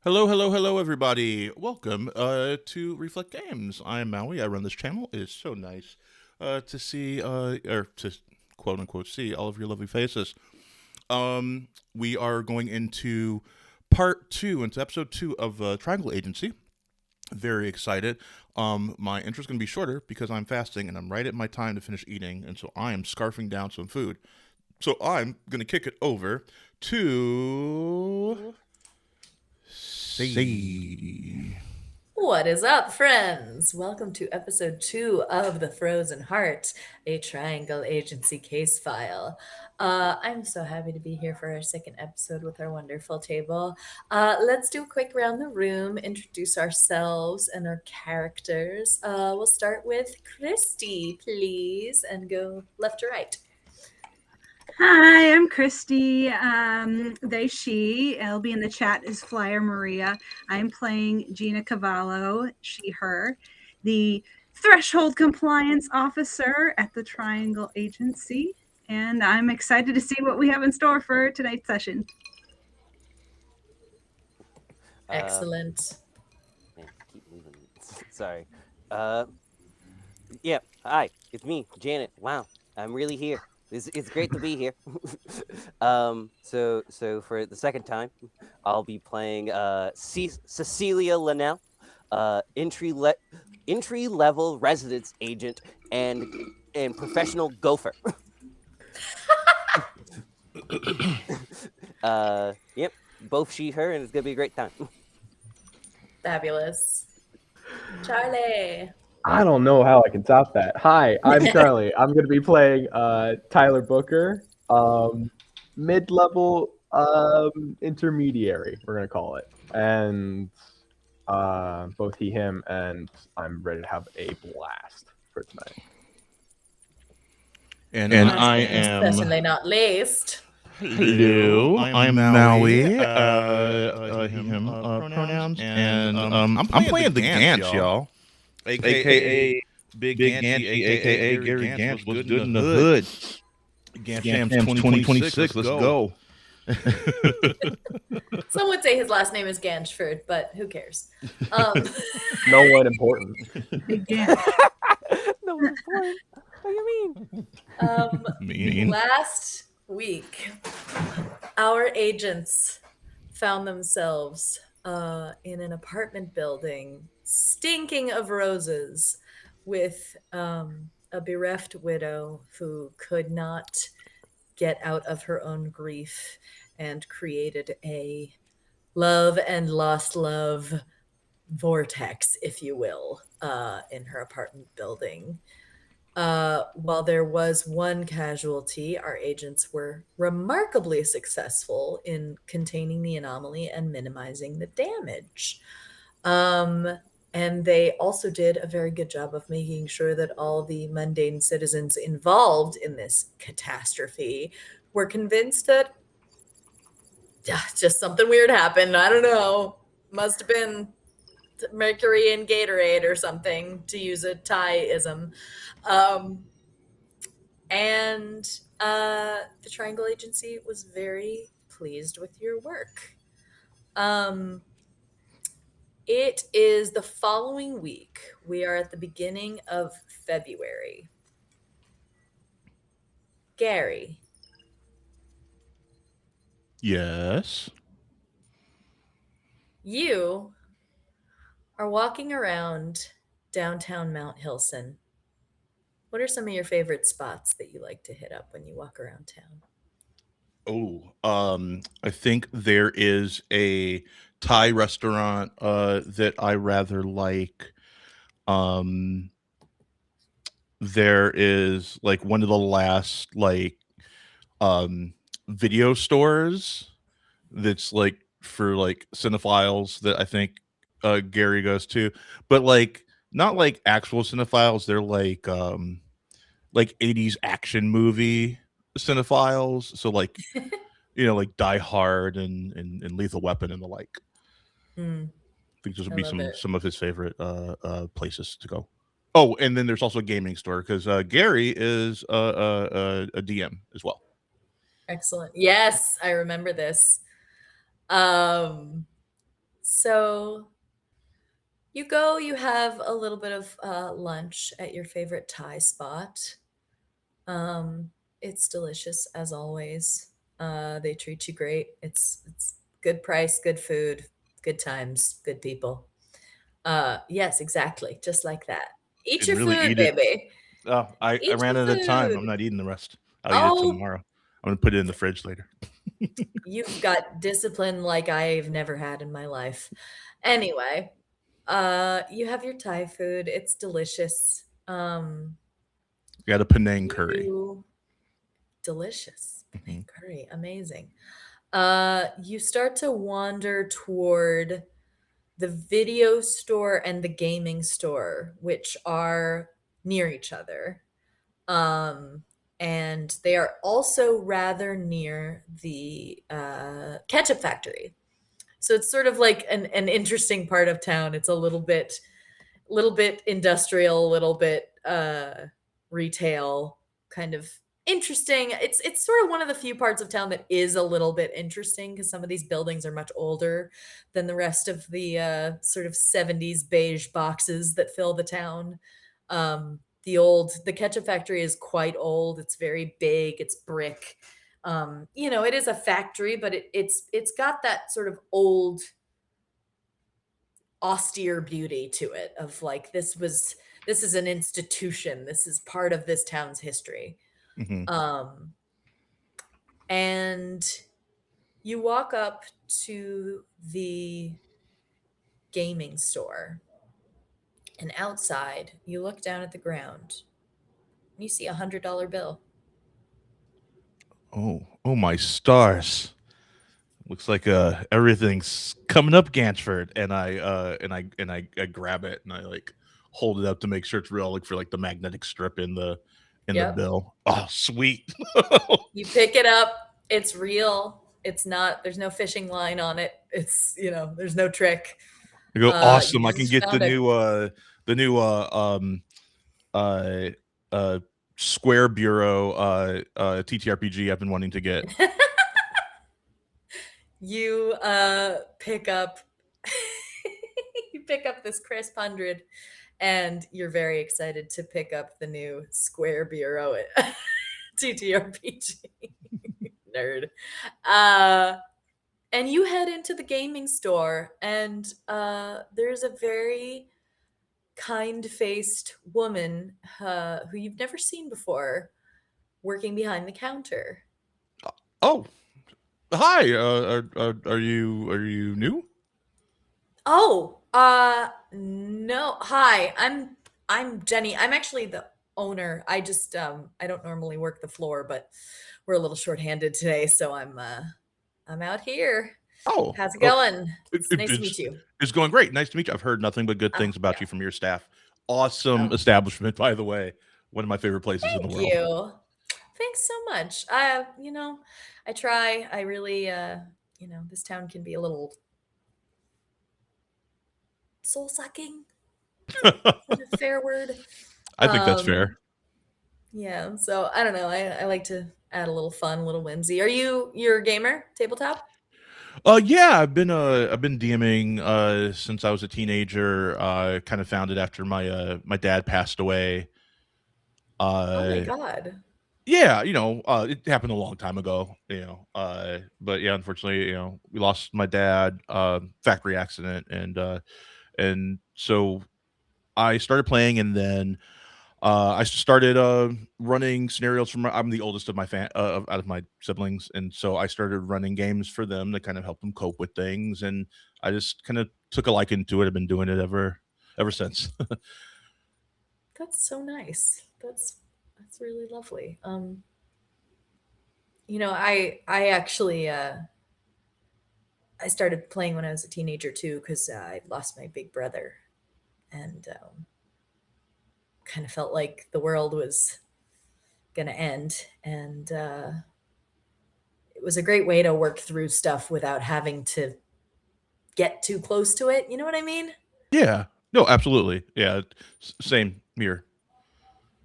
Hello, hello, hello, everybody. Welcome to Reflect Games. I'm Maui. I run this channel. It is so nice to see, or to quote unquote see all of your lovely faces. We are going into into episode two of Triangle Agency. Very excited. My intro is going to be shorter because I'm fasting and I'm right at my time to finish eating, and so I am scarfing down some food. So I'm going to kick it over to C. What is up, friends? Welcome to episode 2 of The Frozen Heart, a Triangle Agency case file. I'm so happy to be here for our second episode with our wonderful table. Let's do a quick round the room, introduce ourselves and our characters. We'll start with Christy, please, and go left to right. Hi, I'm Christy. They, she. LB in the chat is Flyer Maria. I'm playing Gina Cavallo, she, her, the threshold compliance officer at the Triangle Agency. And I'm excited to see what we have in store for tonight's session. Excellent. Man, keep moving. Sorry. Yeah. Hi, it's me, Janet. Wow, I'm really here. It's great to be here. So for the second time, I'll be playing Cecilia Linnell, entry level residence agent and professional gopher. Yep, both she, her, and it's gonna be a great time. Fabulous. Charlie. I don't know how I can top that. Hi, I'm Charlie. I'm going to be playing Tyler Booker, mid-level intermediary, we're going to call it. And both he, him, and I'm ready to have a blast for tonight. And I am Certainly not least. Hello, I'm Maui. Him pronouns, and I'm playing the Gantz, y'all. AKA Big Gansy, AKA Gary Gantz was good in the hood. Gantz Jams 2026, let's go. Some would say his last name is Ganchford, but who cares? No one important. Again. No, what do you mean? Mean. Last week, our agents found themselves in an apartment building stinking of roses with a bereft widow who could not get out of her own grief and created a love and lost love vortex, if you will, in her apartment building. While there was one casualty, our agents were remarkably successful in containing the anomaly and minimizing the damage. And they also did a very good job of making sure that all the mundane citizens involved in this catastrophe were convinced that just something weird happened. I don't know. Must have been Mercury in Gatorade or something, to use a Thai-ism. And the Triangle Agency was very pleased with your work. It is the following week. We are at the beginning of February. Gary. Yes. You are walking around downtown Mount Hilson. What are some of your favorite spots that you like to hit up when you walk around town? I think there is a Thai restaurant that I rather like. There is like one of the last video stores that's like for like cinephiles that I think Gary goes to, but like not like actual cinephiles. They're like 80s action movie cinephiles. So like like Die Hard and Lethal Weapon and the like. Mm, I think those would I be love it. some of his favorite places to go. Oh, and then there's also a gaming store because Gary is a DM as well. Excellent. Yes, I remember this. So you go, you have a little bit of lunch at your favorite Thai spot. Um, it's delicious as always. They treat you great. It's good price, good food, good times, good people. Yes, exactly, just like that. Eat Didn't your really food, eat it. baby. Oh, I Eat ran your out of time. I'm food. not eating the rest. I'll eat it Oh, tomorrow. I'm gonna put it in the fridge later. you've got discipline like I've never had in my life. Anyway, you have your Thai food. It's delicious. Got a Penang curry. You delicious. Mhm. Penang curry, amazing. You start to wander toward the video store and the gaming store, which are near each other. Um, and they are also rather near the ketchup factory. So it's sort of like an interesting part of town. It's a little bit industrial, a little bit retail, kind of interesting. It's sort of one of the few parts of town that is a little bit interesting because some of these buildings are much older than the rest of the sort of 70s beige boxes that fill the town. The ketchup factory is quite old. It's very big. It's brick. It is a factory, but it's got that sort of old austere beauty to it of like this is an institution, this is part of this town's history. Mhm. um and you walk up to the gaming store, and outside you look down at the ground and you see $100 bill. Oh my stars! Looks like everything's coming up Gansford, and I grab it and I like hold it up to make sure it's real. Look for like the magnetic strip in the Yep, bill. Oh, sweet! you pick it up, it's real, it's not, there's no fishing line on it, it's, there's no trick. I go You awesome. I can just get found a the new uh uh Square Bureau TTRPG I've been wanting to get. you pick up you pick up this crisp 100, and you're very excited to pick up the new Square Bureau TTRPG. Nerd. uh and you head into the gaming store, and there's a very kind-faced woman who you've never seen before working behind the counter. Oh, hi. Are you new? Oh, no. Hi, I'm Jenny. I'm actually the owner. I don't normally work the floor, but we're a little short-handed today, so I'm out here. Oh, How's it oh going? it, It's it, nice to it's meet you. it's going great. Nice to meet you. I've heard nothing but good Oh, things about yeah. you from your staff. Awesome Oh, establishment, by the way. One of my favorite places in the thank world. you. Thanks so much. I try. I really this town can be a little soul-sucking. Is that a fair word? I think that's fair. Um Yeah, so I don't know. I like to add a little fun, a little whimsy. You're a gamer, tabletop? Yeah, I've been DMing since I was a teenager. Kind of found it after my dad passed away. Oh my Uh god. yeah, it happened a long time ago, but yeah, unfortunately, we lost my dad, factory accident, and so I started playing, and then I started running scenarios for I'm the oldest of out of my siblings, and so I started running games for them to kind of help them cope with things, and I just kind of took a liking to it. I've been doing it ever since. That's so nice. That's really lovely. I actually I started playing when I was a teenager too cuz I lost my big brother, and kind of felt like the world was going to end, and it was a great way to work through stuff without having to get too close to it. You know what I mean? Yeah, no, absolutely, yeah, same here.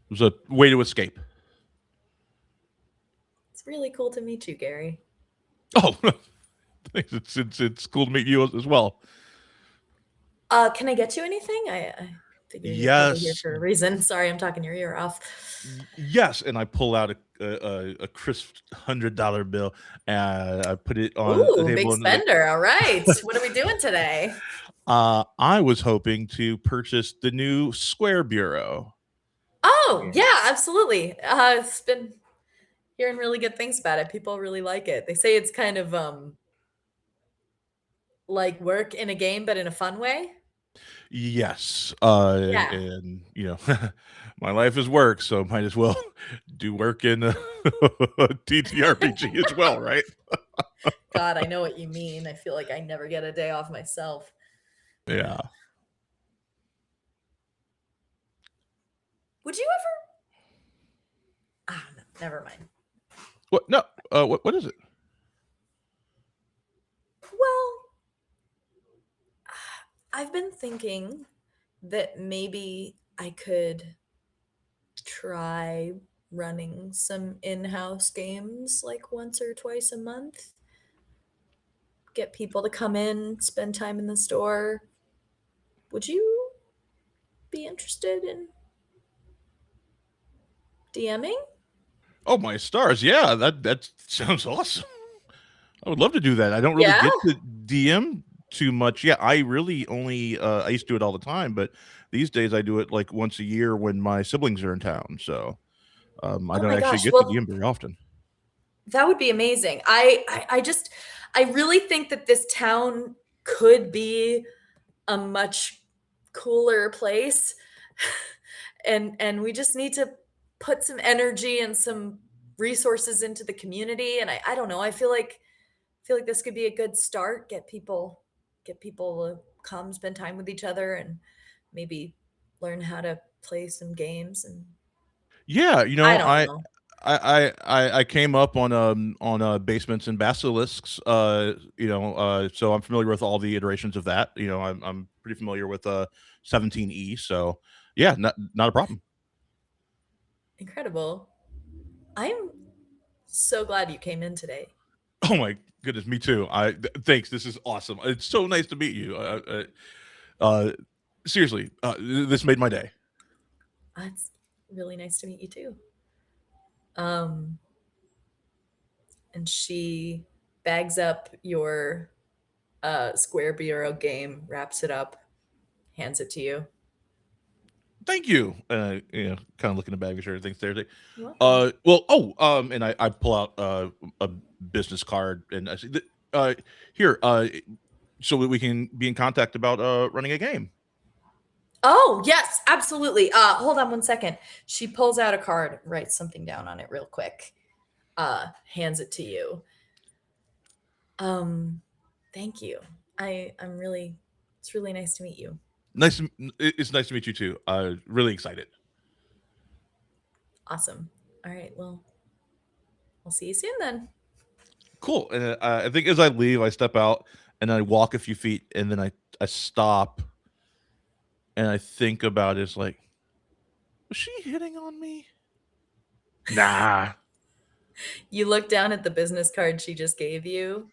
It was a way to escape. It's really cool to meet you, Gary. Oh, thanks. It's cool to meet you as well. Can I get you anything? I figure you're probably here Yes, for a reason. Sorry, I'm talking your ear off. yes, and I pull out a crisp $100 bill and I put it on the Ooh, big table and like, spender. All right. What are we doing today? I was hoping to purchase the new Square Bureau. Oh, yeah, absolutely. It's been hearing really good things about it. People really like it. They say it's kind of like work in a game, but in a fun way. Yes, Yeah. and my life is work, so might as well do work in a TTRPG as well, right? God, I know what you mean. I feel like I never get a day off myself. Yeah. Would you ever? Ah, no, never mind. What? No. What is it? Well, I've been thinking that maybe I could try running some in-house games like once or twice a month. Get people to come in, spend time in the store. Would you be interested in DMing? Oh my stars! Yeah, that sounds awesome. I would love to do that. I don't really Yeah. get to DM too much. Yeah, I really only I used to do it all the time, but these days I do it like once a year when my siblings are in town. So I Oh don't my actually gosh. get to Well, DM very often. that would be amazing. I just I really think that this town could be a much cooler place. And we just need to put some energy and some resources into the community. And I don't know, I feel like this could be a good start. Get people to come spend time with each other and maybe learn how to play some games. And Yeah, I don't know. I came up on basements and basilisks. So I'm familiar with all the iterations of that. I'm pretty familiar with 17E. So yeah, not a problem. Incredible. I'm so glad you came in today. Oh my goodness, me too. Thanks. This is awesome. It's so nice to meet you. Uh, Seriously, this made my day. It's really nice to meet you too. Um, and she bags up your Square Bureau game, wraps it up, hands it to you. Thank you. Kind of looking at the bag, make sure everything's there. You're welcome. And I pull out a business card and I say, here, so that we can be in contact about running a game. Oh, yes, absolutely. Hold on one second. She pulls out a card, writes something down on it real quick, hands it to you. Um, Thank you. I'm really it's really nice to meet you. It's nice to meet you too. Really excited. Awesome. All right, well, I'll see you soon then. Cool. And I think as I leave, I step out and I walk a few feet and then I stop and I think about it. It's like, was she hitting on me? Nah. You look down at the business card she just gave you.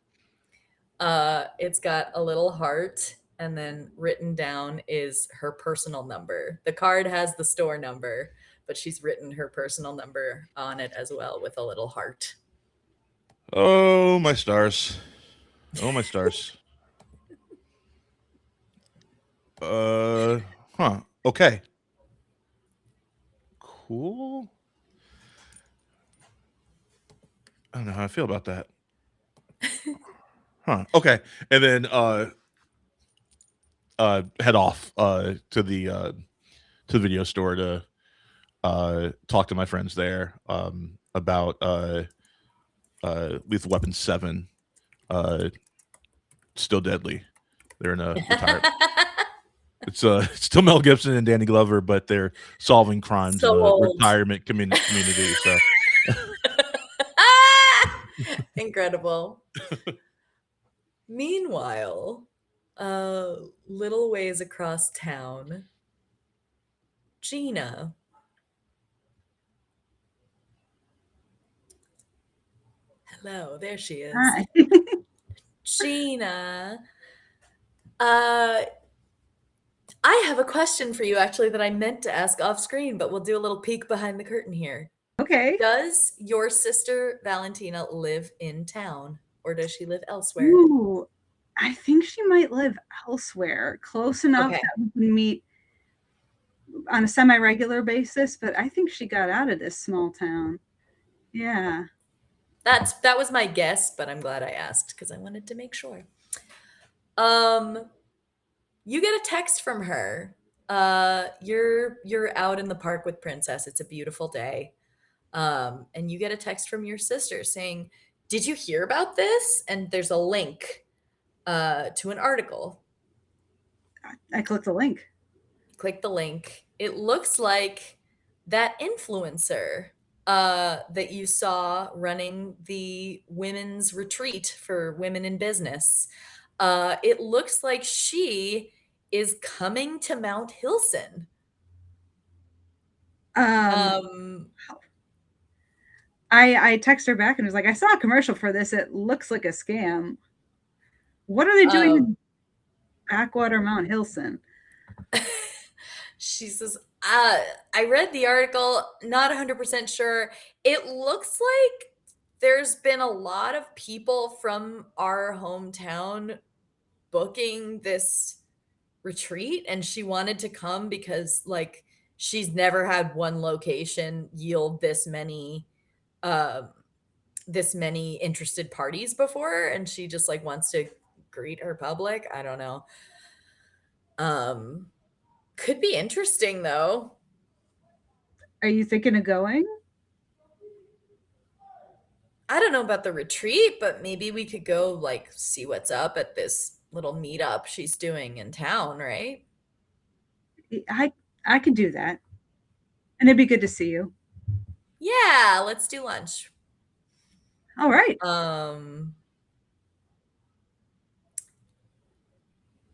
It's got a little heart, and then written down is her personal number. The card has the store number, but she's written her personal number on it as well with a little heart. Oh my stars. Oh my stars. Huh. Okay. Cool. I don't know how I feel about that. Huh. Okay. And then head off to the video store to talk to my friends there about Lethal Weapon 7 Still Deadly. They're in a retirement. It's still Mel Gibson and Danny Glover, but they're solving crimes So in a old. retirement community. So Incredible. Meanwhile, little ways across town, Gina. Hello, there she is. Hi. Gina. Uh, I have a question for you actually that I meant to ask off screen, but we'll do a little peek behind the curtain here. Okay. Does your sister Valentina live in town or does she live elsewhere? Ooh, I think she might live elsewhere, close enough Okay. that we can meet on a semi-regular basis, but I think she got out of this small town. Yeah. That was my guess, but I'm glad I asked because I wanted to make sure. Um, you get a text from her. You're out in the park with Princess. It's a beautiful day. And you get a text from your sister saying, "Did you hear about this?" And there's a link to an article. I clicked the link. Click the link. It looks like that influencer that you saw running the women's retreat for women in business. It looks like she is coming to Mount Hilson. Um, Um, I text her back and was like, I saw a commercial for this. It looks like a scam. What are they doing um, in Backwater Mount Hilson? she says, I read the article, not 100% sure. It looks like there's been a lot of people from our hometown booking this retreat, and she wanted to come because, like, she's never had one location yield um, this many interested parties before, and she just like wants to greet her public. I don't know. Um, could be interesting though. Are you thinking of going? I don't know about the retreat, but maybe we could go like see what's up at this little meetup she's doing in town, right? I could do that. And it'd be good to see you. Yeah, let's do lunch. All right.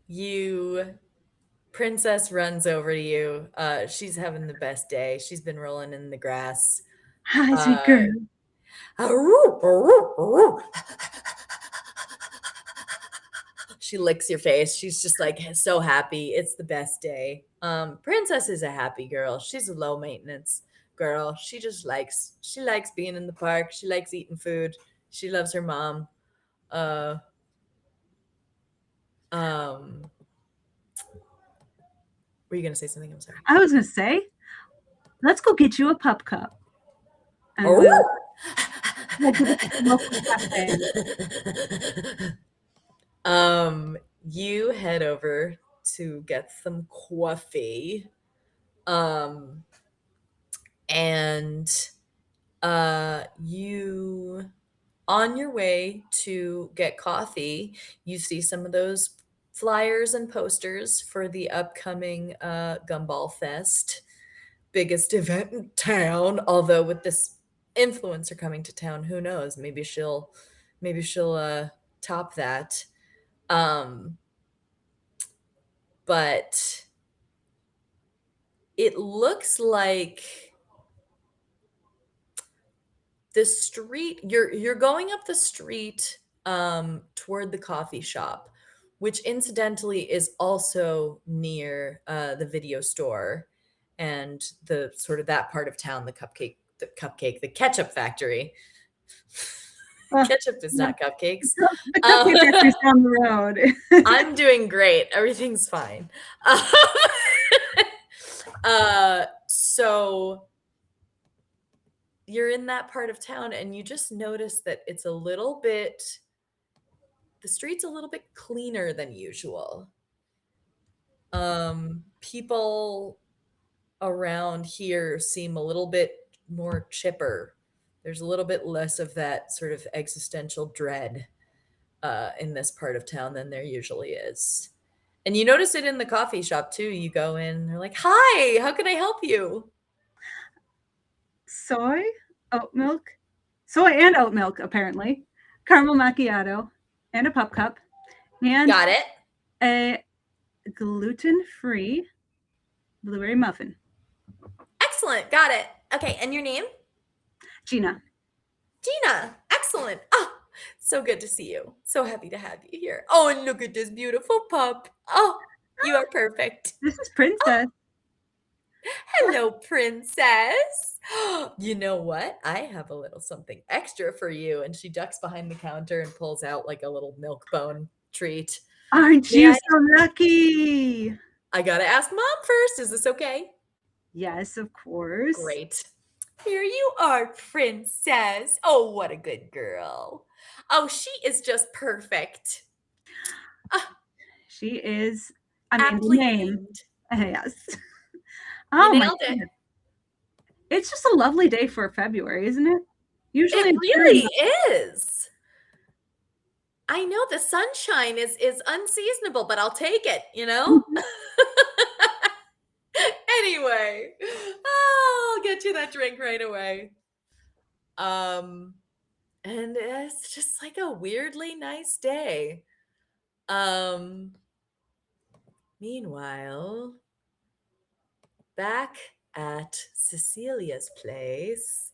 You Princess runs over to you. She's having the best day. She's been rolling in the grass. Hi, sweet Uh, girl. She licks your face. She's just like so happy. It's the best day. Princess is a happy girl. She's a low maintenance girl. She likes being in the park. She likes eating food. She loves her mom. Uh um were you gonna say something? I'm sorry. I was going to say, let's go get you a pup cup. And Oh. we'll go to the local cafe. You head over to get some coffee. And you on your way to get coffee, you see some of those flyers and posters for the upcoming Gumball Fest, biggest event in town. Although with this influencer coming to town, who knows? Maybe she'll top that. Um, but it looks like the street you're going up the street toward the coffee shop, which incidentally is also near the video store and the sort of that part of town, the ketchup factory. Ketchup is not cupcakes. The cupcake factory's down the road. I'm doing great. Everything's fine. So you're in that part of town and you just notice that the street's a little bit cleaner than usual. People around here seem a little bit more chipper. There's a little bit less of that sort of existential dread in this part of town than there usually is. And you notice it in the coffee shop too. You go in, they're like, "Hi, how can I help you?" Soy and oat milk, apparently. Caramel macchiato and a pup cup. And Got it. a gluten-free blueberry muffin. Excellent. Got it. Okay, and your name? Gina. Gina. Excellent. Oh, so good to see you. So happy to have you here. Oh, and look at this beautiful pup. Oh, You are perfect. This is Princess. Hello, princess. You know what? I have a little something extra for you. And she ducks behind the counter and pulls out like a little milk bone treat. Aren't May you I- so lucky? I gotta ask mom first. Is this okay? Yes, of course. Great. Here you are, princess. Oh, what a good girl. Oh, she is just perfect. She is. I mean, the Aptly name. named. Yes. You Oh my nailed it. goodness. It's just a lovely day for February, isn't it? Usually It it's very really is. I know the sunshine is unseasonable, but I'll take it, you know? Anyway, I'll get you that drink right away. And it's just like a weirdly nice day. Um, Meanwhile, back at Cecilia's place,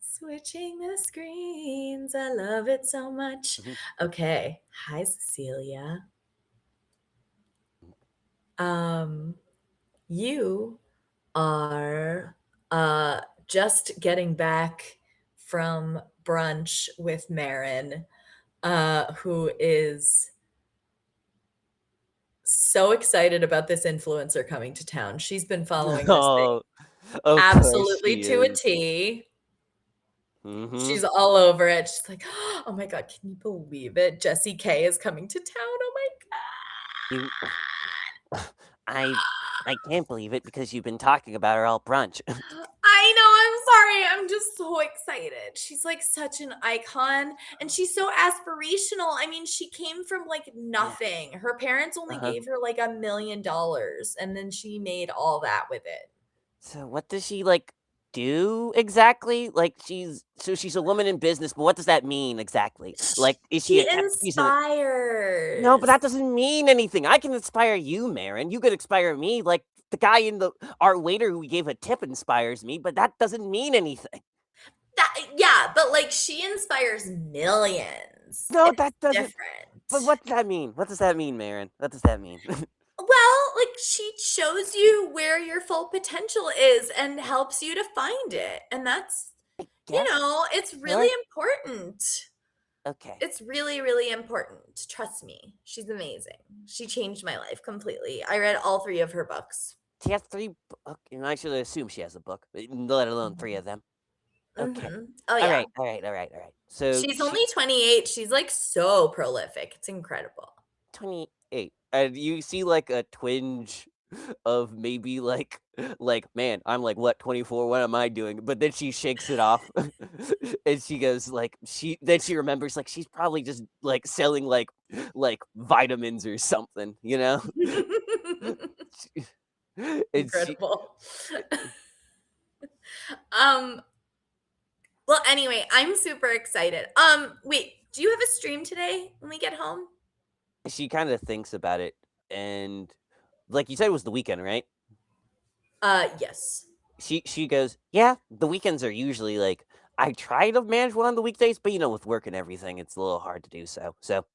switching the screens. I love it so much. Mhm. Okay. Hi, Cecilia. You are just getting back from brunch with Marin, who is so excited about this influencer coming to town. She's been following this thing Oh, of course absolutely she to a is. T. Mhm. She's all over it. She's like, "Oh my god, can you believe it? Jessie K is coming to town. Oh my You, god." I can't believe it because you've been talking about her all brunch. I know, I'm sorry. I'm just so excited. She's like such an icon and she's so aspirational. I mean, she came from like nothing. Her parents only Uh-huh. gave her like $1 million and then she made all that with it. So what does she like do exactly? Like she's a woman in business, but what does that mean exactly? Like is she She she's a inspires. no, but that doesn't mean anything. I can inspire you, Marin. You could inspire me. Like the guy in our waiter who we gave a tip inspires me, but that doesn't mean anything. Yeah, but like she inspires millions. No, It's that doesn't. But different. what does that mean? What does that mean, Marin? What does that mean? Well, like she shows you where your full potential is and helps you to find it. And that's, Yes. it's All really right. important. Okay. It's really, really important. Trust me. She's amazing. She changed my life completely. I read all 3 of her books. She has 3 book, and I should assume she has a book, let alone 3 of them. Okay. Oh, All yeah. right. So She's only 28. She's like so prolific. It's incredible. 28, and you see like a twinge of maybe like man, I'm like what 24? What am I doing? But then she shakes it off, and she goes like she remembers like she's probably just like selling like vitamins or something, you know. And she, Incredible. um well, anyway, I'm super excited. Wait, do you have a stream today when we get home? she kind of thinks about it, and like you said, it was the weekend, right? Yes. She goes, yeah, the weekends are usually like I try to manage one on the weekdays, but with work and everything, it's a little hard to do so. So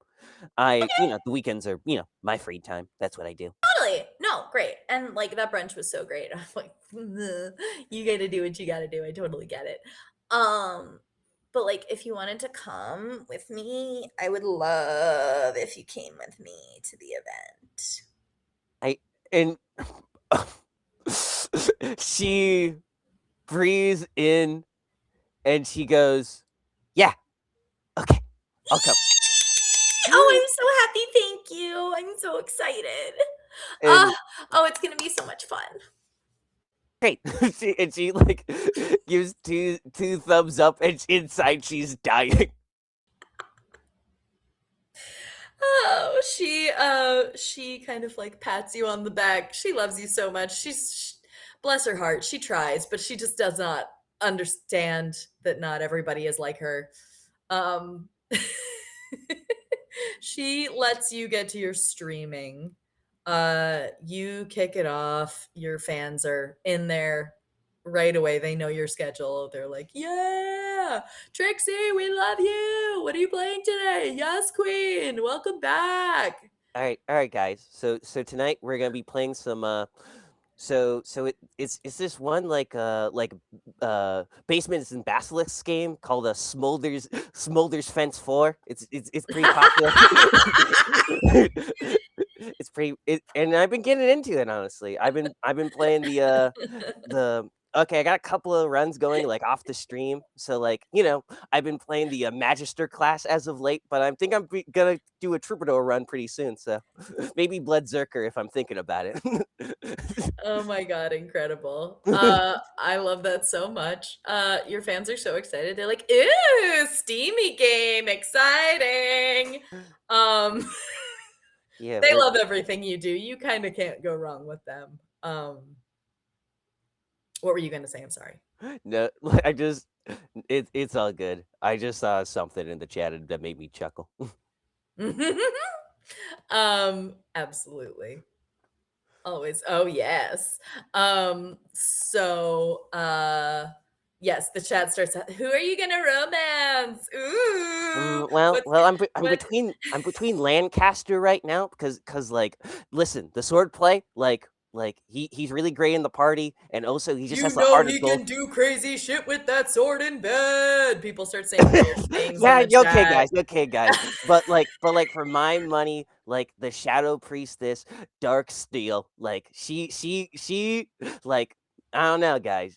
I, the weekends are, my free time. That's what I do. Totally. No, great. And like that brunch was so great. I'm like, you gotta do what you gotta do. I totally get it. But like if you wanted to come with me, I would love if you came with me to the event. And she breathes in and she goes, yeah, okay, I'll come. Oh, I'm so happy. Thank you. I'm so excited. And Oh, it's gonna be so much fun. great. she like gives two thumbs up, and inside she's dying. Oh, she kind of like pats you on the back. She loves you so much. Bless her heart. She tries, but she just does not understand that not everybody is like her. Um She lets you get to your streaming. You kick it off. Your fans are in there right away. They know your schedule. They're like, "Yeah, Trixie, we love you. What are you playing today? Yes, Queen. Welcome back." all right, guys. So tonight we're gonna be playing some. It's this one Basements and Basilisks game called a Smolder's Fence 4. It's pretty popular. It's and I've been getting into it, honestly. I've been playing the okay, I got a couple of runs going like off the stream. So like, I've been playing the Magister class as of late, but I think gonna do a Troubadour run pretty soon. So maybe Blood Zerker if I'm thinking about it. Oh my god, incredible. I love that so much. Your fans are so excited. They're like, "Ew, steamy game, exciting." Um Yeah, they love everything you do. You kind of can't go wrong with them. What were you going to say? I'm sorry. no, it's all good. I just saw something in the chat that made me chuckle. Absolutely. Always. Oh, yes. Yes, the chat starts out, who are you gonna romance? Ooh. I'm between Lancaster right now because like, listen, the swordplay, like he's really great in the party, and also he just You has the know heart of he gold. can do crazy shit with that sword in bed. People start saying weird things Yeah, in the chat. okay, guys. but like for my money, like the Shadow Priestess, Dark Steel, like she like I don't know, guys.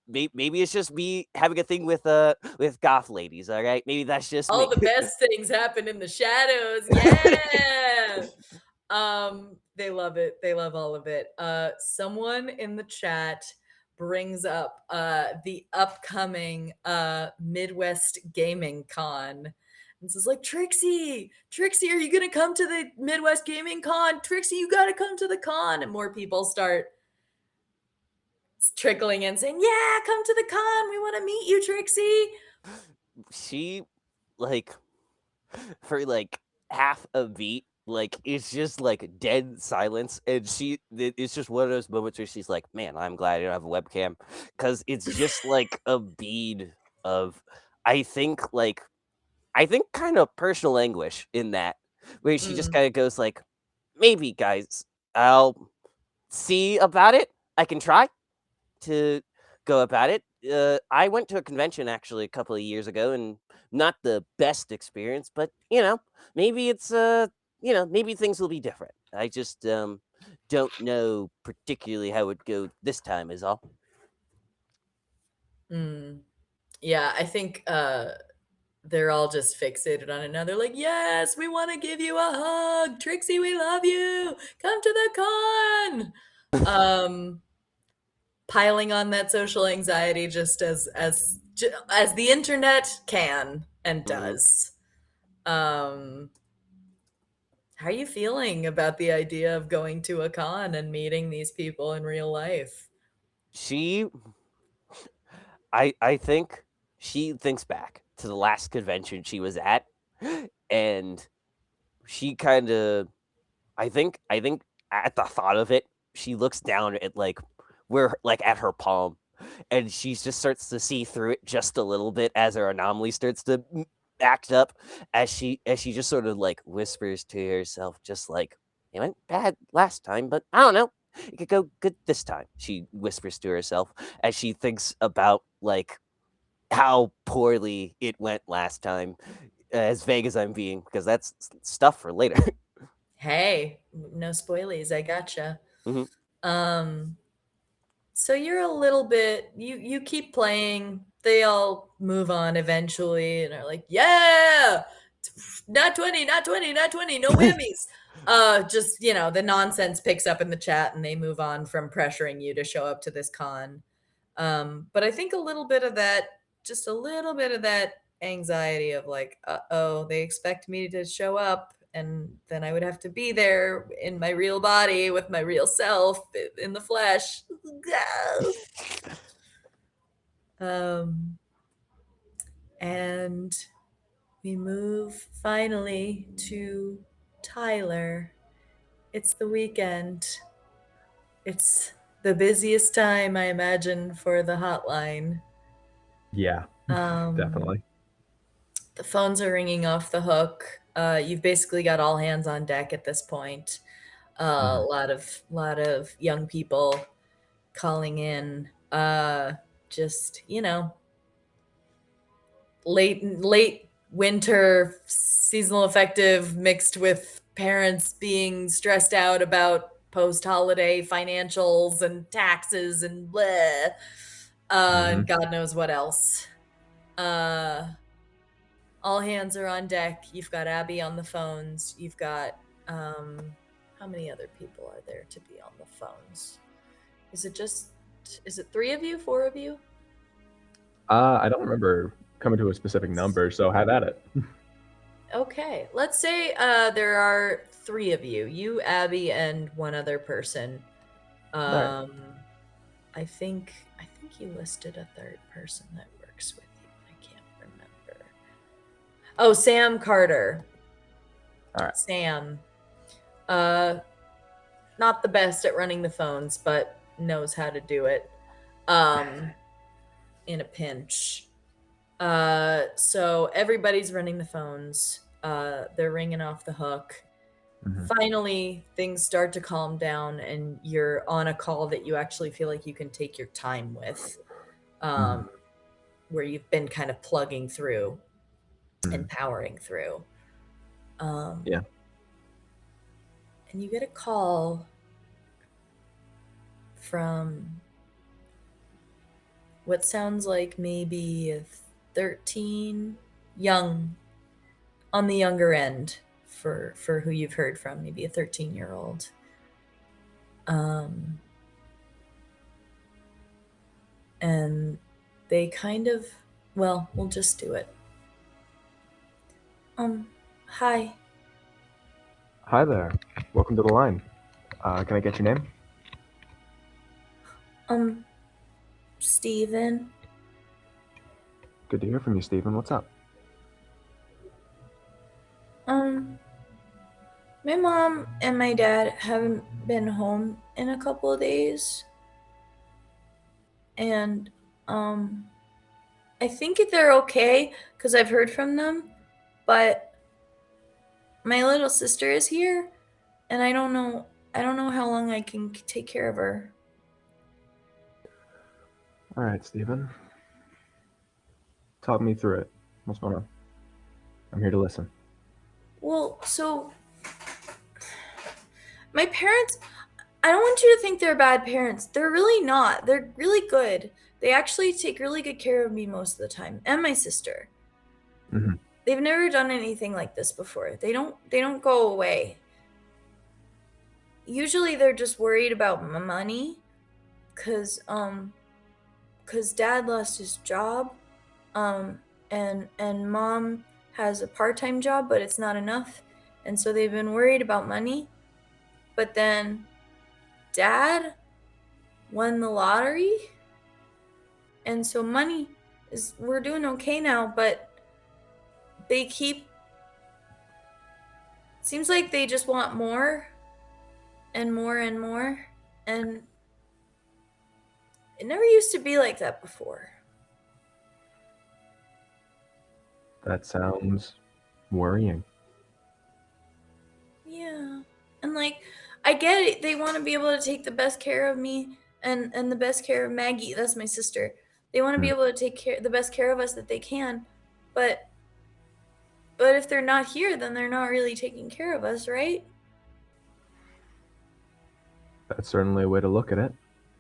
Maybe it's just me having a thing with goth ladies. All right, maybe that's just All me. the best things happen in the shadows. Yeah. They love it. They love all of it. Someone in the chat brings up the upcoming Midwest Gaming Con. And says like, Trixie, are you gonna come to the Midwest Gaming Con? Trixie, you gotta come to the con. And more people start trickling in saying, yeah, come to the con. We want to meet you, Trixie. She like for like half a beat, like it's just like dead silence, and it's just one of those moments where she's like, man, I'm glad I don't have a webcam, because it's just like a bead of i think like I think kind of personal anguish in that, where she just kind of goes like, maybe guys, I'll see about it. I can try to go about it. I went to a convention actually a couple of years ago, and not the best experience, but maybe it's maybe things will be different. I just don't know particularly how it would go this time. Is all. Yeah, I think they're all just fixated on another. Like, yes, we want to give you a hug, Trixie. We love you. Come to the con. Piling on that social anxiety just as the internet can and does. How are you feeling about the idea of going to a con and meeting these people in real life? I think she thinks back to the last convention she was at, and she kind of, I think at the thought of it, she looks down at like where like at her palm, and she just starts to see through it just a little bit as her anomaly starts to act up, as she just sort of like whispers to herself, just like, it went bad last time, but I don't know, it could go good this time. She whispers to herself as she thinks about like how poorly it went last time, as vague as I'm being, because that's stuff for later. Hey, no spoilies. I gotcha. Mhm. So you're a little bit, you keep playing. They all move on eventually and are like, yeah, not 20, not 20, not 20, no whammies. Just the nonsense picks up in the chat and they move on from pressuring you to show up to this con. But I think a little bit of that, just a little bit of that anxiety of like, oh, they expect me to show up, and then I would have to be there in my real body with my real self in the flesh. And we move finally to Tyler. It's the weekend. It's the busiest time, I imagine, for the hotline. Yeah, definitely. The phones are ringing off the hook. You've basically got all hands on deck at this point. A lot of young people calling in. Just late winter seasonal affective mixed with parents being stressed out about post holiday financials and taxes and bleh, and God knows what else. All hands are on deck. You've got Abby on the phones. You've got how many other people are there to be on the phones? Is it 3 of you, 4 of you? I don't remember coming to a specific number, so have at it. Okay, let's say there are 3 of you. You, Abby, and one other person. Right. I think you listed a third person that works with you. I can't remember. Oh, Sam Carter. All right. Sam. Not the best at running the phones, but knows how to do it. In a pinch. So everybody's running the phones. They're ringing off the hook. Finally, things start to calm down, and you're on a call that you actually feel like you can take your time with, where you've been kind of plugging through and powering through. Yeah. And you get a call from what sounds like maybe a 13, young, on the younger end for who you've heard from, maybe a 13-year-old. And they kind of, well, we'll just do it. Hi. Hi there. Welcome to the line. Can I get your name? Steven. Good to hear from you, Steven. What's up? My mom and my dad haven't been home in a couple of days. And, I think they're okay because I've heard from them, but my little sister is here, and I don't know how long I can take care of her. All right, Steven. Talk me through it. What's going on? I'm here to listen. Well, so my parents, I don't want you to think they're bad parents. They're really not. They're really good. They actually take really good care of me most of the time, and my sister. They've never done anything like this before. They don't go away. Usually they're just worried about my money cuz dad lost his job, and mom has a part-time job, but it's not enough, and so they've been worried about money. But then dad won the lottery, and so we're doing okay now, but they seems like they just want more and more and more, and it never used to be like that before. That sounds worrying. Yeah. And I get it. They want to be able to take the best care of me and the best care of Maggie. That's my sister. They want to be able to take the best care of us that they can. But if they're not here, then they're not really taking care of us, right? That's certainly a way to look at it.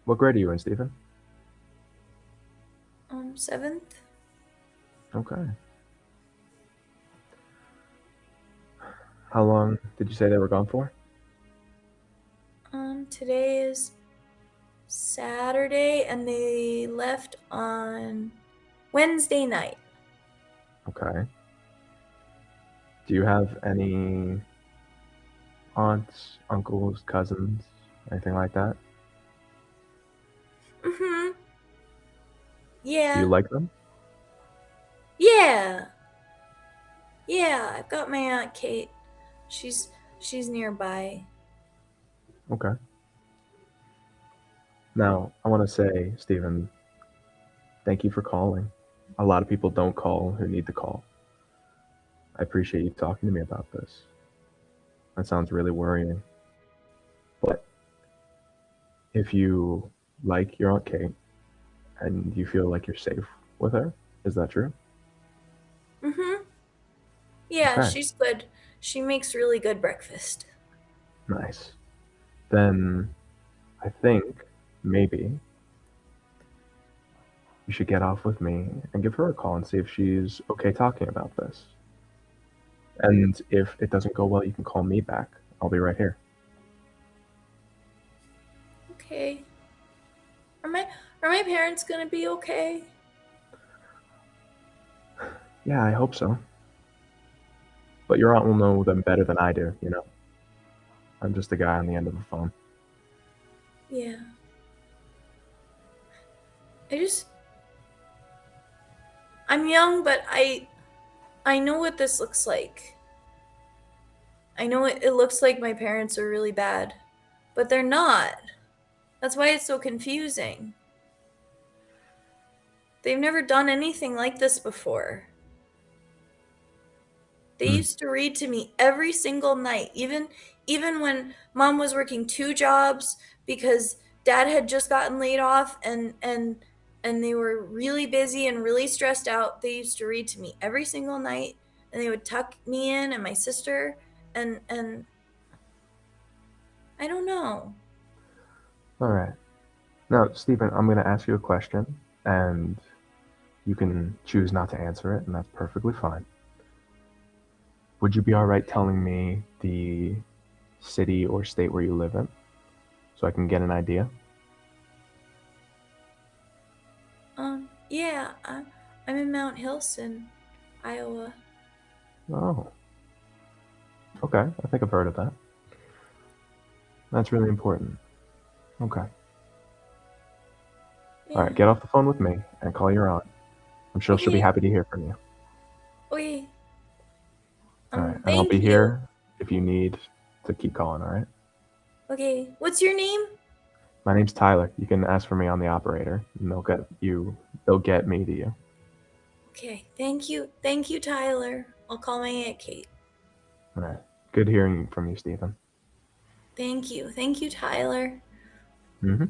What grade are you in, Steven? 7th. Okay. How long did you say they were gone for? Today is Saturday, and they left on Wednesday night. Okay. Do you have any aunts, uncles, cousins, anything like that? Yeah. Do you like them? Yeah. Yeah, I've got my Aunt Kate. She's nearby. Okay. Now, I want to say, Steven, thank you for calling. A lot of people don't call who need to call. I appreciate you talking to me about this. That sounds really worrying. But if you like your Aunt Kate and you feel like you're safe with her, is that true? Mm-hmm. Yeah, Okay. she's good. She makes really good breakfast. Nice. Then I think maybe you should get off with me and give her a call and see if she's okay talking about this. And if it doesn't go well, you can call me back. I'll be right here. Okay. Are my parents gonna be okay? Yeah, I hope so. But your aunt will know them better than I do, you know? I'm just a guy on the end of the phone. Yeah. I'm young, but I know what this looks like. I know it looks like my parents are really bad, but they're not. That's why it's so confusing. They've never done anything like this before. They Hmm. used to read to me every single night, even when mom was working two jobs because dad had just gotten laid off and they were really busy and really stressed out. They used to read to me every single night and they would tuck me in and my sister and I don't know. All right. Now, Stephen, I'm going to ask you a question, and you can choose not to answer it, and that's perfectly fine. Would you be all right telling me the city or state where you live in so I can get an idea? Yeah, I'm in Mount Hilson, Iowa. Oh, okay. I think I've heard of that. That's really important. Okay. Yeah. All right, get off the phone with me and call your aunt. I'm sure she'll be Okay. happy to hear from you. Okay. All right, and I'll Thank be you. here if you need to keep calling, all right? Okay. What's your name? My name's Tyler. You can ask for me on the operator, and they'll get me to you. Okay. Thank you. Thank you, Tyler. I'll call my Aunt Kate. All right. Good hearing from you, Stephen. Thank you. Thank you, Tyler. Mm-hmm.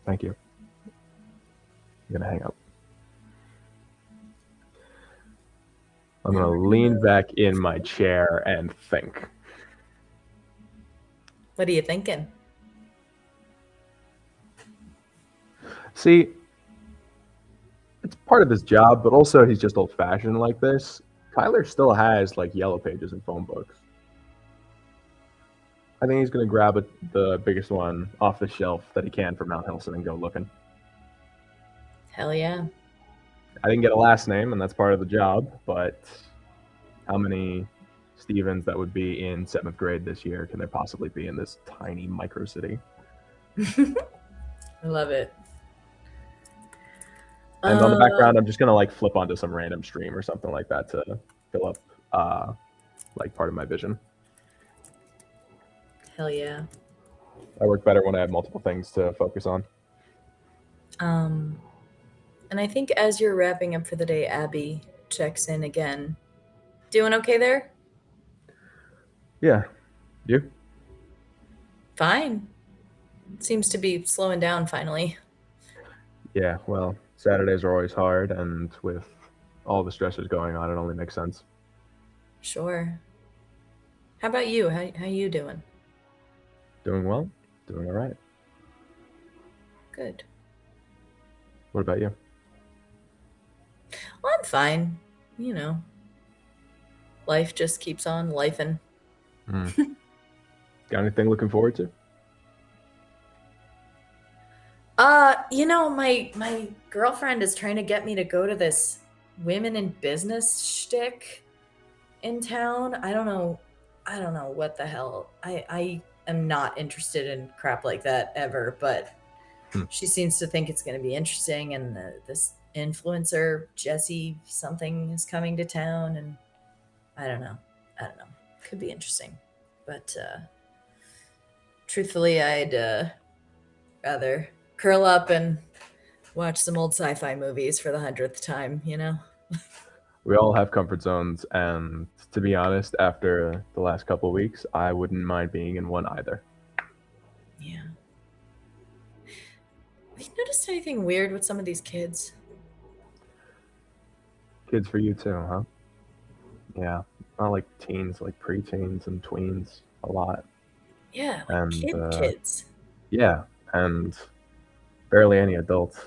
Thank you. I'm gonna hang up. I'm gonna lean back in my chair and think. What are you thinking? See, it's part of his job, but also he's just old-fashioned like this. Tyler still has like yellow pages and phone books. I think he's gonna grab the biggest one off the shelf that he can from Mount Hilson and go looking. Hell yeah. I didn't get a last name, and that's part of the job, but how many Stevens that would be in 7th grade this year can there possibly be in this tiny micro city? I love it. And on the background, I'm just gonna like flip onto some random stream or something like that to fill up like part of my vision. Hell yeah. I work better when I have multiple things to focus on. And I think as you're wrapping up for the day, Abby checks in again. Doing okay there? Yeah. You? Fine. Seems to be slowing down finally. Yeah, well, Saturdays are always hard, and with all the stressors going on, it only makes sense. Sure. How about you? How you doing? Doing well? Doing all right. Good. What about you? Well, I'm fine. You know, life just keeps on lifing. Got anything looking forward to? My girlfriend is trying to get me to go to this women in business shtick in town. I don't know what the hell. I am not interested in crap like that ever, but she seems to think it's going to be interesting. And this influencer Jesse something is coming to town, and I don't know. Could be interesting, but truthfully, I'd rather curl up and watch some old sci-fi movies for the 100th time. You know. We all have comfort zones, and to be honest, after the last couple of weeks, I wouldn't mind being in one either. Yeah. Have you noticed anything weird with some of these kids? Kids for you too, huh? Yeah, not like teens, like preteens and tweens a lot. Yeah, like And kids. yeah, and barely any adults.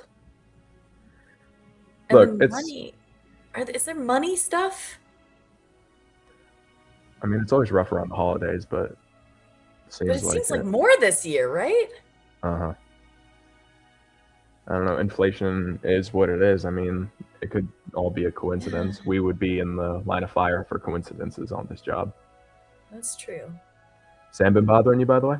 And Look, then it's, money. Is there money stuff? I mean, it's always rough around the holidays, but it But seems it like seems like it. more this year, right? Uh-huh. I don't know, inflation is what it is. I mean, it could all be a coincidence. We would be in the line of fire for coincidences on this job. That's true. Sam been bothering you, by the way?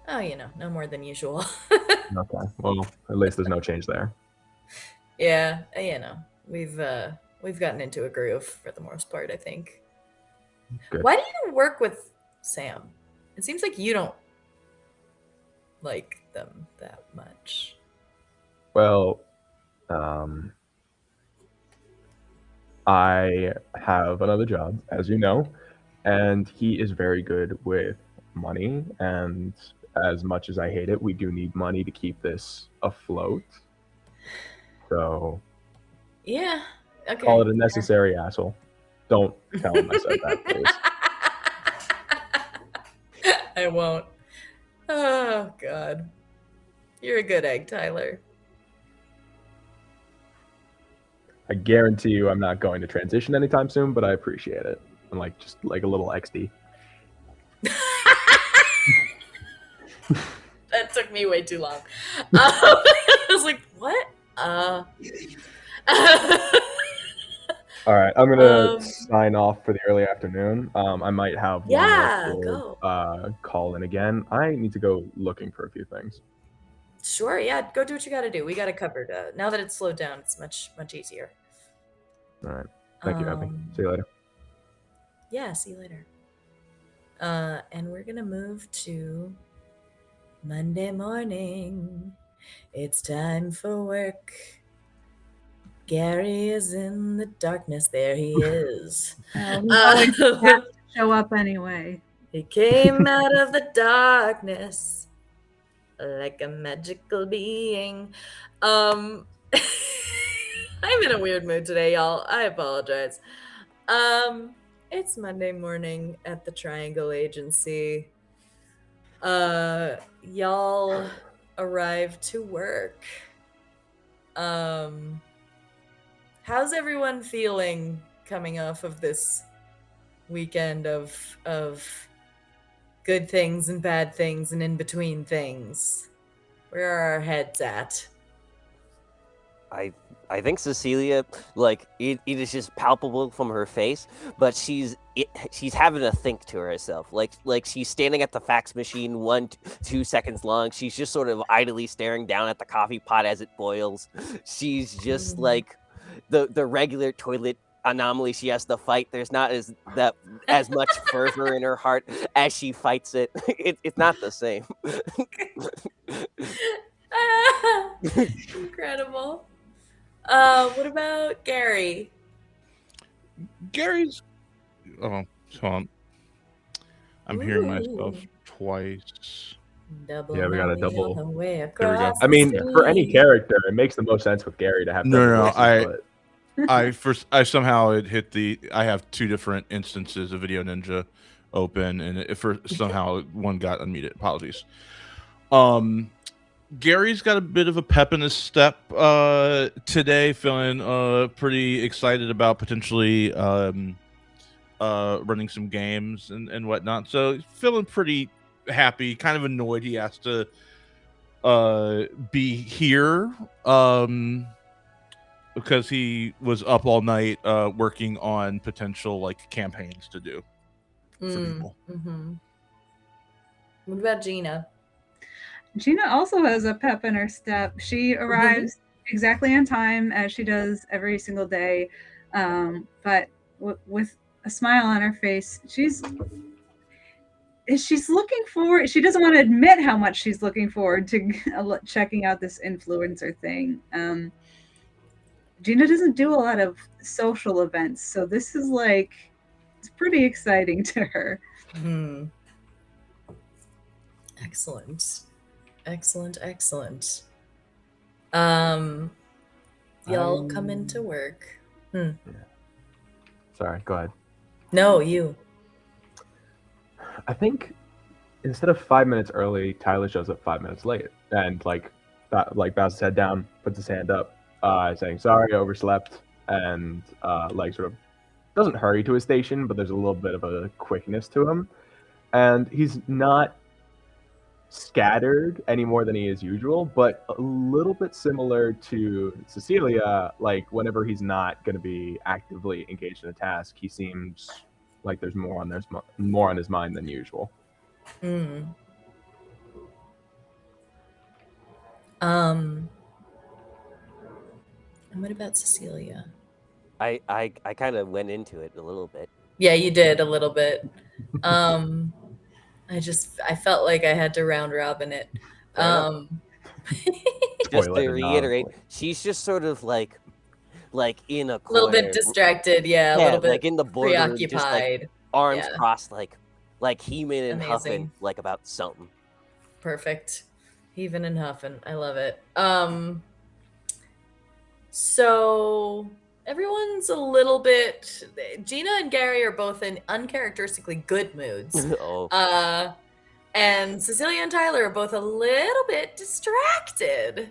Oh, no more than usual. Okay. Well, at least there's no change there. Yeah, we've gotten into a groove for the most part, I think. Good. Why do you work with Sam? It seems like you don't like them that much. Well, I have another job, as you know, and he is very good with money. And as much as I hate it, we do need money to keep this afloat. So Yeah. Okay. call it a necessary asshole. Don't tell him I said that, please. I won't. Oh God. You're a good egg, Tyler. I guarantee you I'm not going to transition anytime soon, but I appreciate it. I'm like just like a little XD. That took me way too long. I was like, what? All right, I'm gonna sign off for the early afternoon. I might have one Yeah, more go. call in again. I need to go looking for a few things. Sure, yeah, go do what you got to do. We got it covered. Now that it's slowed down, it's much easier. All right, thank you, Abby. Um, See you later. Yeah, see you later. And we're gonna move to Monday morning. It's time for work. Gary is in the darkness. There he is. He always has to show up anyway. He came out of the darkness like a magical being. I'm in a weird mood today, y'all. I apologize. It's Monday morning at the Triangle Agency. Y'all arrived to work. How's everyone feeling coming off of this weekend of good things and bad things and in between things? Where are our heads at? I think Cecilia, like it is just palpable from her face, but she's having to think to herself, like she's standing at the fax machine 2 seconds long. She's just sort of idly staring down at the coffee pot as it boils. She's just like the regular toilet anomaly she has to fight. There's not as much fervor in her heart as she fights it. It's not the same. Incredible. What about Gary? Gary's. Oh, hold on. I'm hearing myself twice. Double Yeah, we got a money double. on the way There we go. across I mean, the for any sea. character, it makes the most sense with Gary to have No, double no, voices, but I somehow it hit I have two different instances of Video Ninja open, and somehow one got unmuted. Apologies. Gary's got a bit of a pep in his step today, feeling pretty excited about potentially running some games and whatnot. So he's feeling pretty happy, kind of annoyed he has to be here because he was up all night working on potential like campaigns to do for people. Mm-hmm. What about Gina? Gina also has a pep in her step. She arrives exactly on time, as she does every single day, but with a smile on her face. She's looking forward. She doesn't want to admit how much she's looking forward to checking out this influencer thing. Gina doesn't do a lot of social events, so this is like, it's pretty exciting to her. Hmm. Excellent. Excellent. Y'all come into work. Sorry, go ahead. No, you. I think instead of 5 minutes early, Tyler shows up 5 minutes late, and like bows his head down, puts his hand up, saying sorry, I overslept, and like sort of doesn't hurry to his station, but there's a little bit of a quickness to him, and he's not scattered any more than he is usual, but a little bit similar to Cecilia. Like whenever he's not going to be actively engaged in a task, he seems like there's more on his mind than usual. Hmm. And what about Cecilia? I kind of went into it a little bit. Yeah, you did a little bit. I felt like I had to round robin it. Fair enough. Just Spoiler, to not reiterate, spoiler. she's just sort of like in a A corner, little bit distracted, yeah, a yeah, little bit like in the border, just like preoccupied. arms Yeah. crossed, like heaving and huffing, Amazing. like about something. Perfect. Heaving and huffing. I love it. So everyone's a little bit. Gina and Gary are both in uncharacteristically good moods. Oh, And Cecilia and Tyler are both a little bit distracted.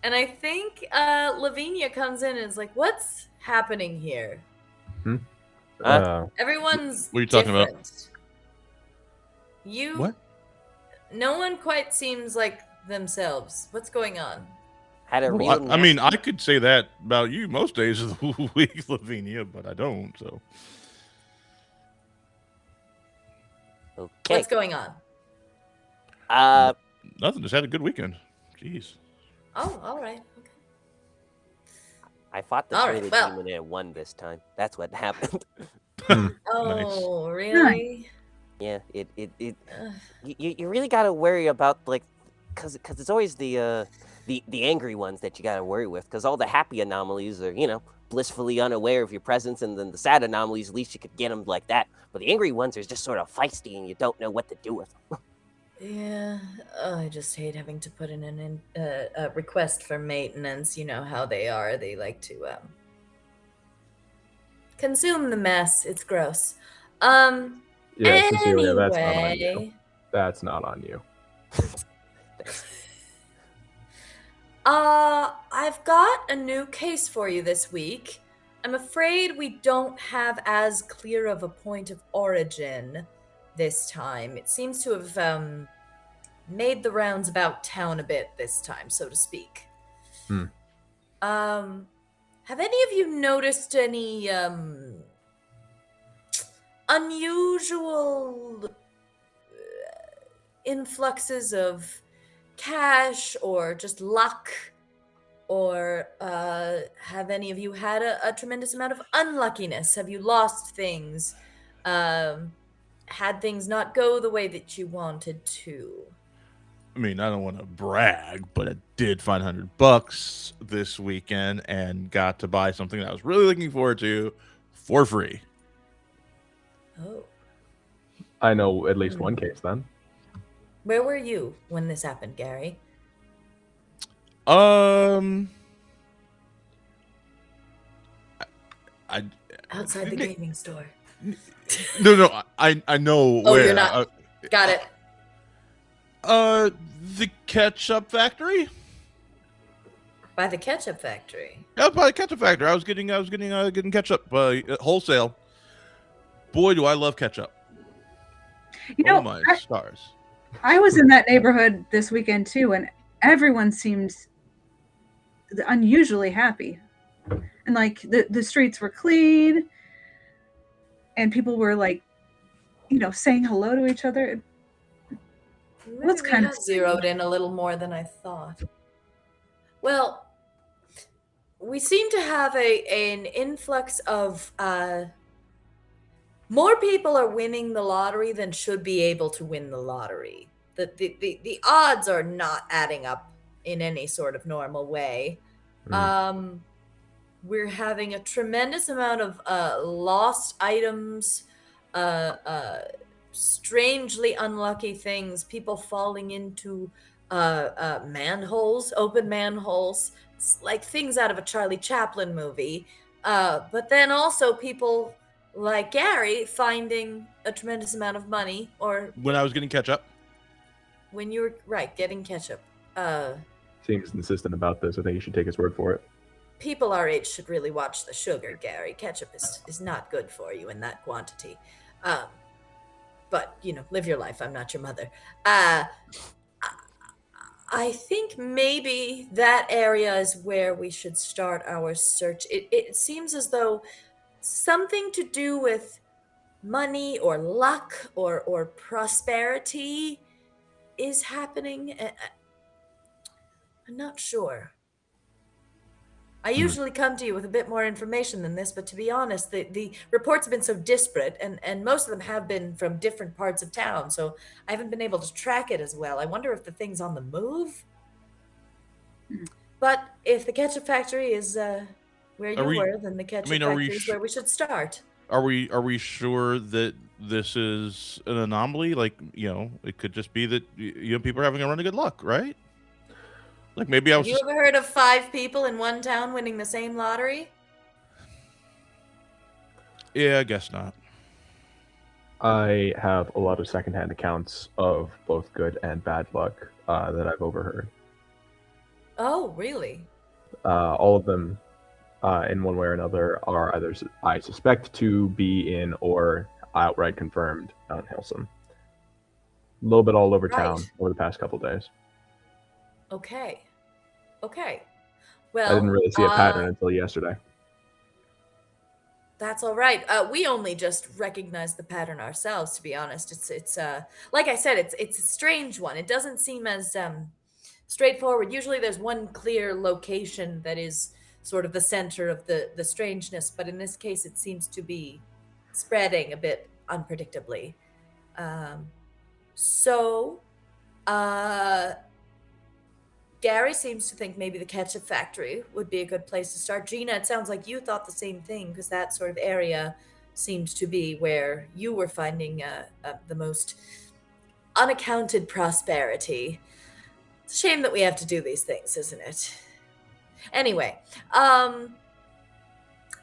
And I think Lavinia comes in and is like, "What's happening here? Everyone's What are you talking about? different. You What? No one quite seems like themselves. What's going on?" had a Well, real. I mean, nasty- I could say that about you most days of the week, Lavinia, but I don't. So Okay. What's going on? nothing. Just had a good weekend. Jeez. Oh, all right. Okay. I fought the All right, toilet well. demon and it won this time. That's what happened. Oh, really? Yeah, it Ugh. you really gotta worry about like, cause it's always the angry ones that you gotta worry with, cause all the happy anomalies are blissfully unaware of your presence, and then the sad anomalies, at least you could get them like that. But the angry ones are just sort of feisty, and you don't know what to do with them. Yeah, I just hate having to put in a request for maintenance. You know how they are. They like to consume the mess. It's gross. Yeah, Cecilia, that's not on you. Anyway, That's not on you. I've got a new case for you this week. I'm afraid we don't have as clear of a point of origin this time. It seems to have made the rounds about town a bit this time, so to speak. Have any of you noticed any unusual influxes of cash or just luck? Or have any of you had a tremendous amount of unluckiness? Have you lost things? Had things not go the way that you wanted to? I mean, I don't want to brag, but I did find $100 this weekend and got to buy something that I was really looking forward to for free. Oh. I know at least one case then. Where were you when this happened, Gary? I Outside the gaming store. no, I know Oh, where. you're not. Got it. The ketchup factory. By the ketchup factory. Yeah, by the ketchup factory. I was getting ketchup wholesale. Boy, do I love ketchup. You know, Oh my stars. I was in that neighborhood this weekend too, and everyone seems unusually happy. And like the streets were clean, and people were like, saying hello to each other. What's Maybe kind we of have zeroed in a little more than I thought. Well, we seem to have an influx of more people are winning the lottery than should be able to win the lottery. The odds are not adding up in any sort of normal way. we're having a tremendous amount of lost items, uh, uh, strangely unlucky things, people falling into manholes, open manholes, like things out of a Charlie Chaplin movie. But then also people like Gary finding a tremendous amount of money, or When I was getting ketchup. when you were right getting ketchup. Uh, Seems insistent about this. I think you should take his word for it. People our age should really watch the sugar, Gary. Ketchup is not good for you in that quantity. Um, but, live your life. I'm not your mother. I think maybe that area is where we should start our search. It seems as though something to do with money or luck or prosperity is happening. I'm not sure. I usually come to you with a bit more information than this, but to be honest, the reports have been so disparate, and most of them have been from different parts of town, so I haven't been able to track it as well. I wonder if the thing's on the move. But if the ketchup factory is where you were, then the ketchup factory is where we should start. Are we sure that this is an anomaly? Like, it could just be that people are having a run of good luck, right? Like maybe Have you ever heard of 5 people in one town winning the same lottery? Yeah, I guess not. I have a lot of secondhand accounts of both good and bad luck that I've overheard. Oh, really? All of them, in one way or another, are either I suspect to be in or outright confirmed on Hilson. A little bit all over town over the past couple days. Okay. Well, I didn't really see a pattern until yesterday. That's all right. We only just recognized the pattern ourselves, to be honest. It's like I said, it's a strange one. It doesn't seem as straightforward. Usually there's one clear location that is sort of the center of the strangeness, but in this case it seems to be spreading a bit unpredictably. Gary seems to think maybe the ketchup factory would be a good place to start. Gina, it sounds like you thought the same thing, because that sort of area seemed to be where you were finding the most unaccounted prosperity. It's a shame that we have to do these things, isn't it? Anyway,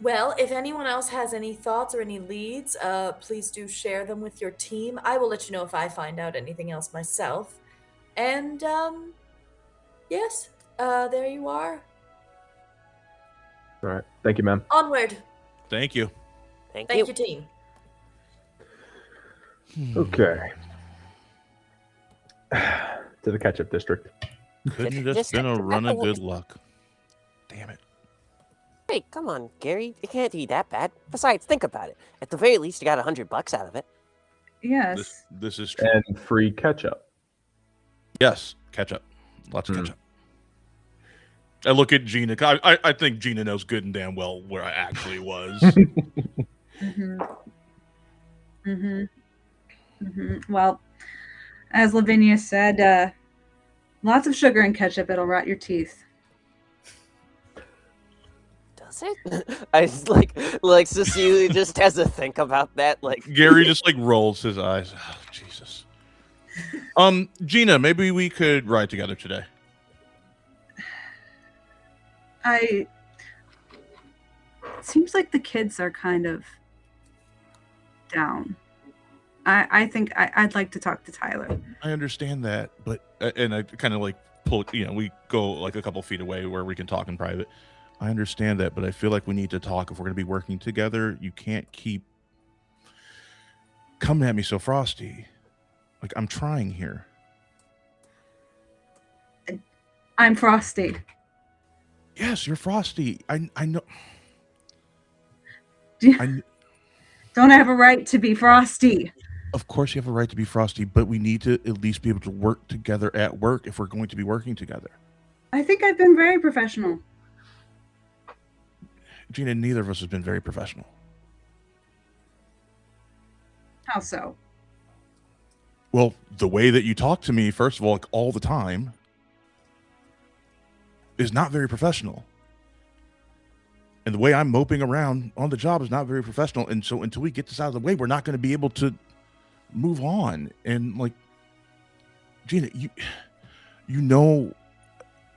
well, if anyone else has any thoughts or any leads, please do share them with your team. I will let you know if I find out anything else myself. And, yes, there you are. All right. Thank you, ma'am. Onward. Thank you. Thank you, team. Okay. To the ketchup district. Couldn't have just been a run of good luck. Damn it. Hey, come on, Gary. It can't be that bad. Besides, think about it. At the very least, you got $100 out of it. Yes. This is true. And free ketchup. Yes, ketchup. Lots of ketchup. I look at Gina. I think Gina knows good and damn well where I actually was. Well, as Lavinia said, lots of sugar and ketchup. It'll rot your teeth. Does it? I just like Cecilia just has to think about that. Like Gary just rolls his eyes. Oh, Jesus. Gina, maybe we could ride together today. It seems like the kids are kind of down. I think I'd like to talk to Tyler. I understand that, but and I kind of pull. We go a couple feet away where we can talk in private. I understand that, but I feel like we need to talk if we're going to be working together. You can't keep coming at me so frosty. I'm trying here. I'm frosty. Yes, you're frosty. I know. Don't I have a right to be frosty? Of course you have a right to be frosty, but we need to at least be able to work together at work if we're going to be working together. I think I've been very professional. Gina, neither of us has been very professional. How so? Well, the way that you talk to me, first of all, all the time, is not very professional. And the way I'm moping around on the job is not very professional. And so until we get this out of the way, we're not going to be able to move on. And like, Gina, you know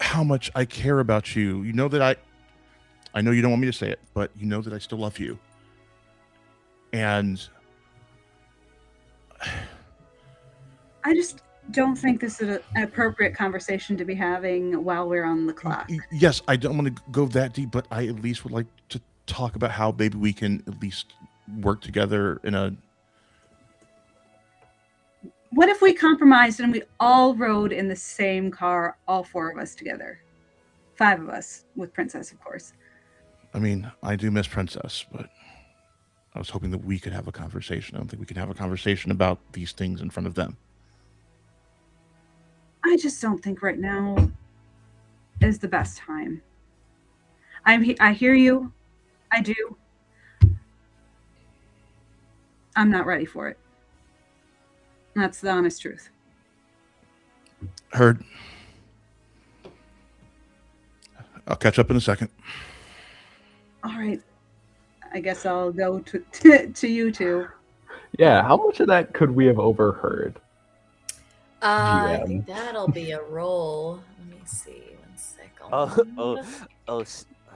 how much I care about you. You know that I know you don't want me to say it, but you know that I still love you. And I just don't think this is an appropriate conversation to be having while we're on the clock. Yes, I don't want to go that deep, but I at least would like to talk about how maybe we can at least work together in a... What if we compromised and we all rode in the same car, all 4 of us together? 5 of us, with Princess, of course. I mean, I do miss Princess, but I was hoping that we could have a conversation. I don't think we can have a conversation about these things in front of them. I just don't think right now is the best time. I hear you. I do. I'm not ready for it. That's the honest truth. Heard. I'll catch up in a second. All right. I guess I'll go to you two. Yeah, how much of that could we have overheard? I GM. think that'll be a roll. Let me see. 1 second.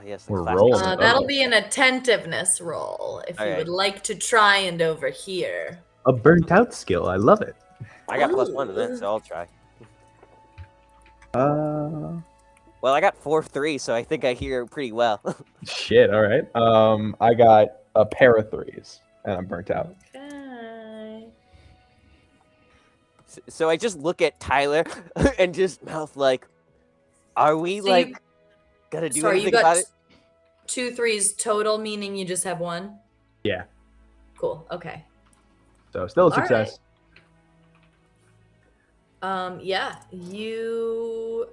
Yes. We're classic. rolling. That'll be an attentiveness roll if you Alright. would like to try and overhear. A burnt out skill. I love it. I got +1 to that, so I'll try. Uh, Well, I got 4-3, so I think I hear pretty well. Shit, all right. I got a pair of 3s, and I'm burnt out. Okay. So I just look at Tyler and just mouth like, "Are we So like you- gonna do Sorry, you anything about got it?" 2 3s total, meaning you just have 1? Yeah. Cool. Okay. So still a All right. success. Yeah, you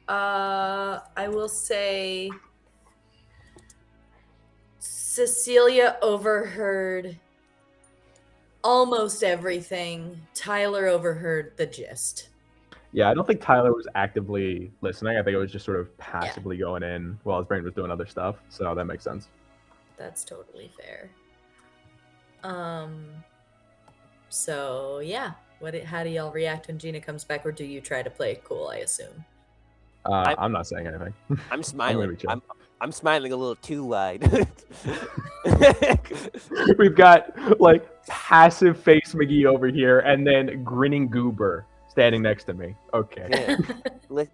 I will say Cecilia overheard almost everything. Tyler overheard the gist. Yeah, I don't think Tyler was actively listening. I think it was just sort of passively going in while his brain was doing other stuff. So that makes sense. That's totally fair. So yeah, how do y'all react when Gina comes back, or do you try to play it cool? I assume. I'm not saying anything. I'm smiling. be chill. I'm smiling a little too wide. We've got like passive face McGee over here, and then grinning Goober standing next to me. Okay. Yeah.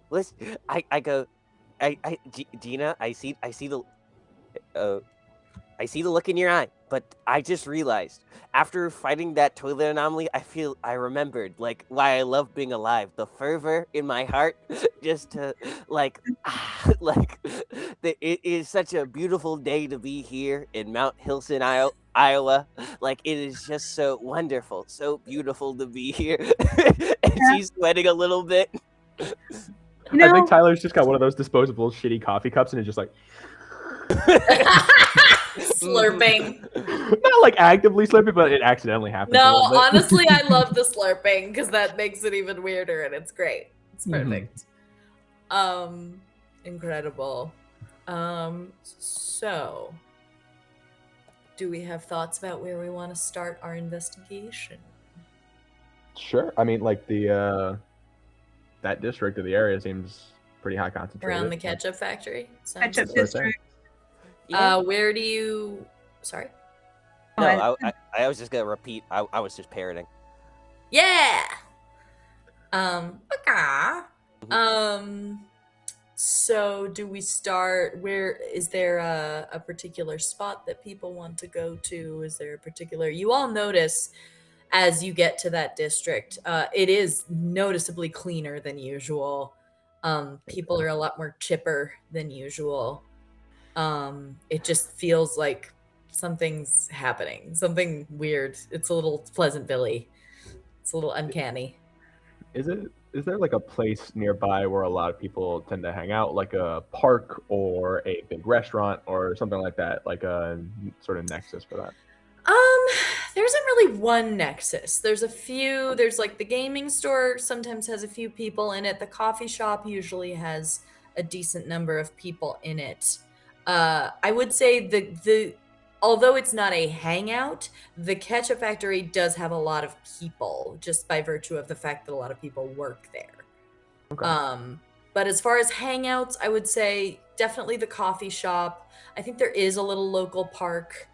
Listen, I go, Gina, I see the look in your eye, but I just realized after fighting that toilet anomaly, I remembered like why I love being alive. The fervor in my heart, just to it is such a beautiful day to be here in Mount Hilson, Iowa. Like it is just so wonderful, so beautiful to be here. And she's sweating a little bit. You I know, think Tyler's just got one of those disposable shitty coffee cups, and is just like Slurping. not like actively slurping, but it accidentally happens. a No, little bit. honestly, I love the slurping because that makes it even weirder, and it's great. It's perfect. Incredible. So, do we have thoughts about where we want to start our investigation? Sure. I mean, like the that district of the area seems pretty high concentrated. Around the ketchup factory? Sounds ketchup good. district. Where do you... Sorry? No, I was just gonna repeat. I was just parroting. Yeah! Okay. So do we start, where, is there a particular spot that people want to go to? Is there a particular, you all notice as you get to that district, it is noticeably cleaner than usual. People are a lot more chipper than usual. It just feels like something's happening, something weird. It's a little Pleasantville-y. It's a little uncanny. Is there like a place nearby where a lot of people tend to hang out, like a park or a big restaurant or something like that, like a sort of nexus for that? There isn't really one nexus. There's a few. There's like the gaming store sometimes has a few people in it. The coffee shop usually has a decent number of people in it. I would say the although it's not a hangout, the Ketchup Factory does have a lot of people just by virtue of the fact that a lot of people work there. Okay. But as far as hangouts, I would say definitely the coffee shop. I think there is a little local park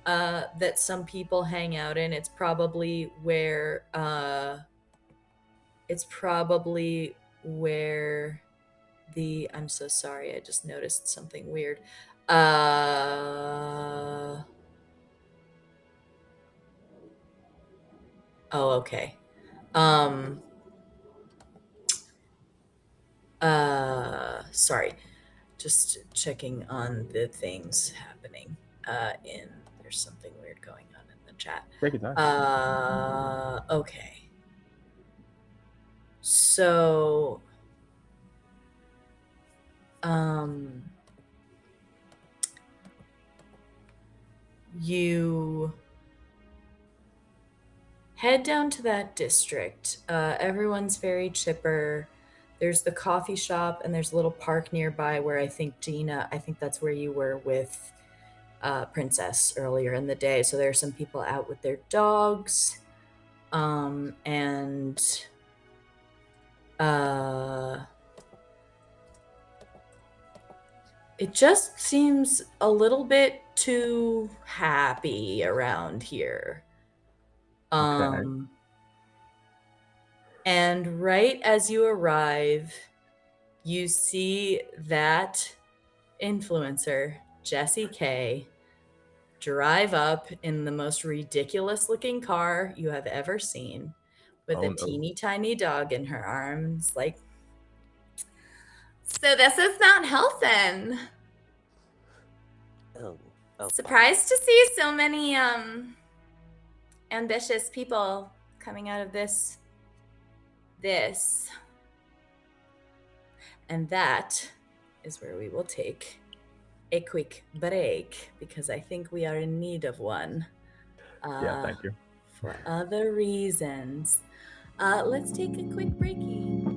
that some people hang out in. It's probably where the I'm so sorry, I just noticed something weird. Oh, okay. Sorry. Just checking on the things happening in there's something weird going on in the chat. Take your time. Okay. So you head down to that district. Everyone's very chipper. There's the coffee shop and there's a little park nearby where I think Gina, I think that's where you were with Princess earlier in the day. So there are some people out with their dogs. And it just seems a little bit too happy around here. Okay. And right as you arrive, you see that influencer, Jessie K, drive up in the most ridiculous looking car you have ever seen with Oh, a no. teeny tiny dog in her arms. Like, so this is Mount Hilton. Oh, Surprised to see so many ambitious people coming out of this. And that is where we will take a quick break because I think we are in need of one. Yeah, thank you. For other reasons. Let's take a quick breaky.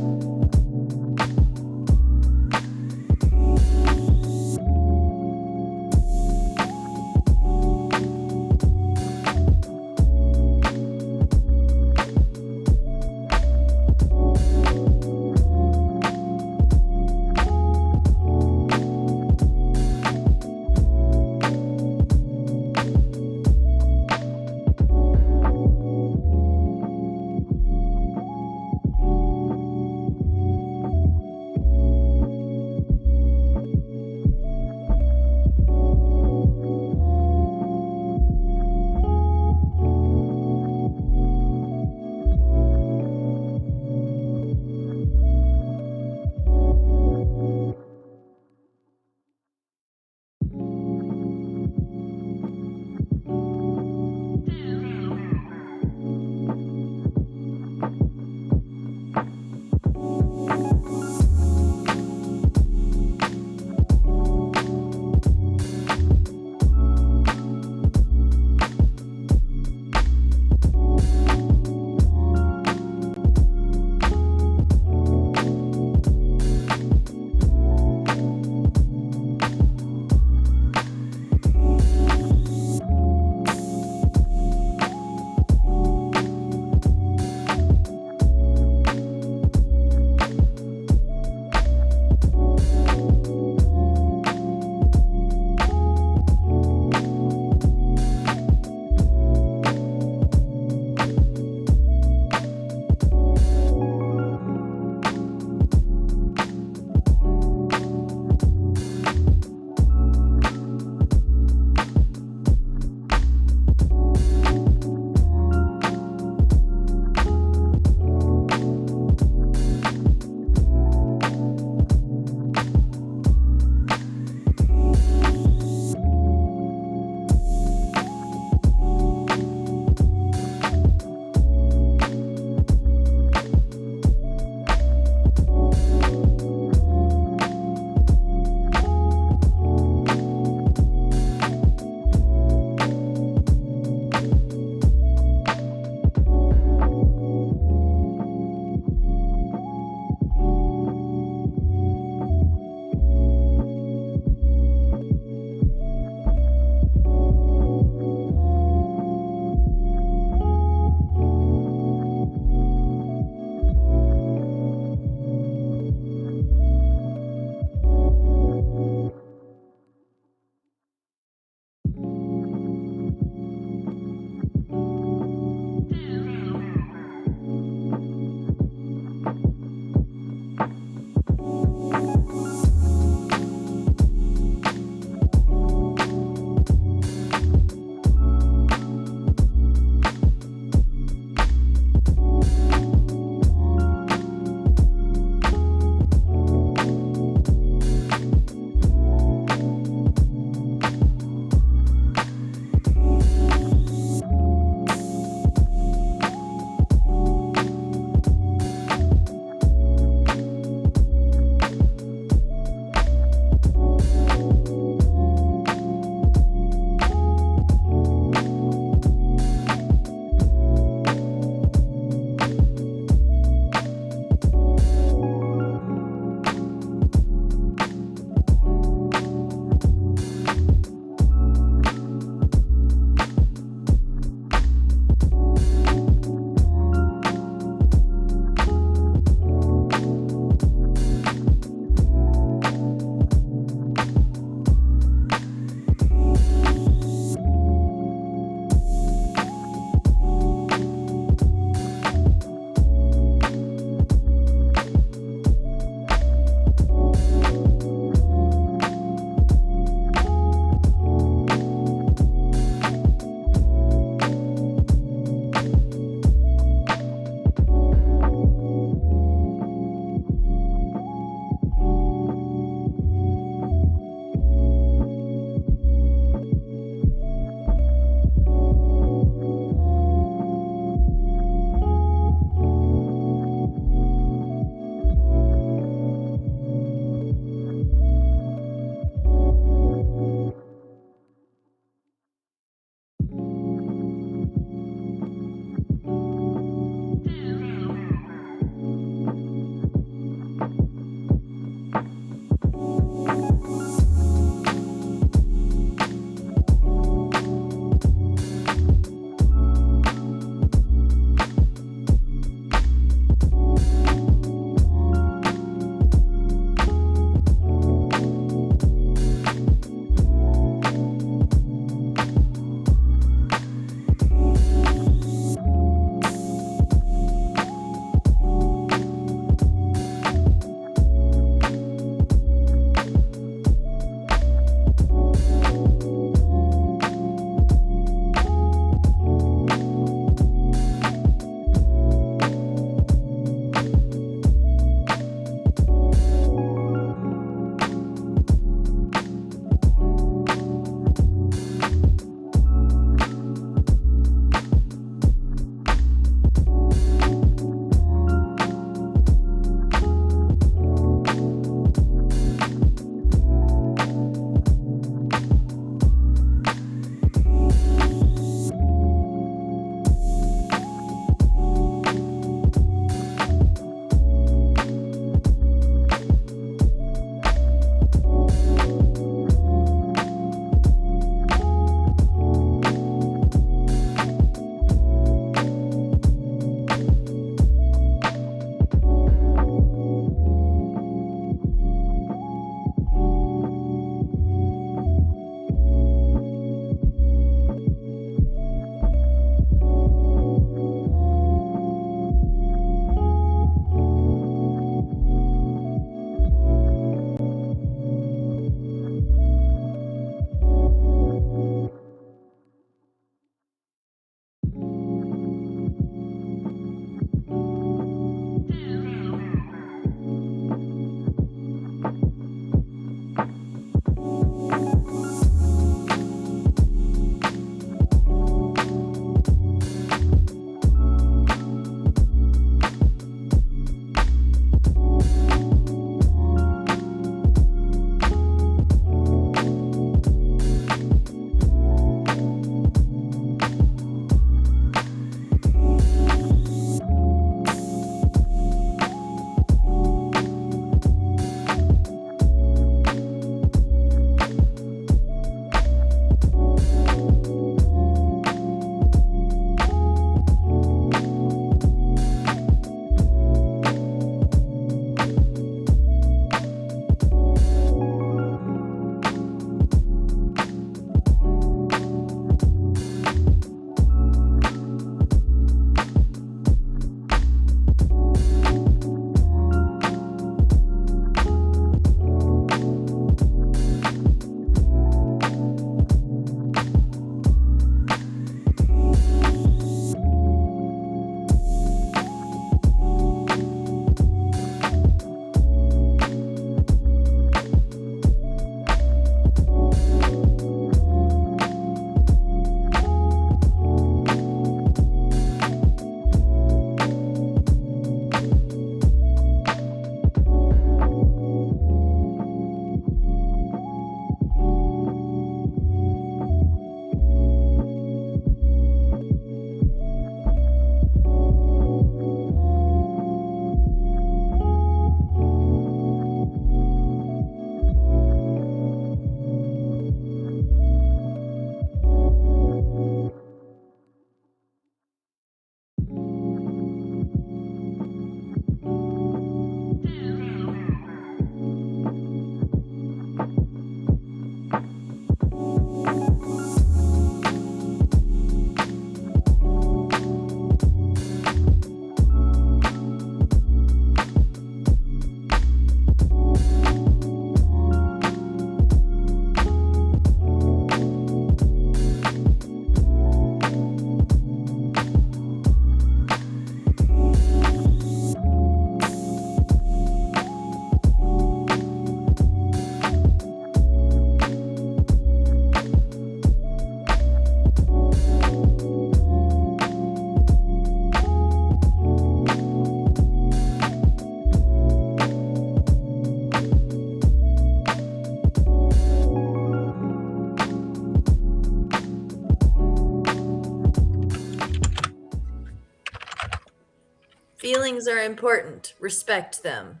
Feelings are important. Respect them.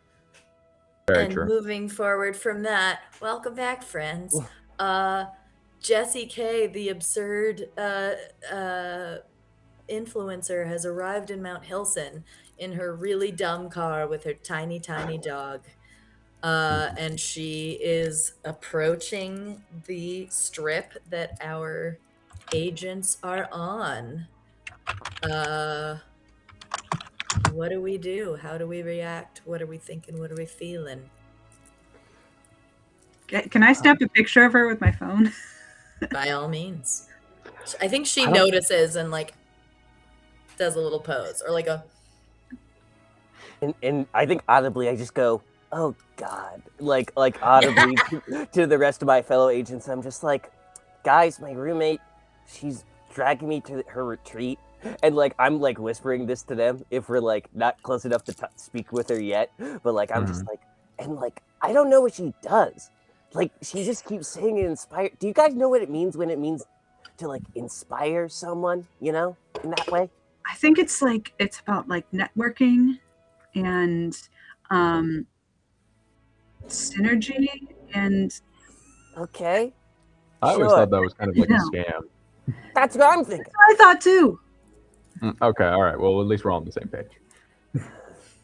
Very And true. moving forward from that, welcome back, friends. Jessie K, the absurd influencer, has arrived in Mount Hilson in her really dumb car with her tiny, tiny dog. And she is approaching the strip that our agents are on. What do we do? How do we react? What are we thinking? What are we feeling? Can I snap a picture of her with my phone? By all means. I think she I don't- notices and like does a little pose or like a And I think audibly I just go, oh God, like audibly to the rest of my fellow agents. I'm just like, guys, my roommate, she's dragging me to her retreat. And like I'm like whispering this to them if we're like not close enough to speak with her yet, but like I'm just like, and like I don't know what she does. Like she just keeps saying inspire. Do you guys know what it means when it means to like inspire someone? You know, in that way. I think it's about like networking and synergy and Okay, I always Sure. thought that was kind of like a Yeah. scam. that's what I'm thinking. I thought too. Okay, all right. Well, at least we're all on the same page.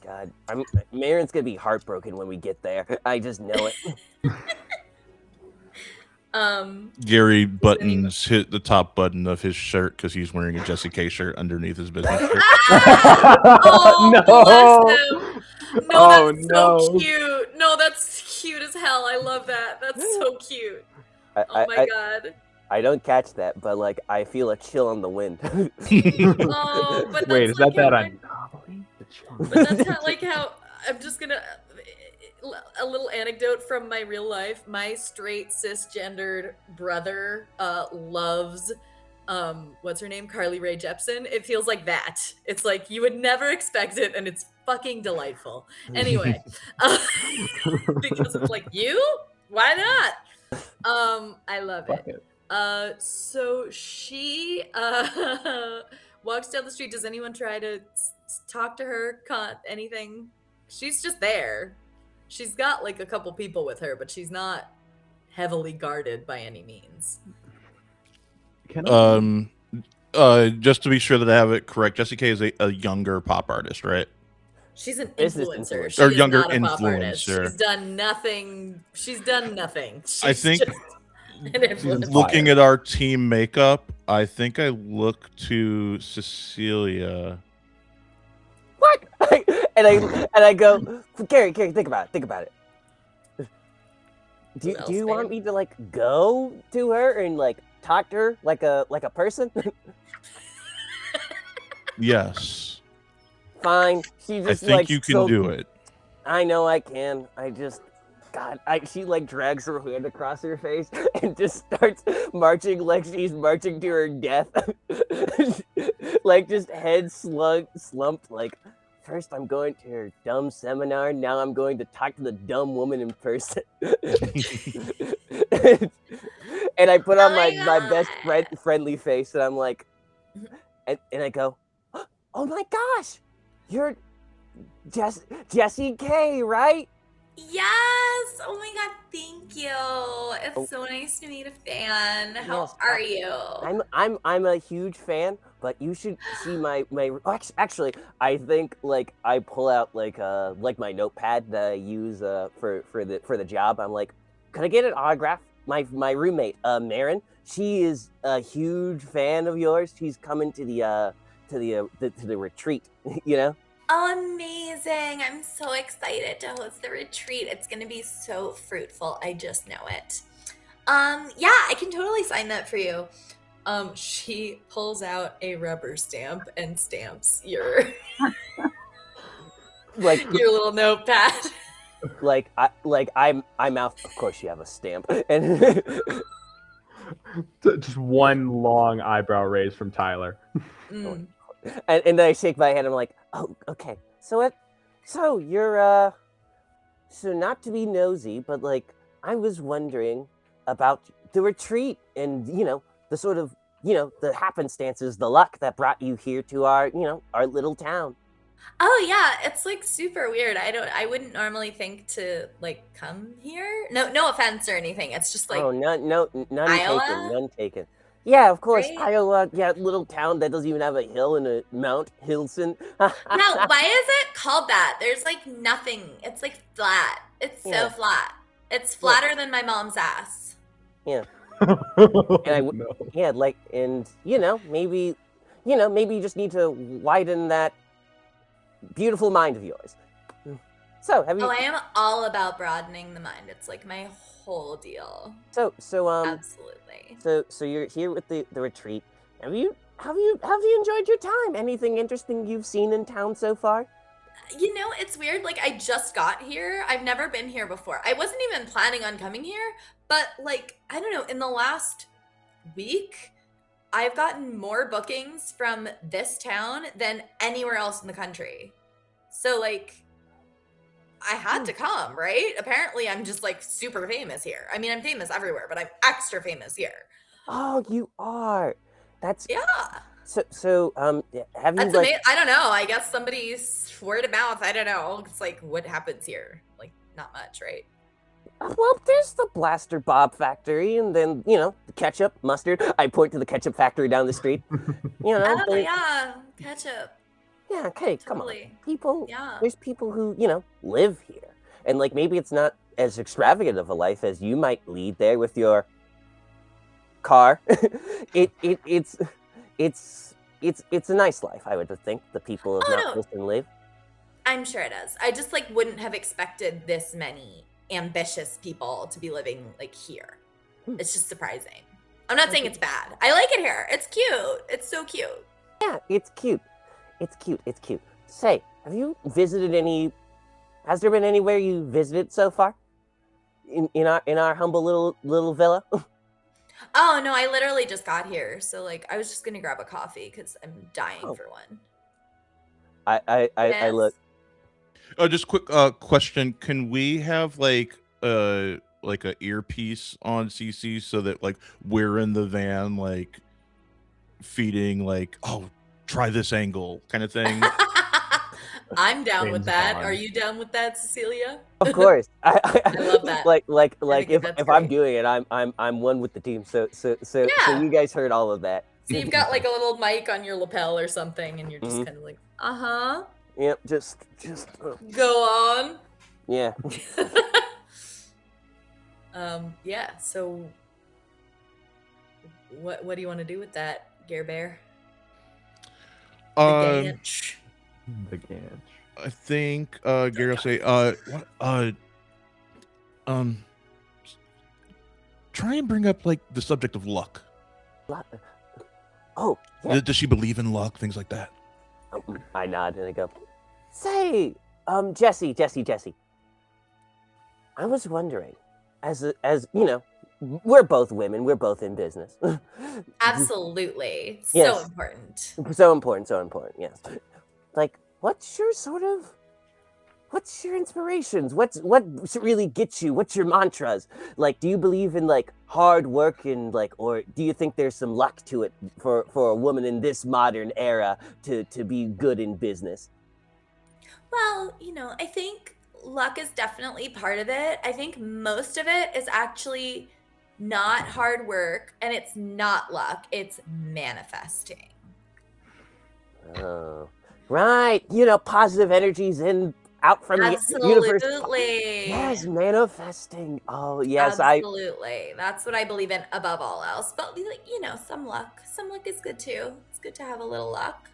God, Marin's gonna be heartbroken when we get there. I just know it. Gary buttons hit the top button of his shirt because he's wearing a Jessie K shirt underneath his business shirt. Oh, bless him. No, Oh, that's no. so cute. No, that's cute as hell. I love that. That's so cute. Oh my god. I don't catch that, but like I feel a chill on the wind. Oh, but Wait, that's is that like how anomaly? But that's not like how I'm just gonna a little anecdote from my real life. My straight cisgendered brother loves what's her name, Carly Rae Jepsen. It feels like that. It's like you would never expect it, and it's fucking delightful. Anyway, because it's like you, why not? I love Fuck it. it. So she walks down the street. Does anyone try to talk to her? Anything? She's just there. She's got like a couple people with her, but she's not heavily guarded by any means. Can I? Just to be sure that I have it correct, Jessie K is a younger pop artist, right? She's an Business influencer. influencer. She Or is younger not a pop artist. influencer. She's done nothing. She's done nothing. She's I think just an influencer. looking at our team makeup, I think I look to Cecilia. What? and I go, Gary, think about it. Do Who else, you babe? want me to like go to her and like talk to her like a person? Yes, Fine. She I just think like you can do it. I know I can. I just God, she like drags her hand across her face and just starts marching like she's marching to her death. Like just head slumped like first I'm going to her dumb seminar, now I'm going to talk to the dumb woman in person. And I put on Oh my my best God. friendly face and I'm like and I go, "Oh my gosh. You're Jessie K, right?" Yes. Oh my god, thank you. It's so nice to meet a fan. How Yes, are you? I'm a huge fan, but you should see my actually I think like I pull out like my notepad that I use for the job. I'm like, could I get an autograph? My roommate Marin, she is a huge fan of yours. She's coming to the retreat, you know. Amazing. I'm so excited to host the retreat. It's going to be so fruitful. I just know it. Yeah, I can totally sign that for you. She pulls out a rubber stamp and stamps your Like your little notepad. I'm out. Of course, you have a stamp, and Just one long eyebrow raise from Tyler. Mm. and then I shake my head. I'm like, oh, okay. So you're so not to be nosy, but like I was wondering about the retreat and the sort of the happenstances, the luck that brought you here to our our little town. Oh yeah, it's like super weird. I wouldn't normally think to like come here. No offense or anything. It's just Oh, like none taken, Iowa, none taken. Yeah, of course, right? Iowa. Yeah, little town that doesn't even have a hill and a Mount Hilson. Yeah, why is it called that? There's like nothing. It's like flat. It's so Yeah, flat. It's yeah, flatter than my mom's ass. yeah. Oh, And no. yeah, like, and maybe, maybe you just need to widen that beautiful mind of yours. So, have Oh, you? I am all about broadening the mind. It's like my whole deal. So Absolutely. so you're here with the retreat. Have you enjoyed your time? Anything interesting you've seen in town so far? It's weird. Like, I just got here. I've never been here before. I wasn't even planning on coming here, but like, I don't know, in the last week, I've gotten more bookings from this town than anywhere else in the country. So, like, I had to come, right? Apparently, I'm just like super famous here. I mean, I'm famous everywhere, but I'm extra famous here. Oh, you are. That's Yeah. so. Have you That's like? amazing. I don't know. I guess somebody's word of mouth. I don't know. It's like what happens here. Like not much, right? Well, there's the Blaster Bob factory, and then the ketchup, mustard. I point to the ketchup factory down the street. Oh they- yeah, ketchup. yeah. Okay, come on. Totally. People, Yeah. there's people who live here, and like maybe it's not as extravagant of a life as you might lead there with your car. It's a nice life, I would think. The people of Oh Mount no, Wilson live. I'm sure it is. I just like wouldn't have expected this many ambitious people to be living like here. It's just surprising. I'm not saying it's bad. I like it here. It's cute. It's so cute. Yeah, it's cute. It's cute. It's cute. Say, have you visited any? Has there been anywhere you visited so far? In our humble little villa. Oh no, I literally just got here. So like I was just gonna grab a coffee because I'm dying Oh. for one. I Yes. look. Just quick question: can we have like a earpiece on CC so that like we're in the van like feeding like try this angle kind of thing? I'm down with James that. Bond. Are you down with that, Cecilia? Of course, I love that. Like think if that's I'm great. doing it, I'm one with the team. So Yeah. you guys heard all of that. So you've got like a little mic on your lapel or something, and you're just Mhm. kind of like, uh-huh. Yep, just Go on. yeah. Yeah, so what do you want to do with that, Gare Bear? The Um, Ganch. The Ganch. I think Gary will say what um try and bring up like the subject of luck. Oh, yeah. Does she believe in luck, things like that? I nod and I go, say, Jesse. I was wondering, as we're both women, we're both in business. Absolutely. So Yes. important. So important, yes. Like, what's your inspirations? What really gets you? What's your mantras? Like, do you believe in like hard work and like, or do you think there's some luck to it for a woman in this modern era to be good in business? Well, I think luck is definitely part of it. I think most of it is actually not hard work and it's not luck, it's manifesting. Oh, right. Positive energies in out from the universe. Absolutely. Yes, manifesting. Oh, yes, Absolutely. That's what I believe in above all else. But like, some luck. Some luck is good too. It's good to have a little luck.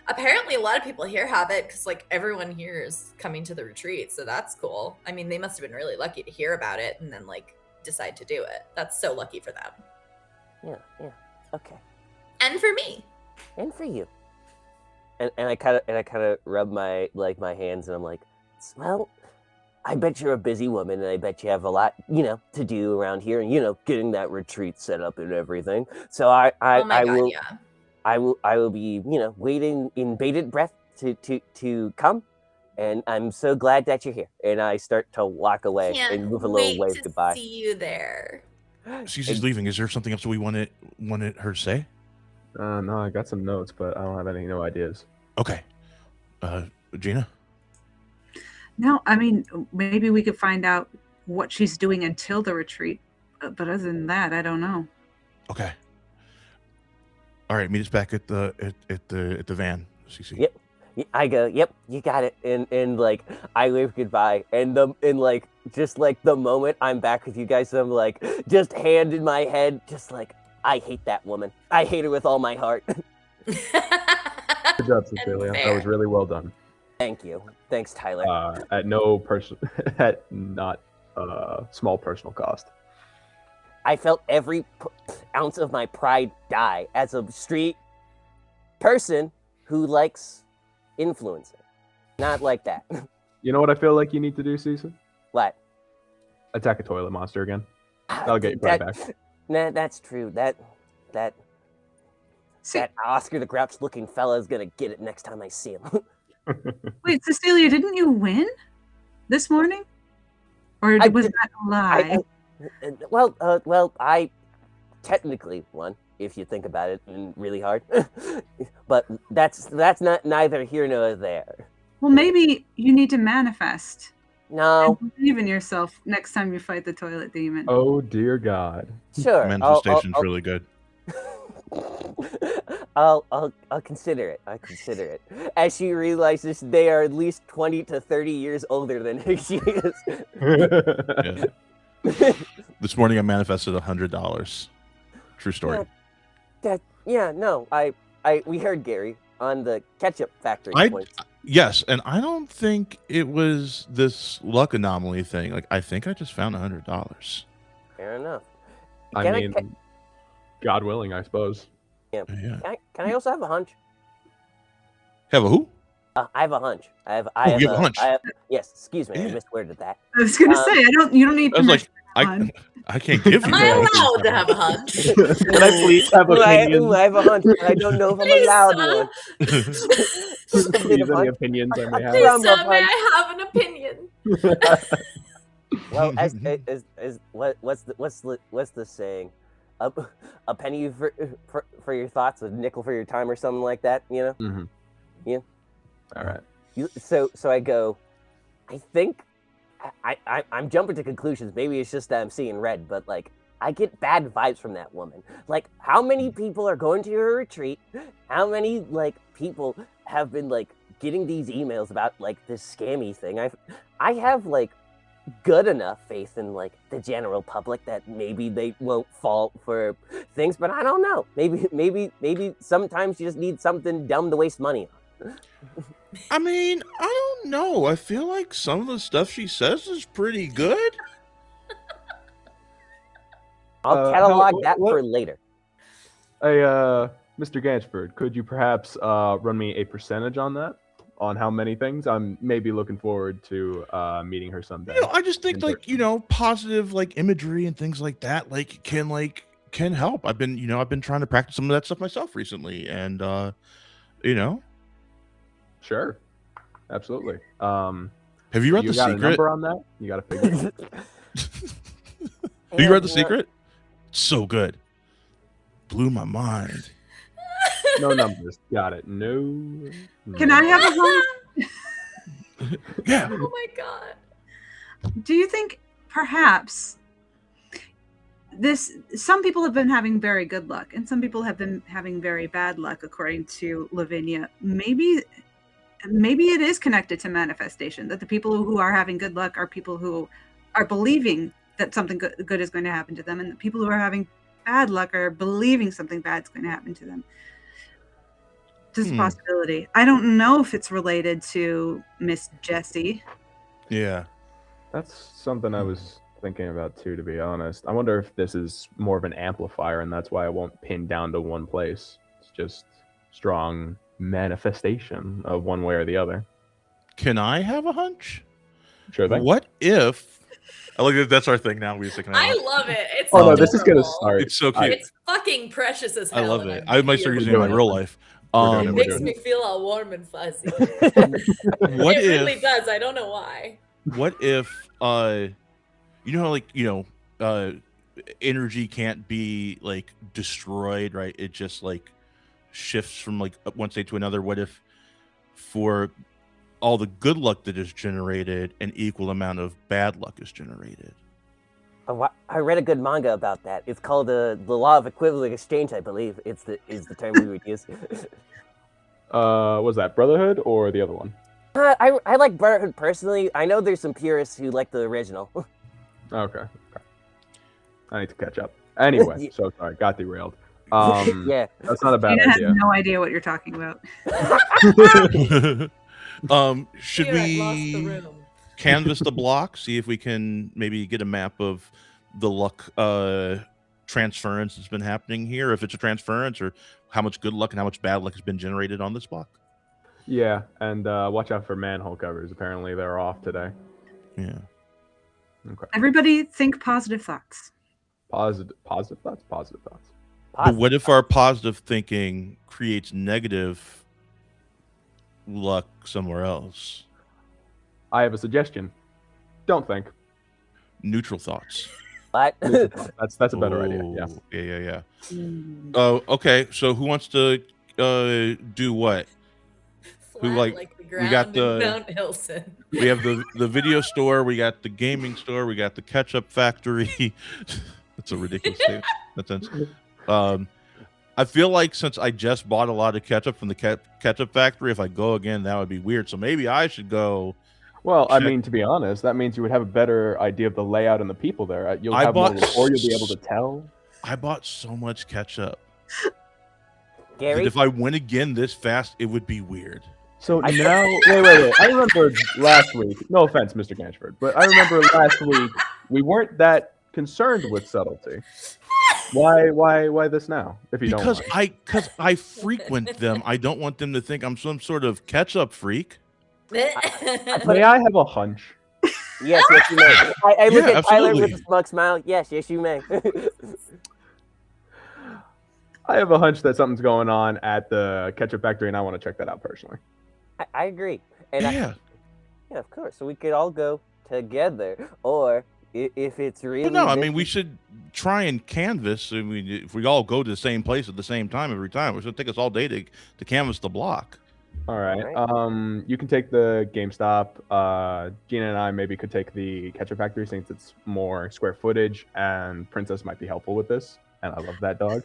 Apparently a lot of people here have it because like everyone here is coming to the retreat, so that's cool. I mean, they must have been really lucky to hear about it and then like decide to do it. That's so lucky for them. Yeah. Okay. And for me. And for you. And I kind of rub my hands and I'm like, well, I bet you're a busy woman and I bet you have a lot, to do around here and getting that retreat set up and everything. So Oh my I god, will yeah. I will be, waiting in bated breath to come. And I'm so glad that you're here. And I start to walk away Can't and move a little wait wave to goodbye. see you there. Cece's leaving. Is there something else we wanted her to say? No, I got some notes, but I don't have any ideas. Okay. Gina? No, I mean, maybe we could find out what she's doing until the retreat. But other than that, I don't know. Okay. All right, meet us back at the van, CC. Yep. I go, yep, you got it. And like I wave goodbye. And like just like the moment I'm back with you guys, I'm like just hand in my head, just like I hate that woman. I hate her with all my heart. Good job, Cecilia. That was really well done. Thank you. Thanks, Tyler. At no at not small personal cost. I felt every ounce of my pride die as a street person who likes influencing. Not like that. You know what I feel like you need to do, Cecil? What? Attack a toilet monster again. That'll get your pride back. Nah, that's true. That Oscar the Grouch looking fella is gonna get it next time I see him. Wait, Cecilia, didn't you win this morning? Or was that a lie? Well, I technically won, if you think about it really hard. But that's not neither here nor there. Well, maybe you need to manifest. No. And believe in yourself next time you fight the toilet demon. Oh dear God. Sure. Manifestation's really good. I'll consider it. I consider it. As she realizes they are at least 20 to 30 years older than she is. Yeah. This morning I manifested $100. True story. We heard Gary on the ketchup factory points. Yes, and I don't think it was this luck anomaly thing. Like, I think I just found $100. Fair enough. I mean, God willing, I suppose. Yeah. Yeah. Can I also have a hunch? Have a who? I have a hunch. I have you have a hunch? Yes, excuse me, Yeah. I misworded that. I was going to say, you don't need I was like, permission. I can't give Am you I that. allowed to have a hunch? Can I please have opinions? I have a hunch, but I don't know if I'm Please, allowed sir. one. Please, any opinions I may have? Please, From a sir, may hunch. I have an opinion? Well, what's the saying? A penny for your thoughts, a nickel for your time, or something like that. You know. Mm-hmm. Yeah. All right. So I go. I think I'm jumping to conclusions. Maybe it's just that I'm seeing red, but like I get bad vibes from that woman. Like, how many people are going to your retreat? How many like people have been like getting these emails about like this scammy thing? I have like good enough faith in like the general public that maybe they won't fall for things, but I don't know. Maybe sometimes you just need something dumb to waste money on. I mean, I don't know. I feel like some of the stuff she says is pretty good. I'll catalog that for later. Hey, Mr. Gansford, could you perhaps run me a percentage on that? On how many things? I'm maybe looking forward to meeting her someday. I just think like, positive like imagery and things like that can help. I've been trying to practice some of that stuff myself recently, and Sure. Absolutely. Have you read The got Secret? a number on that? You got to figure it out. Have you read The Secret? So good. Blew my mind. No numbers. Got it. No. Can I have a hunch? Yeah. Oh my god. Do you think perhaps some people have been having very good luck and some people have been having very bad luck, according to Lavinia? Maybe it is connected to manifestation, that the people who are having good luck are people who are believing that something good is going to happen to them, and the people who are having bad luck are believing something bad is going to happen to them. Just a possibility. I don't know if it's related to Miss Jessie. Yeah. That's something I was thinking about too, to be honest. I wonder if this is more of an amplifier and that's why I won't pin down to one place. It's just strong manifestation of one way or the other. Can I have a hunch? Sure thing. What if I look at that's our thing now. I love it. It's no, this is gonna adorable. start. It's so cute. It's fucking precious as I hell. love and it. I'm I might start here using it in my for real life. doing It it. makes me feel all warm and fuzzy. What It if really does. I don't know why. what if how energy can't be like destroyed, right? It just like shifts from like one state to another. What if for all the good luck that is generated, an equal amount of bad luck is generated. Oh, I read a good manga about that. It's called the Law of Equivalent Exchange, I believe. Is the term we would use. Was that Brotherhood or the other one? I like Brotherhood personally. I know there's some purists who like the original. Okay. I need to catch up. Anyway, so sorry, got derailed. Yeah. That's not a bad Gina has idea. no idea what you're talking about. Should Here, I've lost the we room. canvas the block, see if we can maybe get a map of the luck transference that's been happening here, if it's a transference, or how much good luck and how much bad luck has been generated on this block? Yeah, and watch out for manhole covers. Apparently, they're off today. Yeah. Okay. Everybody think positive thoughts. Positive thoughts. Positive thoughts. But what if our positive thinking creates negative luck somewhere else? I have a suggestion. Don't think. Neutral thoughts. What? That's a better idea. Yeah. Yeah. Oh, okay. So who wants to do what? Flat like the we ground got in the- Mount Hilson. We have the video store, we got the gaming store, we got the ketchup factory. That's a ridiculous thing. That's I feel like since I just bought a lot of ketchup from the ketchup factory, if I go again, that would be weird. So maybe I should go. Well, I Check. mean, to be honest, that means you would have a better idea of the layout and the people there. You'll I have more bought rapport. You'll be able to tell. I bought so much ketchup that Gary? if I went again this fast, it would be weird. So now, wait. I remember last week. No offense, Mr. Ganchford, but I remember last week we weren't that concerned with subtlety. Why this now? If you Because don't mind. I frequent them. I don't want them to think I'm some sort of ketchup freak. May I have a hunch? Yes, you may. I look Yeah, at Tyler with absolutely. a smug smile. Yes, you may. I have a hunch that something's going on at the ketchup factory, and I want to check that out personally. I agree. And Yeah. yeah, of course. So we could all go together. Or if it's really Well, no, I mean, busy- we should try and canvas. I mean, if we all go to the same place at the same time every time, it's going to take us all day to canvas the block. All right. Alright. You can take the GameStop. Gina and I maybe could take the ketchup factory since it's more square footage, and Princess might be helpful with this. And I love that dog.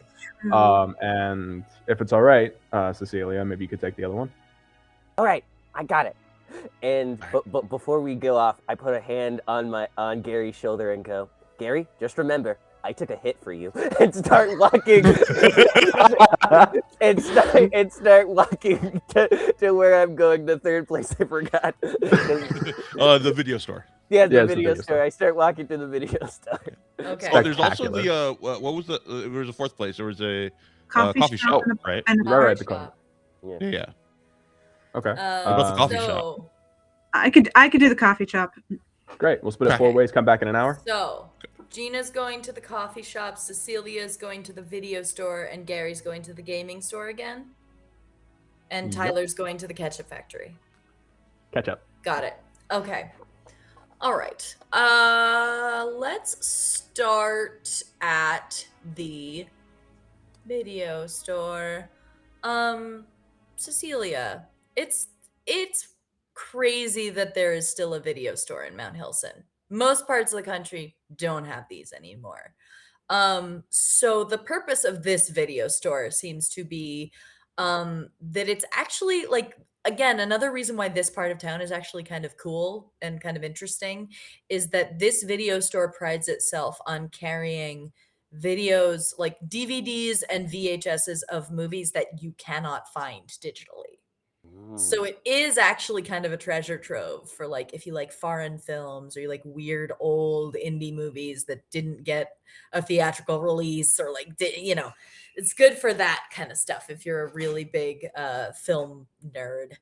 And if it's all right, Cecilia, maybe you could take the other one. all right, I got it. And but before we go off, I put a hand on Gary's shoulder and go, Gary, just remember, I took a hit for you, and start walking, and start walking to where I'm going. The third place I forgot. The video store. Yeah, the Yes, the video video store. store. I start walking to the video store. Okay. Oh, there's also Spectacular. the what was the there was a fourth place. There was a Coffee, shop, and right? a, and a Right, bar. right, the corner. Yeah. Okay. about the coffee shop? so, I could do the coffee shop. Great. We'll split it 4 ways. Come back in an hour. So, Gina's going to the coffee shop, Cecilia's going to the video store, and Gary's going to the gaming store again. And Yep. Tyler's going to the ketchup factory. Catch up. Got it. Okay. All right. Let's start at the video store. Cecilia, it's crazy that there is still a video store in Mount Hilson. Most parts of the country don't have these anymore. So the purpose of this video store seems to be that it's actually like, again, another reason why this part of town is actually kind of cool and kind of interesting is that this video store prides itself on carrying videos like DVDs and VHSs of movies that you cannot find digitally. So it is actually kind of a treasure trove for like if you like foreign films or you like weird old indie movies that didn't get a theatrical release or like it's good for that kind of stuff if you're a really big film nerd.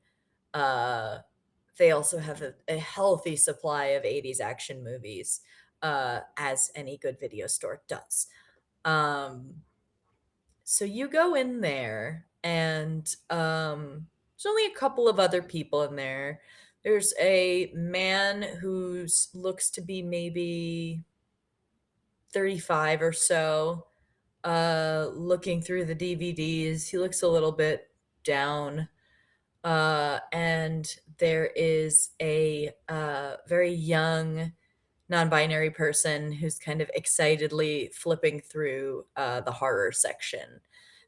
They also have a healthy supply of 80s action movies, as any good video store does. So you go in there and there's only a couple of other people in there. There's a man who looks to be maybe 35 or so, looking through the DVDs. He looks a little bit down. and there is a very young non-binary person who's kind of excitedly flipping through the horror section.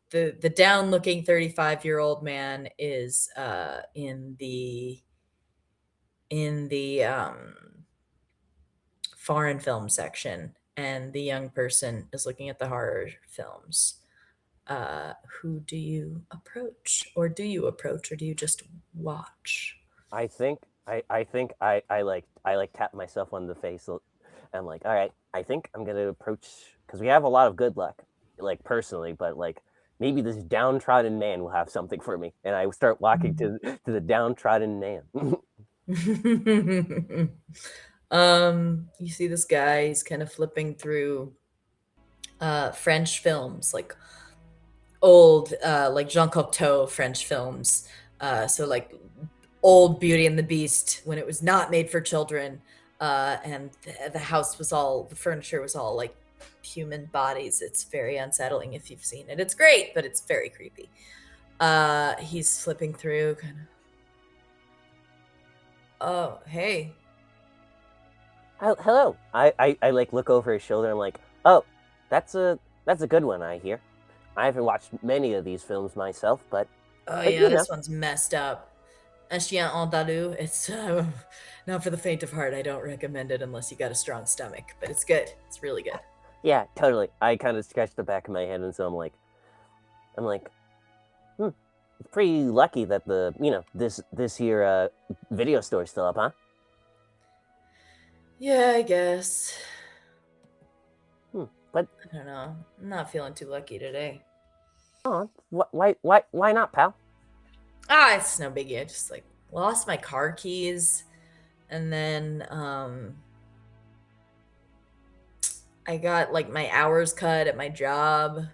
The down-looking 35-year-old man is in the foreign film section, and the young person is looking at the horror films. Who do you approach, or do you approach, or do you just watch? I think I like tap myself on the face. I'm like, all right, I think I'm gonna approach because we have a lot of good luck, like personally, but like maybe this downtrodden man will have something for me, and I start walking to the downtrodden man. You see this guy, he's kind of flipping through French films, like old like Jean Cocteau French films. So like old Beauty and the Beast when it was not made for children. And the house was all, the furniture was all like human bodies. It's very unsettling if you've seen it. It's great, but it's very creepy. He's flipping through kind of. Oh, hey. Hello. I like look over his shoulder. I'm like, oh, that's a good one. I hear. I haven't watched many of these films myself, but Oh But, yeah, you this know. one's messed up. Un chien andalou. It's not for the faint of heart. I don't recommend it unless you got a strong stomach, but it's good. It's really good. Yeah, totally. I kind of scratched the back of my head, and so I'm like, it's pretty lucky that this here video store's still up, huh? Yeah, I guess. But I don't know. I'm not feeling too lucky today. why not, pal? It's no biggie. I just like lost my car keys, and then I got like my hours cut at my job,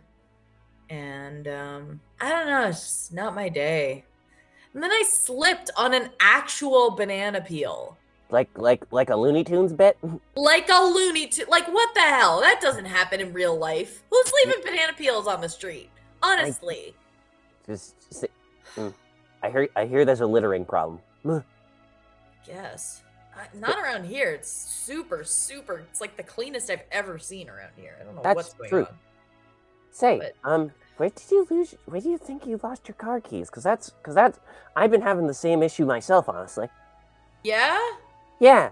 and I don't know, it's just not my day. And then I slipped on an actual banana peel. Like a Looney Tunes bit? Like a Looney Tune. Like, what the hell? That doesn't happen in real life. Who's leaving banana peels on the street? Honestly. I hear there's a littering problem. Yes. Not around here. It's super, super. It's like the cleanest I've ever seen around here. I don't know That's what's going true. on. Say, But- where do you think you lost your car keys? Cause that's I've been having the same issue myself, honestly. Yeah? Yeah.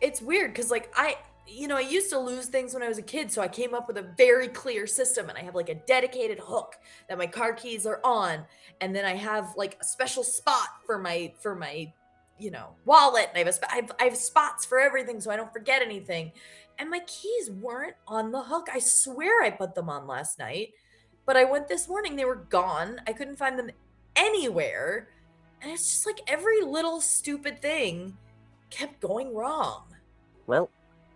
It's weird because, like, I used to lose things when I was a kid, so I came up with a very clear system, and I have like a dedicated hook that my car keys are on, and then I have like a special spot for my wallet, and I have spots for everything so I don't forget anything. And my keys weren't on the hook. I swear I put them on last night, but I went this morning, they were gone. I couldn't find them anywhere, and it's just like every little stupid thing kept going wrong. Well,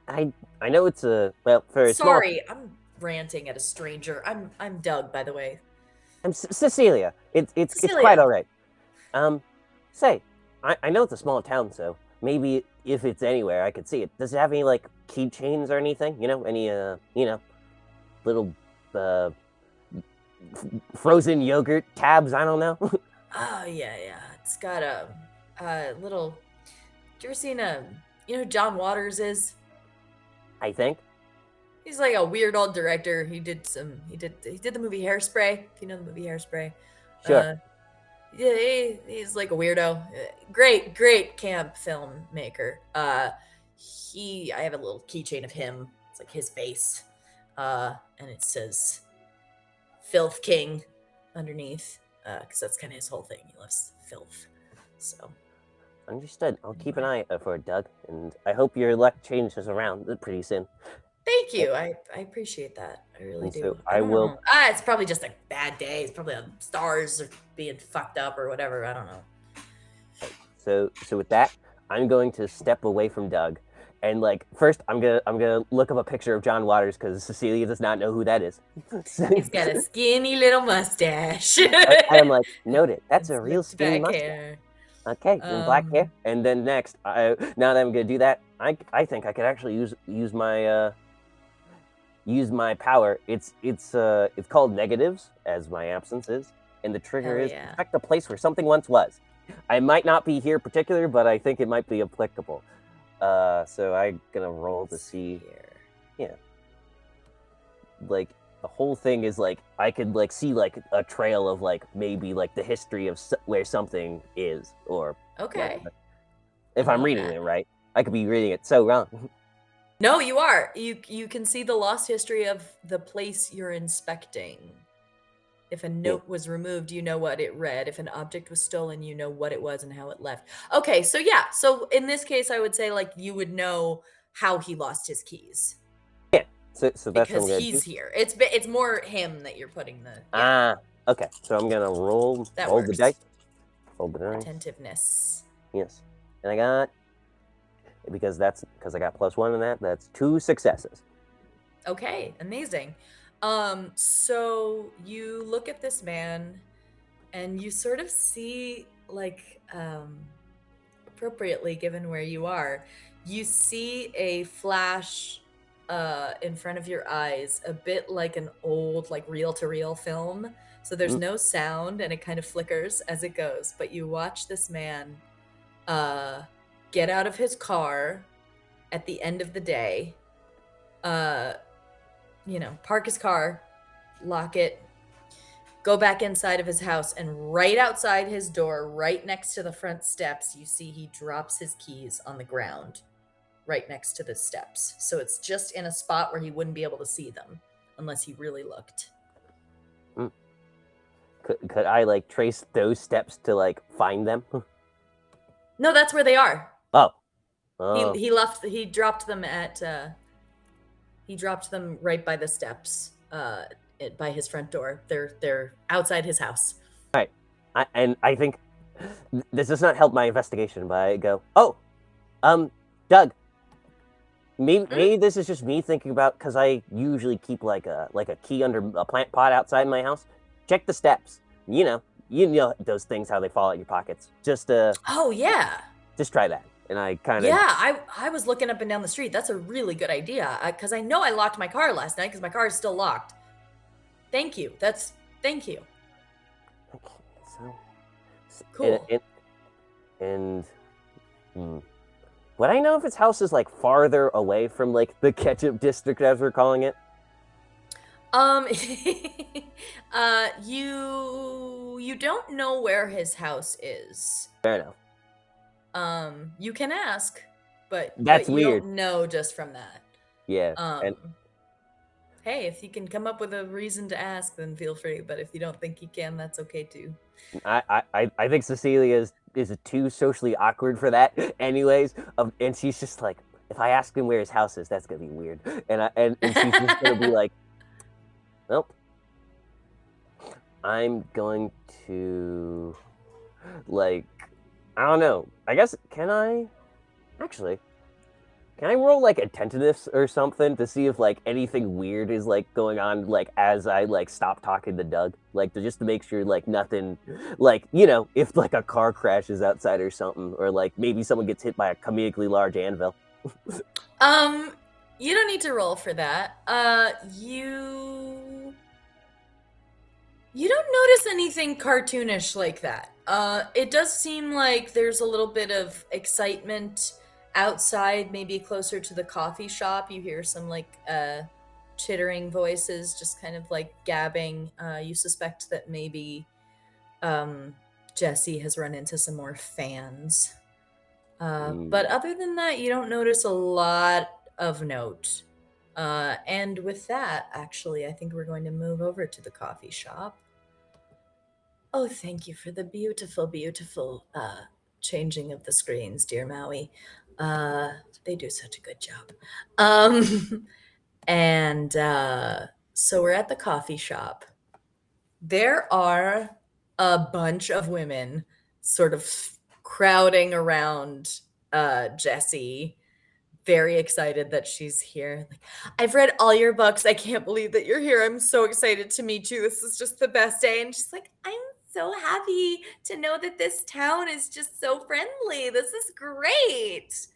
I know it's for a small. Sorry, I'm ranting at a stranger. I'm Doug, by the way. I'm Cecilia. It's Cecilia. quite all right. Say, I know it's a small town, so maybe if it's anywhere, I could see it. Does it have any like keychains or anything? Any little frozen yogurt tabs? I don't know. Oh yeah. It's got a little. You ever seen who John Waters is? I think. He's like a weird old director. He did the movie Hairspray. If you know the movie Hairspray. Sure. Yeah, he's like a weirdo. Great camp filmmaker. I have a little keychain of him. It's like his face. And it says Filth King underneath. Because that's kind of his whole thing. He loves filth. So Understood. I'll keep an eye for it, Doug, and I hope your luck changes around pretty soon. thank you. I appreciate that. I really And do. so I don't will- know. It's probably just a bad day. It's probably stars are being fucked up or whatever. I don't know. So with that, I'm going to step away from Doug, and like first, I'm gonna look up a picture of John Waters because Cecilia does not know who that is. He's got a skinny little mustache. And I'm like, noted. That's a It's real slicked skinny back mustache. hair. Okay, and black hair. And then next, now that I'm gonna do that, I think I could actually use my power. It's called negatives, as my absence is, and the trigger Hell is yeah. protect the place where something once was. I might not be here particular, but I think it might be applicable. So I'm gonna roll to see. Here. Like the whole thing is like I could like see like a trail of like maybe like the history of where something is, or Okay. whatever. If I I'm love reading that. it right, I could be reading it so wrong. No, you are. You can see the lost history of the place you're inspecting. If a note was removed, you know what it read. If an object was stolen, you know what it was and how it left. Okay, so yeah. So in this case, I would say like you would know how he lost his keys So that's what because I'm gonna he's do. here. It's more him that you're putting the yeah, Okay. So I'm gonna roll that the works. dice. Roll the dice. Attentiveness. Yes. And I got because I got +1 in that. That's 2 successes. Okay, amazing. So you look at this man and you sort of see like appropriately given where you are, you see a flash in front of your eyes, a bit like an old like reel-to-reel film. So there's no sound and it kind of flickers as it goes, but you watch this man get out of his car at the end of the day, park his car, lock it, go back inside of his house, and right outside his door, right next to the front steps, you see he drops his keys on the ground right next to the steps. So it's just in a spot where he wouldn't be able to see them unless he really looked. Could I like trace those steps to like find them? No, that's where they are. Oh. He dropped them at he dropped them right by the steps by his front door. They're outside his house. All right. I think this does not help my investigation, but I go, Doug, maybe this is just me thinking about, because I usually keep like a key under a plant pot outside my house. Check the steps. You know those things, how they fall out your pockets. Just Oh yeah. just try that. And I kind of I was looking up and down the street. That's a really good idea because I know I locked my car last night because my car is still locked. Thank you. Thank you. So Cool. Would I know if his house is like farther away from like the ketchup district, as we're calling it? You don't know where his house is. Fair enough. You can ask, but That's you weird. don't know just from that. Yeah. Hey, if you can come up with a reason to ask, then feel free. But if you don't think you can, that's okay too. I think Cecilia is too socially awkward for that, anyways. And she's just like, if I ask him where his house is, that's gonna be weird. And she's just gonna be like, nope. I'm going to, like, I don't know. I guess can I roll like attentiveness or something to see if like anything weird is like going on, like as I like stop talking to Doug, like just to make sure like nothing, like if like a car crashes outside or something, or like maybe someone gets hit by a comedically large anvil. You don't need to roll for that. You don't notice anything cartoonish like that. It does seem like there's a little bit of excitement outside, maybe closer to the coffee shop. You hear some like chittering voices, just kind of like gabbing. You suspect that maybe Jesse has run into some more fans. But other than that, you don't notice a lot of note. And with that, actually, I think we're going to move over to the coffee shop. Oh, thank you for the beautiful, beautiful changing of the screens, dear Maui. They do such a good job. And so we're at the coffee shop. There are a bunch of women sort of crowding around Jessie, very excited that she's here. Like, I've read all your books. I can't believe that you're here. I'm so excited to meet you. This is just the best day. And she's like, I'm so happy to know that this town is just so friendly. This is great.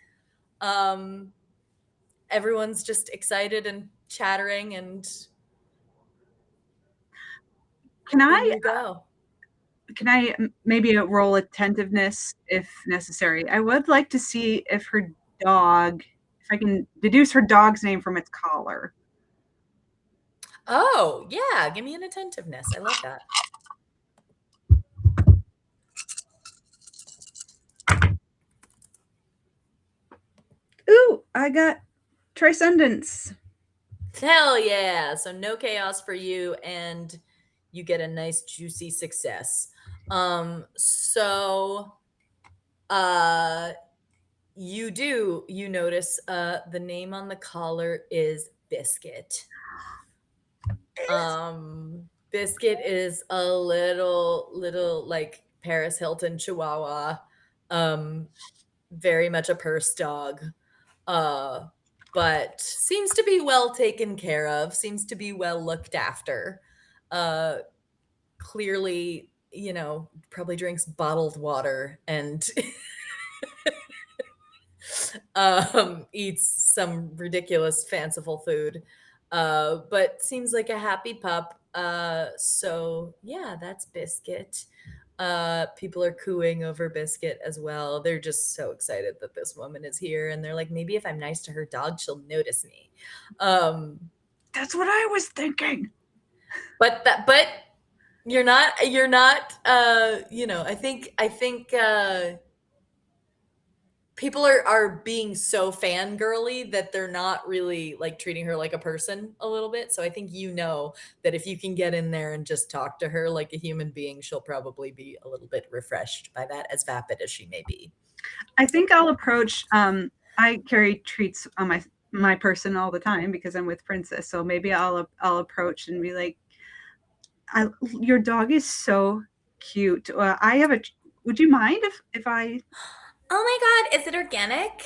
Everyone's just excited and chattering, and Can in I you go. can I maybe roll attentiveness if necessary? I would like to see if her dog, if I can deduce her dog's name from its collar. Oh, yeah. Give me an attentiveness. I love that. Ooh, I got Transcendence. Hell yeah. So no chaos for you, and you get a nice juicy success. So you notice the name on the collar is Biscuit. Biscuit is a little like Paris Hilton Chihuahua. Very much a purse dog. But seems to be well taken care of, seems to be well looked after. Clearly, probably drinks bottled water and eats some ridiculous fanciful food. But seems like a happy pup. So yeah, that's Biscuit. People are cooing over Biscuit as well. They're just so excited that this woman is here, and they're like, maybe if I'm nice to her dog, she'll notice me. That's what I was thinking. But you're not. I think people are being so fangirly that they're not really like treating her like a person a little bit. So I think that if you can get in there and just talk to her like a human being, she'll probably be a little bit refreshed by that, as vapid as she may be. I think I'll approach. I carry treats on my person all the time because I'm with Princess. So maybe I'll approach and be like, "Your dog is so cute. I have a. Would you mind if I?" Oh my god, is it organic?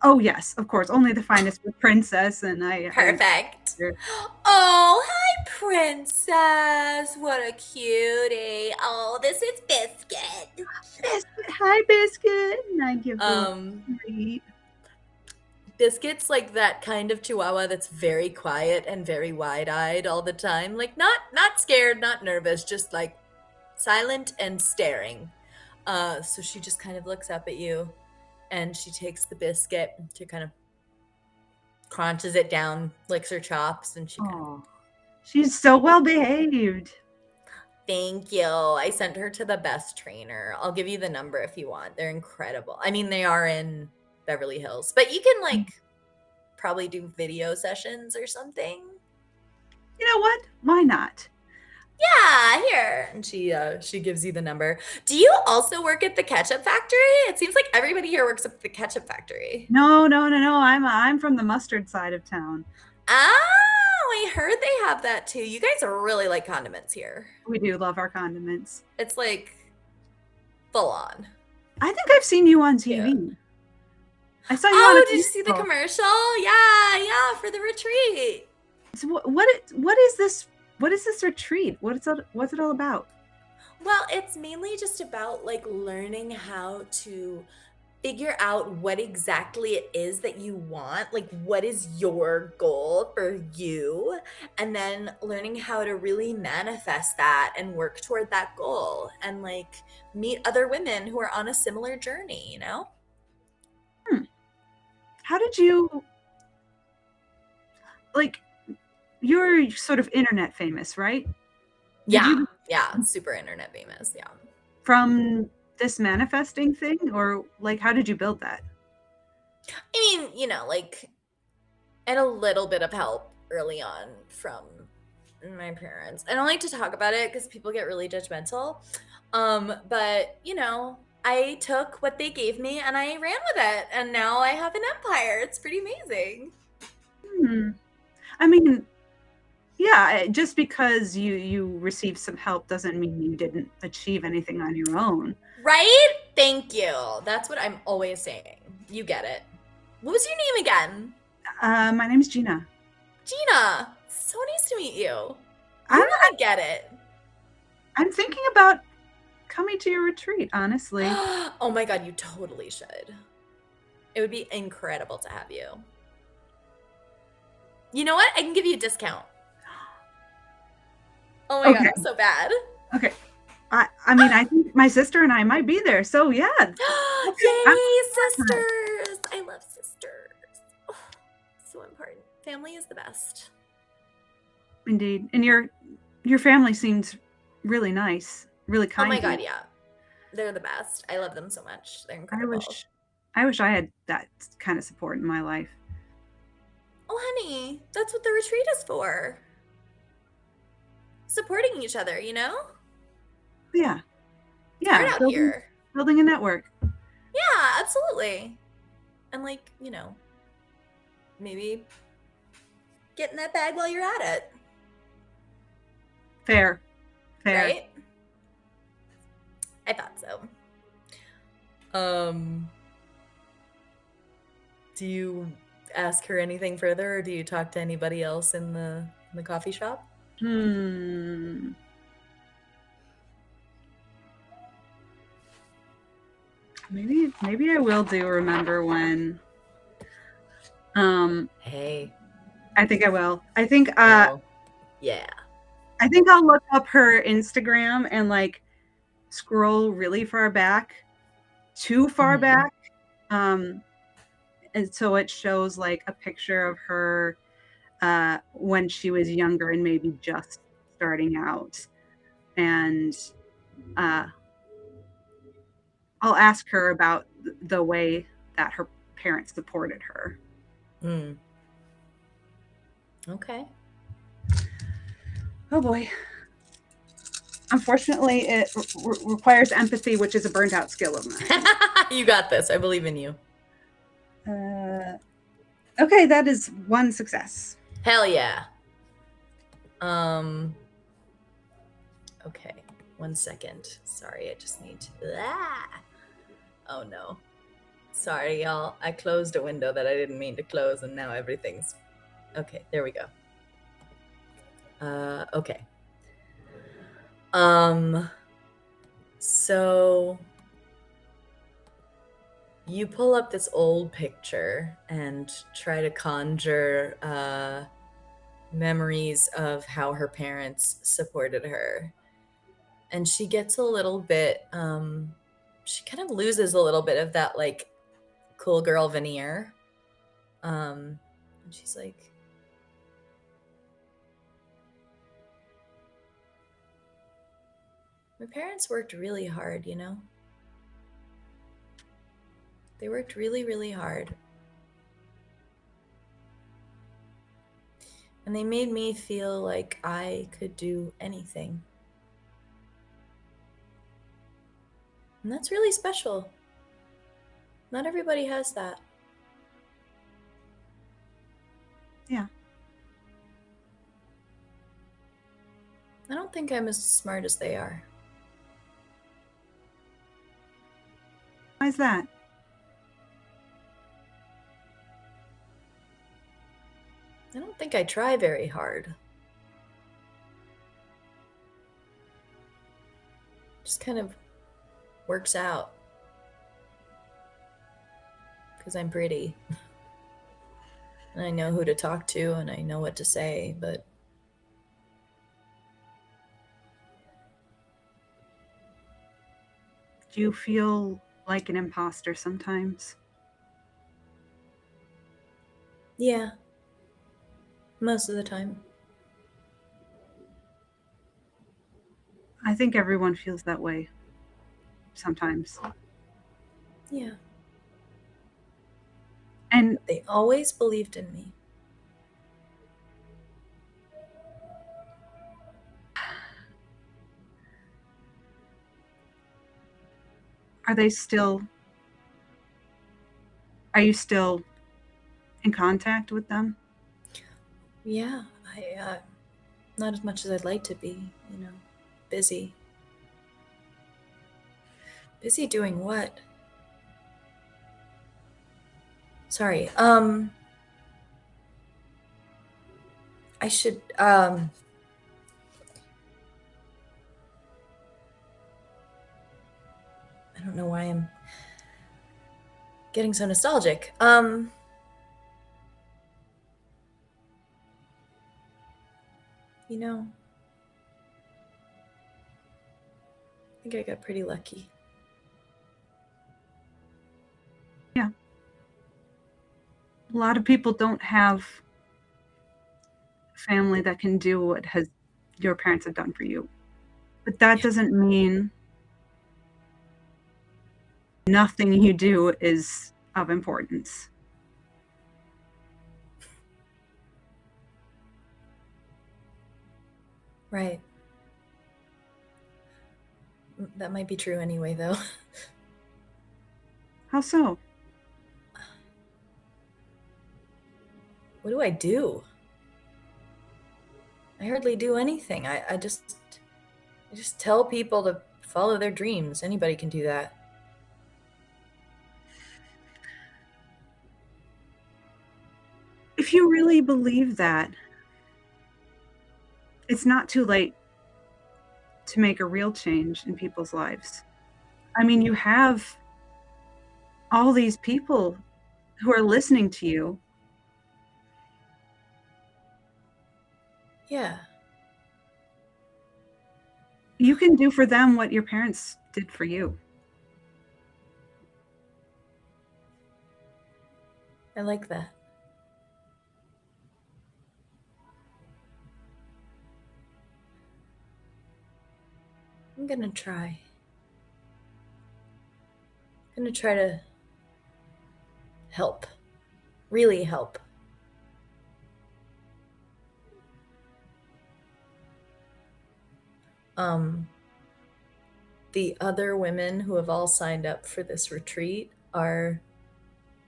Oh yes, of course. Only the finest with Princess, and I. Perfect. Oh, hi, Princess. What a cutie. Oh, this is Biscuit. Hi, Biscuit. And I give them a treat. Biscuit's like that kind of chihuahua that's very quiet and very wide-eyed all the time. Like not scared, not nervous, just like silent and staring. So she just kind of looks up at you, and she takes the biscuit, she kind of crunches it down, licks her chops, and She's so well behaved. Thank you. I sent her to the best trainer. I'll give you the number if you want. They're incredible. I mean, they are in Beverly Hills, but you can like probably do video sessions or something. You know what? Why not? Yeah, here. And she gives you the number. Do you also work at the ketchup factory? It seems like everybody here works at the ketchup factory. No. I'm from the mustard side of town. Oh, I heard they have that too. You guys really like condiments here. We do love our condiments. It's like full on. I think I've seen you on TV. Yeah. I saw you on a did you see the commercial? Yeah, for the retreat. So what is this? What is this retreat? What's it all about? Well, it's mainly just about like learning how to figure out what exactly it is that you want, like what is your goal for you, and then learning how to really manifest that and work toward that goal and like meet other women who are on a similar journey, How did you like you're sort of internet famous, right? Yeah, super internet famous, yeah. From this manifesting thing, or like how did you build that? I mean, like and a little bit of help early on from my parents. I don't like to talk about it because people get really judgmental. But I took what they gave me and I ran with it, and now I have an empire. It's pretty amazing. I mean, yeah, just because you received some help doesn't mean you didn't achieve anything on your own. Right? Thank you. That's what I'm always saying. You get it. What was your name again? My name's Gina. Gina. So nice to meet you. I get it. I'm thinking about coming to your retreat, honestly. Oh my god, you totally should. It would be incredible to have you. You know what? I can give you a discount. Oh my god, I'm so bad. Okay. I mean, I think my sister and I might be there. So yeah, Yay, sisters! I love sisters. Oh, so important. Family is the best. indeed. And your family seems really nice, really Oh kind. my to you. god, yeah. They're the best. I love them so much. They're I incredible. wish I had that kind of support in my life. Oh, honey, that's what the retreat is for. Supporting each other, you know? Yeah. It's hard Yeah. out here. Building a network. Yeah, absolutely. And like, maybe getting that bag while you're at it. Fair. Right? I thought so. Do you ask her anything further, or do you talk to anybody else in the coffee shop? Maybe I will do remember when. Hey. I think I will. I think Yeah. I think I'll look up her Instagram and like scroll really far back, too far Mhm. back. And so it shows like a picture of her when she was younger and maybe just starting out. And I'll ask her about the way that her parents supported her. Okay. Oh boy. Unfortunately, it requires empathy, which is a burnt out skill of mine. You got this. I believe in you. Okay, that is one success. Hell yeah. Okay. 1 second. Sorry, I just need to. Oh no. Sorry, y'all. I closed a window that I didn't mean to close, and now everything's. Okay, there we go. Okay. So you pull up this old picture and try to conjure memories of how her parents supported her. And she gets a little bit, she kind of loses a little bit of that like cool girl veneer. And she's like, my parents worked really hard, you know? They worked really, really hard. And they made me feel like I could do anything. And that's really special. Not everybody has that. Yeah. I don't think I'm as smart as they are. Why is that? I don't think I try very hard. Just kind of works out. Because I'm pretty. And I know who to talk to and I know what to say, but Do you feel like an imposter sometimes? yeah. Most of the time. I think everyone feels that way sometimes. Yeah. And They always believed in me. are you still in contact with them? Yeah, not as much as I'd like to be, busy. Busy doing what? Sorry, I should, I don't know why I'm getting so nostalgic. You know, think I got pretty lucky. A lot of people don't have family that can do what your parents have done for you. But that doesn't mean nothing you do is of importance. Right. That might be true anyway, though. How so? What do I do? I hardly do anything. I just tell people to follow their dreams. Anybody can do that. If you really believe that, it's not too late to make a real change in people's lives. I mean, you have all these people who are listening to you. Yeah. You can do for them what your parents did for you. I like that. I'm gonna try. I'm gonna try to help. Really help. The other women who have all signed up for this retreat are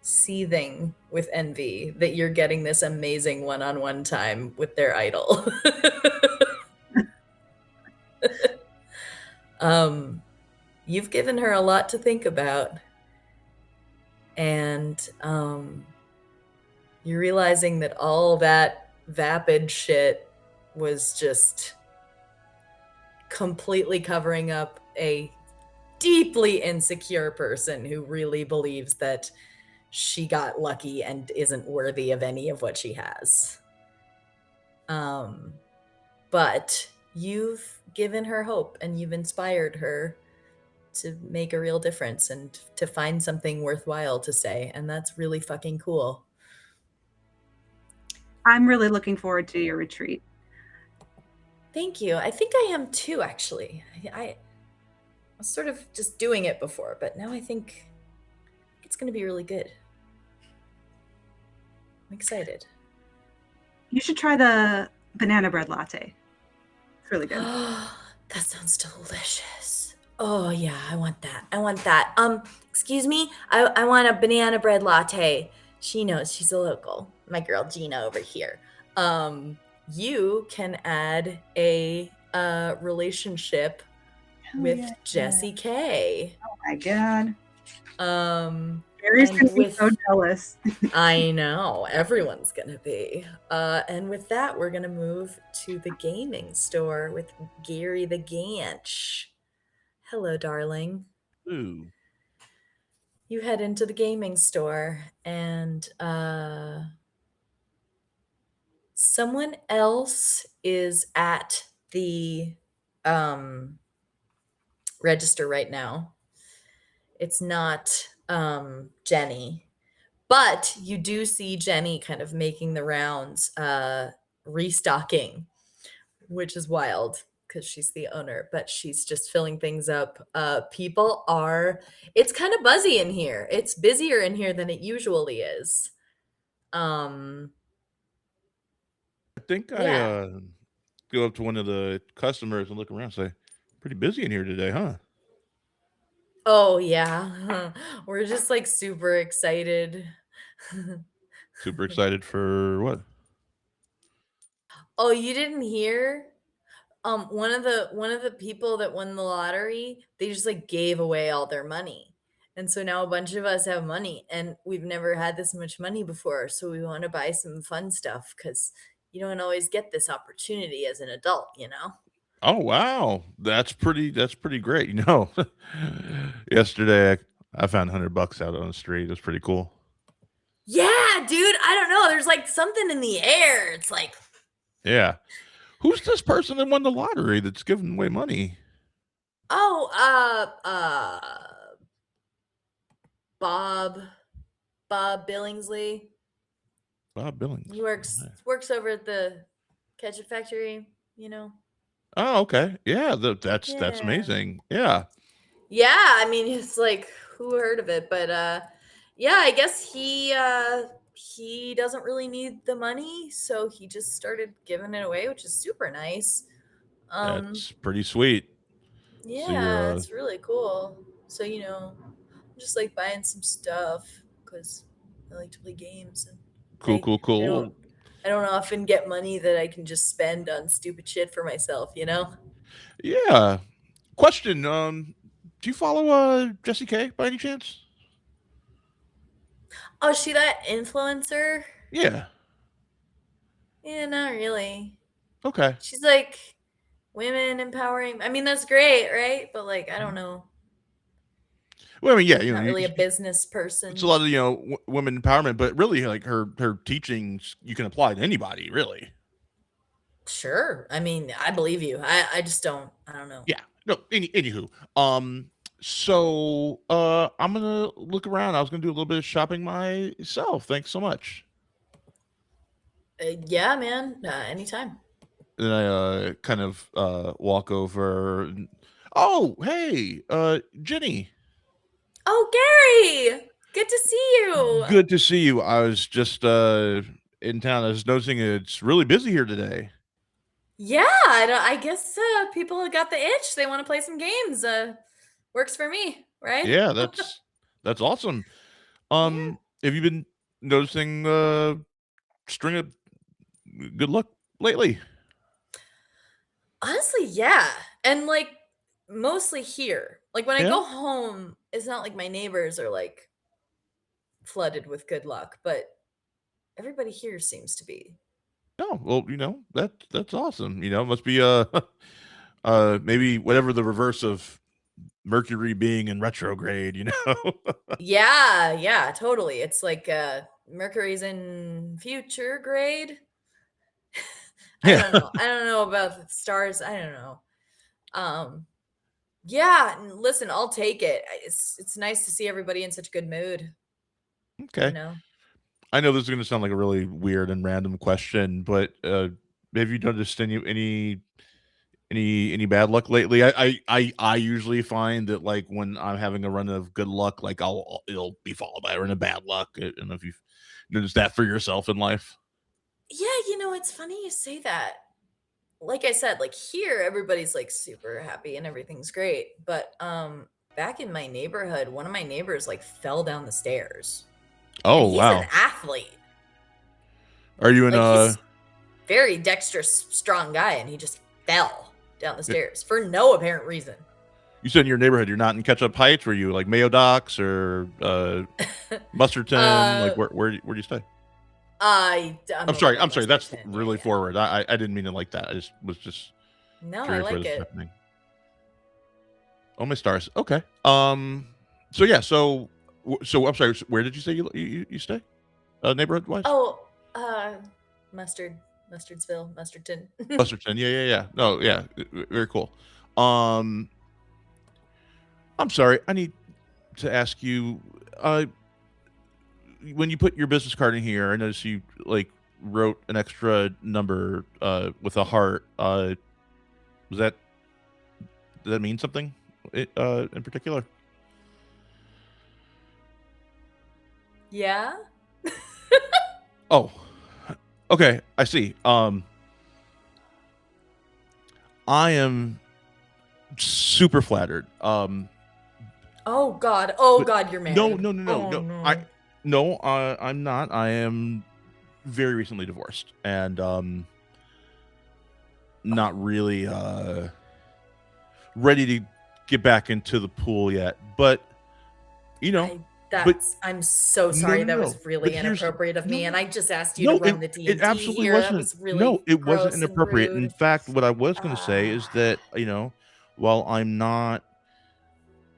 seething with envy that you're getting this amazing one-on-one time with their idol. You've given her a lot to think about, and you're realizing that all that vapid shit was just completely covering up a deeply insecure person who really believes that she got lucky and isn't worthy of any of what she has. But you've given her hope and you've inspired her to make a real difference and to find something worthwhile to say. And that's really fucking cool. I'm really looking forward to your retreat. Thank you. I think I am too, actually. I was sort of just doing it before, but now I think it's going to be really good. I'm excited. You should try the banana bread latte. It's really good. That sounds delicious. Oh yeah, I want that. I want that. Excuse me. I want a banana bread latte. She knows, she's a local. My girl Gina over here. You can add a relationship with Jessie K. Oh my god. Barry's gonna be so jealous. I know, everyone's gonna be. And with that, we're gonna move to the gaming store with Gary the Ganch. Hello, darling. Ooh. You head into the gaming store, and someone else is at the register right now. It's not Jenny, but you do see Jenny kind of making the rounds, restocking, which is wild because she's the owner, but she's just filling things up. It's kind of buzzy in here. It's busier in here than it usually is. I think Yeah. I go up to one of the customers and look around and say, pretty busy in here today, huh? Oh yeah. We're just like super excited. Super excited for what? Oh, you didn't hear? One of the people that won the lottery, they just like gave away all their money. And so now a bunch of us have money and we've never had this much money before. So we want to buy some fun stuff because you don't always get this opportunity as an adult, you know? Oh wow, that's pretty great. You know, yesterday I found $100 out on the street. It was pretty cool. Yeah, dude. I don't know. There's like something in the air. It's like, Yeah, who's this person that won the lottery that's giving away money? Oh, Bob, Bob Billingsley. Bob Billings. He works over at the ketchup factory. You know. Oh, okay. Yeah, that's Yeah. amazing. Yeah. Yeah, I mean, it's like who heard of it? But yeah, I guess he doesn't really need the money, so he just started giving it away, which is super nice. Um That's pretty sweet. So you're yeah, it's really cool. So, I'm just like buying some stuff cuz I like to play games and cool, I cool, I cool. don't I don't often get money that I can just spend on stupid shit for myself, you know? Yeah. Question, do you follow Jesse K by any chance? Oh, is she that influencer? Yeah. Yeah, not really. Okay. She's like women empowering. I mean, that's great, right? But like, I don't know. Well, I mean, yeah, She's not really a business it's a person. lot of women empowerment, but really, like her teachings, you can apply to anybody, really. Sure. I mean, I believe you. I just don't. I don't know. Yeah. No. Anywho, so I'm gonna look around. I was gonna do a little bit of shopping myself. Thanks so much. Yeah, man. Anytime. And I kind of walk over. Oh, hey, Jenny. Oh, Gary. Good to see you. Good to see you. I was just in town. I was noticing it's really busy here today. Yeah, I guess people got the itch. They want to play some games. Works for me, right? Yeah, that's awesome. Yeah. Have you been noticing string of good luck lately? Honestly, yeah. And like mostly here. Like when I Yeah. go home, it's not like my neighbors are like flooded with good luck, but everybody here seems to be. Oh, well, that's awesome. Must be maybe whatever the reverse of Mercury being in retrograde. Yeah, yeah, totally. It's like Mercury's in future grade. I Yeah. don't know. I don't know about the stars. I don't know. Um yeah, listen, I'll take it. It's nice to see everybody in such good mood, you Okay. know. I know this is going to sound like a really weird and random question, but have you noticed any bad luck lately? I usually find that like when I'm having a run of good luck, like it'll be followed by a run of bad luck. I don't know if you've noticed that for yourself in life. Yeah, it's funny you say that. Like I said, like here everybody's like super happy and everything's great. But back in my neighborhood, one of my neighbors like fell down the stairs. And Oh he's an wow. athlete. Are you in Like he's very dexterous, strong guy, and he just fell down the y- stairs for no apparent reason. you said in your neighborhood you're not in Ketchup Heights? Were you like Mayo Docks or Musterton? Like uh where do you stay? I'm I'm over sorry. by I'm sorry. That's Musterton. Yeah, really yeah. forward. I didn't mean it like that. I just was just No, I curious what like is it. happening. Oh my stars. Okay. So yeah. So I'm sorry. Where did you say you stay? Neighborhood wise? Oh, mustard, Mustardsville, Mustardton. Busterton. Yeah, yeah, yeah. No, yeah. Very cool. Um, I'm sorry. I need to ask you. When you put your business card in here, I noticed you like wrote an extra number with a heart. Was that Does that mean something? In particular? Yeah. Oh, okay. I see. I am super flattered. Oh God. Oh But God, you're no, married. no, no, no, Oh no. no. No, I'm not. I am very recently divorced, and not really ready to get back into the pool yet. But you know, I but I'm so no, sorry. no, That no. was But really here's inappropriate of no, me, and no, I just asked you to no. run the It D&D absolutely here. That wasn't. was No, really it wasn't gross and inappropriate. In rude. fact, what I was going to say is Ah. that while I'm not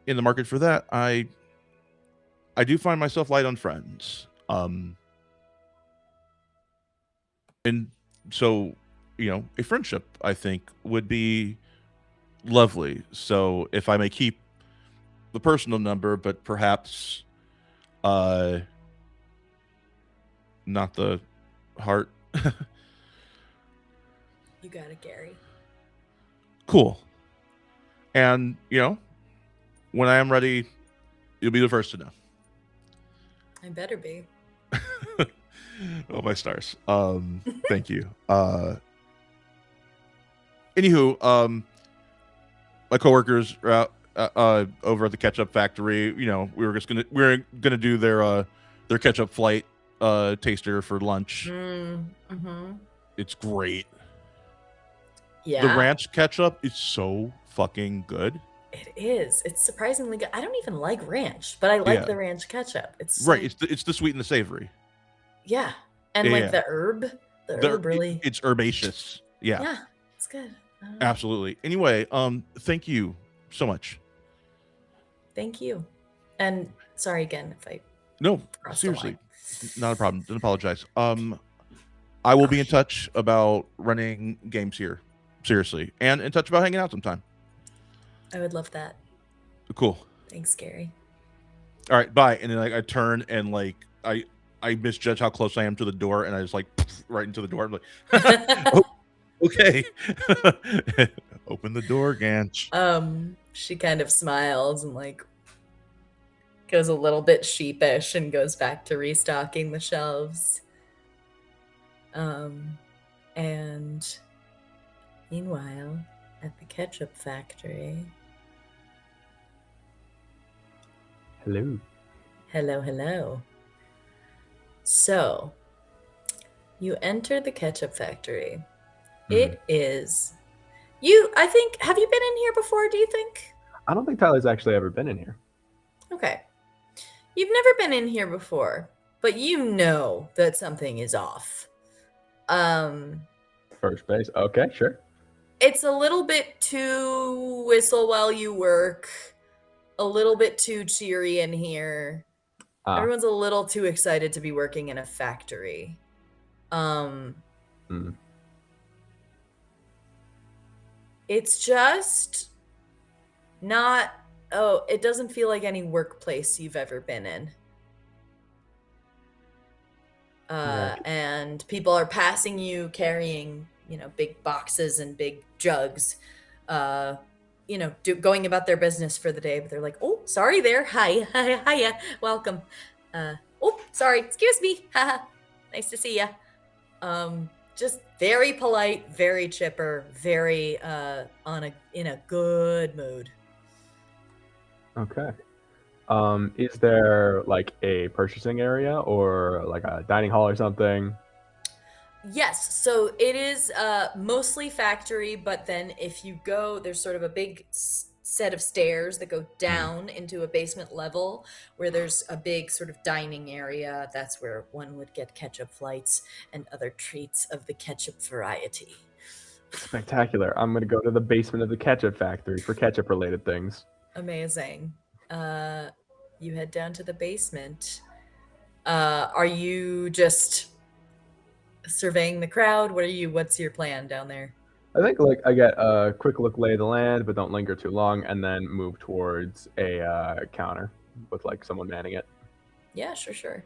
in the market for that, I do find myself light on friends. And so a friendship I think would be Lovely. So if I may keep the personal number, but perhaps uh not the heart. You got it, Gary. Cool. And, when I am ready, you'll be the first to know. I better be. Oh, my stars. Thank you. Anywho, my coworkers are out, over at the ketchup factory. We were gonna do their ketchup flight taster for lunch. Mm-hmm. It's great. Yeah. The ranch ketchup is so fucking good. It is. It's surprisingly good. I don't even like ranch, but I like Yeah. the ranch ketchup. It's Right. It's the sweet and the savory. yeah, and Yeah, like yeah. the herb, The- really. It's herbaceous. Yeah. Yeah, it's good. Absolutely. Anyway, thank you so much. Thank you, and sorry again if I No, crossed the seriously, line. not a problem. Don't apologize. I will be in touch about running games here. Seriously, and in touch about hanging out sometime. I would love that. Cool. Thanks, Gary. All right, bye. And then I turn and I misjudge how close I am to the door, and I just right into the door. I'm like, oh, okay. Open the door, Ganch. She kind of smiles and goes a little bit sheepish and goes back to restocking the shelves. And meanwhile, at the ketchup factory. Hello. Hello. So, you enter the ketchup factory. It is I think, have you been in here before, do you think? I don't think Tyler's actually ever been in here. Okay. You've never been in here before, but you know that something is off. First base. Okay, sure. It's a little bit too whistle while you work, a little bit too cheery in here. Everyone's a little too excited to be working in a factory. It's just not, it doesn't feel like any workplace you've ever been in. Right. And people are passing you carrying, big boxes and big jugs, going about their business for the day, but they're like, oh, sorry there. Hiya. Welcome. Oh, sorry. Excuse me. Nice to see ya. Just very polite, very chipper, very in a good mood. Okay. Is there like a purchasing area or like a dining hall or something? Yes, so it is mostly factory, but then if you go, there's sort of a big set of stairs that go down into a basement level where there's a big sort of dining area. That's where one would get ketchup flights and other treats of the ketchup variety. Spectacular. I'm gonna go to the basement of the ketchup factory for ketchup related things. Amazing. You head down to the basement. Are you just surveying the crowd? What's your plan down there? I think like I get a quick look, lay of the land, but don't linger too long, and then move towards a counter with like someone manning it. Yeah, sure.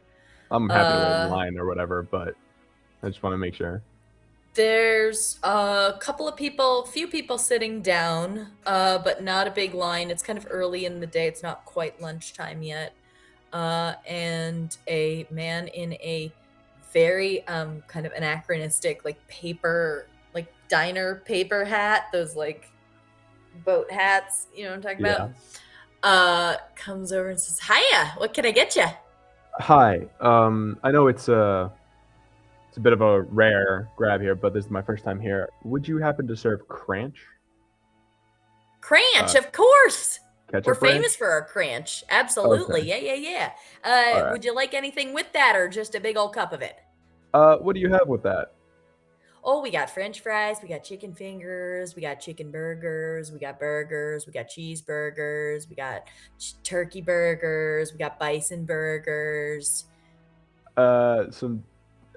I'm happy to wait in line or whatever, but I just want to make sure. There's few people sitting down, but not a big line. It's kind of early in the day. It's not quite lunchtime yet. And a man in a very kind of anachronistic paper diner paper hat, those boat hats, you know what I'm talking about, comes over and says, hiya, what can I get you? Hi. I know it's a bit of a rare grab here, but this is my first time here. Would you happen to serve cranch? Cranch, of course. Ketchup We're ranch? famous for our cranch. Absolutely. Okay. Yeah. right. Would you like anything with that or just a big old cup of it? What do you have with that? Oh, we got French fries, we got chicken fingers, we got chicken burgers, we got cheeseburgers, we got turkey burgers, we got bison burgers. Some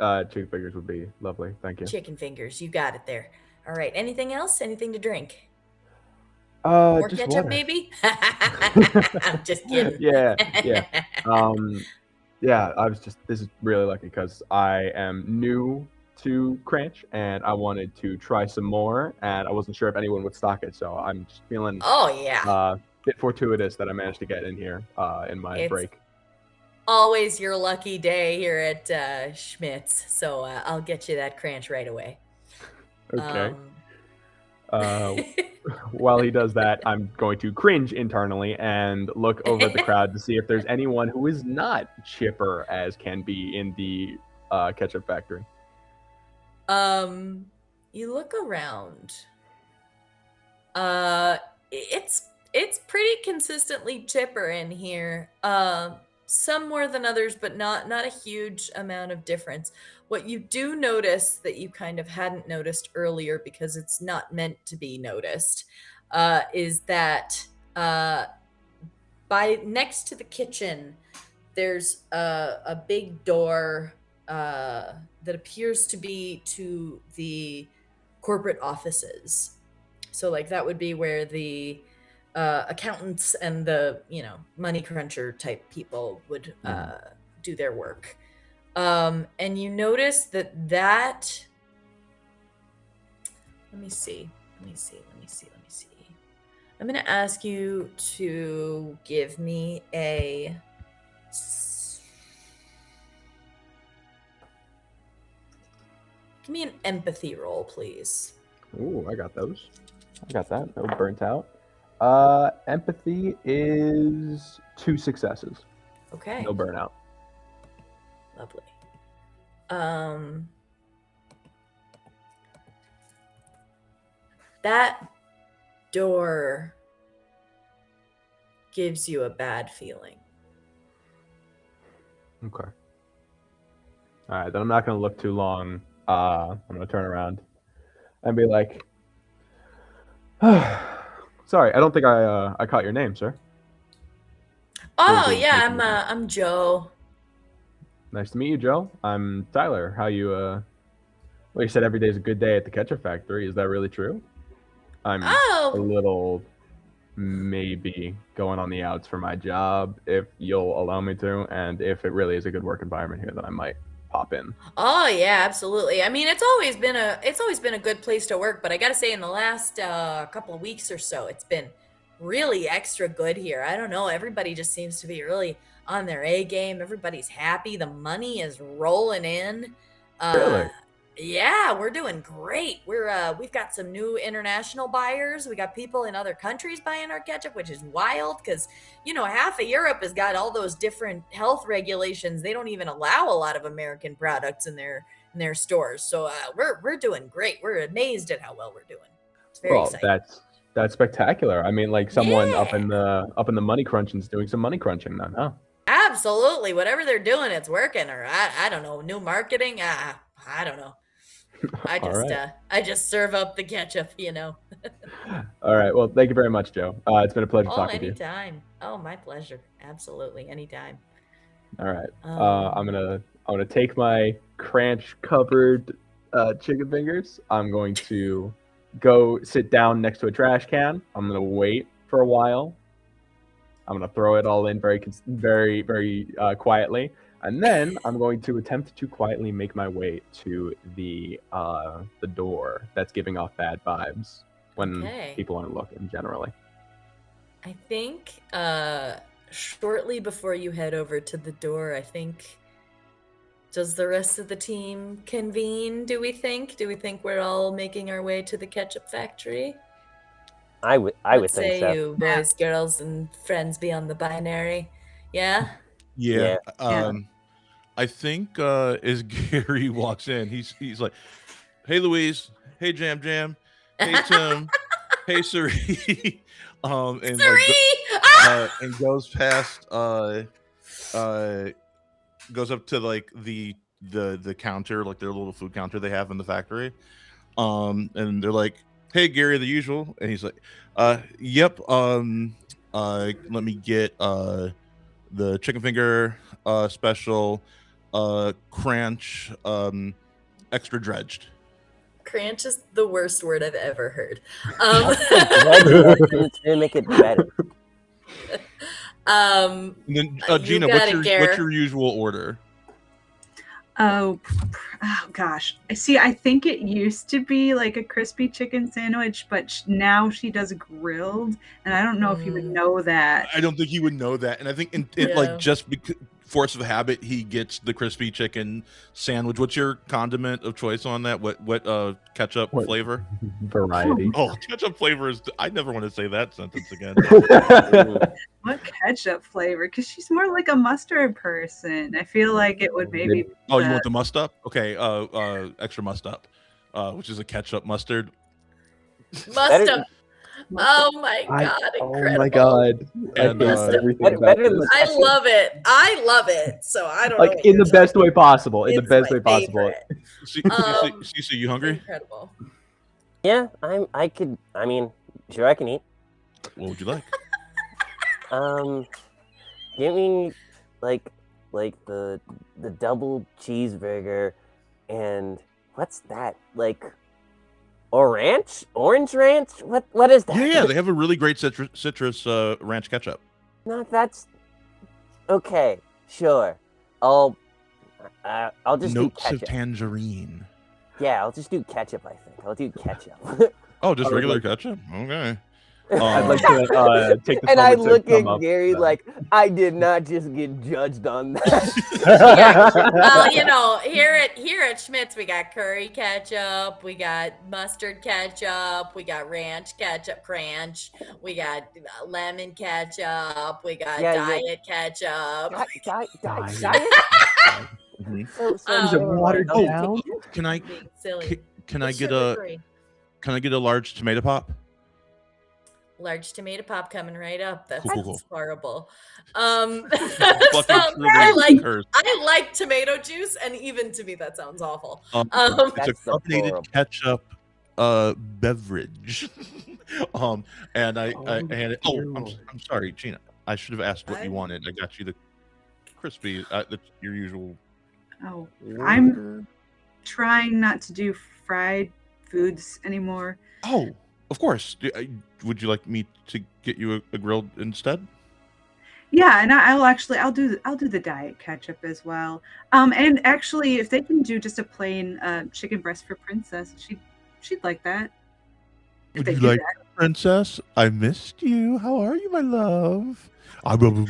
chicken fingers would be lovely. Thank you. Chicken fingers, you got it there. All right. Anything else? Anything to drink? More Just ketchup, water. maybe? I'm just kidding. Yeah, yeah. Yeah, this is really lucky because I am new to Cranch and I wanted to try some more and I wasn't sure if anyone would stock it, so I'm just feeling Oh, yeah. a bit fortuitous that I managed to get in here in my It's break. always your lucky day here at Schmidt's, so I'll get you that Cranch right away. Okay. While he does that, I'm going to cringe internally and look over at the crowd to see if there's anyone who is not chipper as can be in the ketchup factory. You look around. It's pretty consistently chipper in here. Some more than others, but not a huge amount of difference. What you do notice that you kind of hadn't noticed earlier because it's not meant to be noticed, is that by next to the kitchen, there's a big door that appears to be to the corporate offices. So like that would be where the accountants and the money cruncher type people would do their work. And you notice that let me see. I'm going to ask you to give me an empathy roll, please. Ooh, I got those. I got that. No burnt out. Empathy is 2 successes. Okay. No burnout. Lovely. That door gives you a bad feeling. Okay. All right, then I'm not going to look too long. I'm going to turn around and be like, sorry, I don't think I caught your name, sir. Oh, Cool, yeah, cool. I'm Joe. Nice to meet you, Joe. I'm Tyler. How you, well, you said every day's a good day at the ketchup factory. Is that really true? I'm a little maybe going on the outs for my job if you'll allow me to, and if it really is a good work environment here, then I might pop in. Oh yeah, absolutely. I mean, it's always been a good place to work, but I gotta say, in the last couple of weeks or so, it's been really extra good here. I don't know. Everybody just seems to be really on their A game. Everybody's happy. The money is rolling in. Really? Yeah, we're doing great. We've got some new international buyers. We got people in other countries buying our ketchup, which is wild because half of Europe has got all those different health regulations. They don't even allow a lot of American products in their stores. So we're doing great. We're amazed at how well we're doing. It's very exciting. That's spectacular. I mean, like someone up in Yeah. the money crunching is doing some money crunching then, huh? Absolutely. Whatever they're doing, it's working. Or I don't know, new marketing. I don't know. All right. I just serve up the ketchup, All right. Well, thank you very much, Joe. It's been a pleasure Oh, talking to you. anytime. Oh, my pleasure. Absolutely, anytime. All right. Um, I'm gonna take my cranch covered chicken fingers. I'm going to go sit down next to a trash can. I'm gonna wait for a while. I'm gonna throw it all in very quietly, and then I'm going to attempt to quietly make my way to the door that's giving off bad vibes when Okay. people aren't looking generally. I think shortly before you head over to the door, does the rest of the team convene, do we think? Do we think we're all making our way to the ketchup factory? I would What think say so. you, boys, girls, and friends beyond the binary? Yeah? Yeah. Yeah. I think as Gary walks in, he's like, "Hey Louise, hey Jam Jam, hey Tim, hey Sari," and and goes past goes up to like the counter, like their little food counter they have in the factory, and they're like, "Hey Gary, the usual," and he's like, "Yep, let me get the chicken finger special, cranch, extra dredged." Cranch is the worst word I've ever heard. To make it better. And then You Gina, got it, what's Gare. your usual order? Oh gosh. See, I think it used to be like a crispy chicken sandwich, but now she does grilled, and I don't know if you would know that. I don't think he would know that, and I think Yeah. like just because force of habit, he gets the crispy chicken sandwich. What's your condiment of choice on that? What ketchup What? flavor? Variety. Oh, ketchup flavor is. I never want to say that sentence again. What ketchup flavor? Because she's more like a mustard person. I feel like it would maybe. Oh, you want the must up? Okay, extra must up, which is a ketchup mustard. Must have. Oh my god! Oh Incredible. my god! And, I hate everything about better than this. I love it. I love it. So I don't know. Like what in you're the best talking way possible. In the It's best my way possible. favorite. Cece, you hungry? Incredible. Yeah, I could. I mean, sure, I can eat. What would you like? Give me like the double cheeseburger, and what's that? Like orange ranch? What is that? Yeah, they have a really great citrus ranch ketchup. No, that's okay. Sure, I'll just do Notes of ketchup. tangerine. Yeah, I'll just do ketchup. I think I'll do ketchup. Oh, just I would regular like- ketchup. Okay. I'd like to take this And I moment to look sum at up Gary the- like I did not just get judged on that. Well, you know, here at Schmidt's, we got curry ketchup, we got mustard ketchup, we got ranch ketchup, Cranch, we got lemon ketchup, we got Yeah, yeah. diet ketchup. Diet? Mhm. So Is it watered oh, down? Can I Being silly. can I It's get sugar-free. a large tomato pop? Large tomato pop coming right up. That's Cool. horrible. Fucking I truly like cursed. I like tomato juice, and even to me that sounds awful. It's That's a carbonated deplorable. ketchup beverage. And I handed. Oh, I'm sorry, Gina. I should have asked what you wanted. I got you the crispy. That's your usual. Oh, I'm trying not to do fried foods anymore. Oh, of course. Would you like me to get you a grilled instead? Yeah, and I'll do the diet ketchup as well. And actually, if they can do just a plain chicken breast for Princess, she'd like that. If Would they you do like, that. Princess? I missed you. How are you, my love? I rub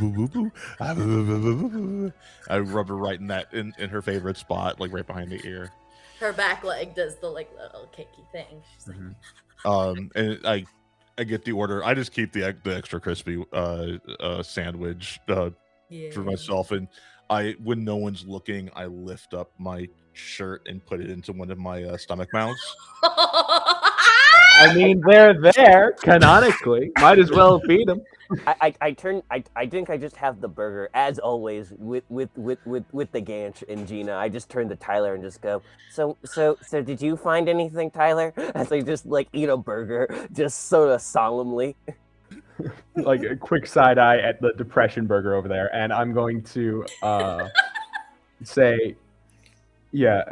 her right in her favorite spot, like right behind the ear. Her back leg does the like little kicky thing. She's like, And I get the order. I just keep the extra crispy sandwich yeah. for myself, and when no one's looking, I lift up my shirt and put it into one of my stomach mouths. I mean, they're there canonically. Might as well feed them. I think I just have the burger as always with the Ganch and Gina. I just turn to Tyler and just go, so did you find anything, Tyler? As I just like eat a burger, just sort of solemnly. Like a quick side eye at the depression burger over there, and I'm going to say, yeah,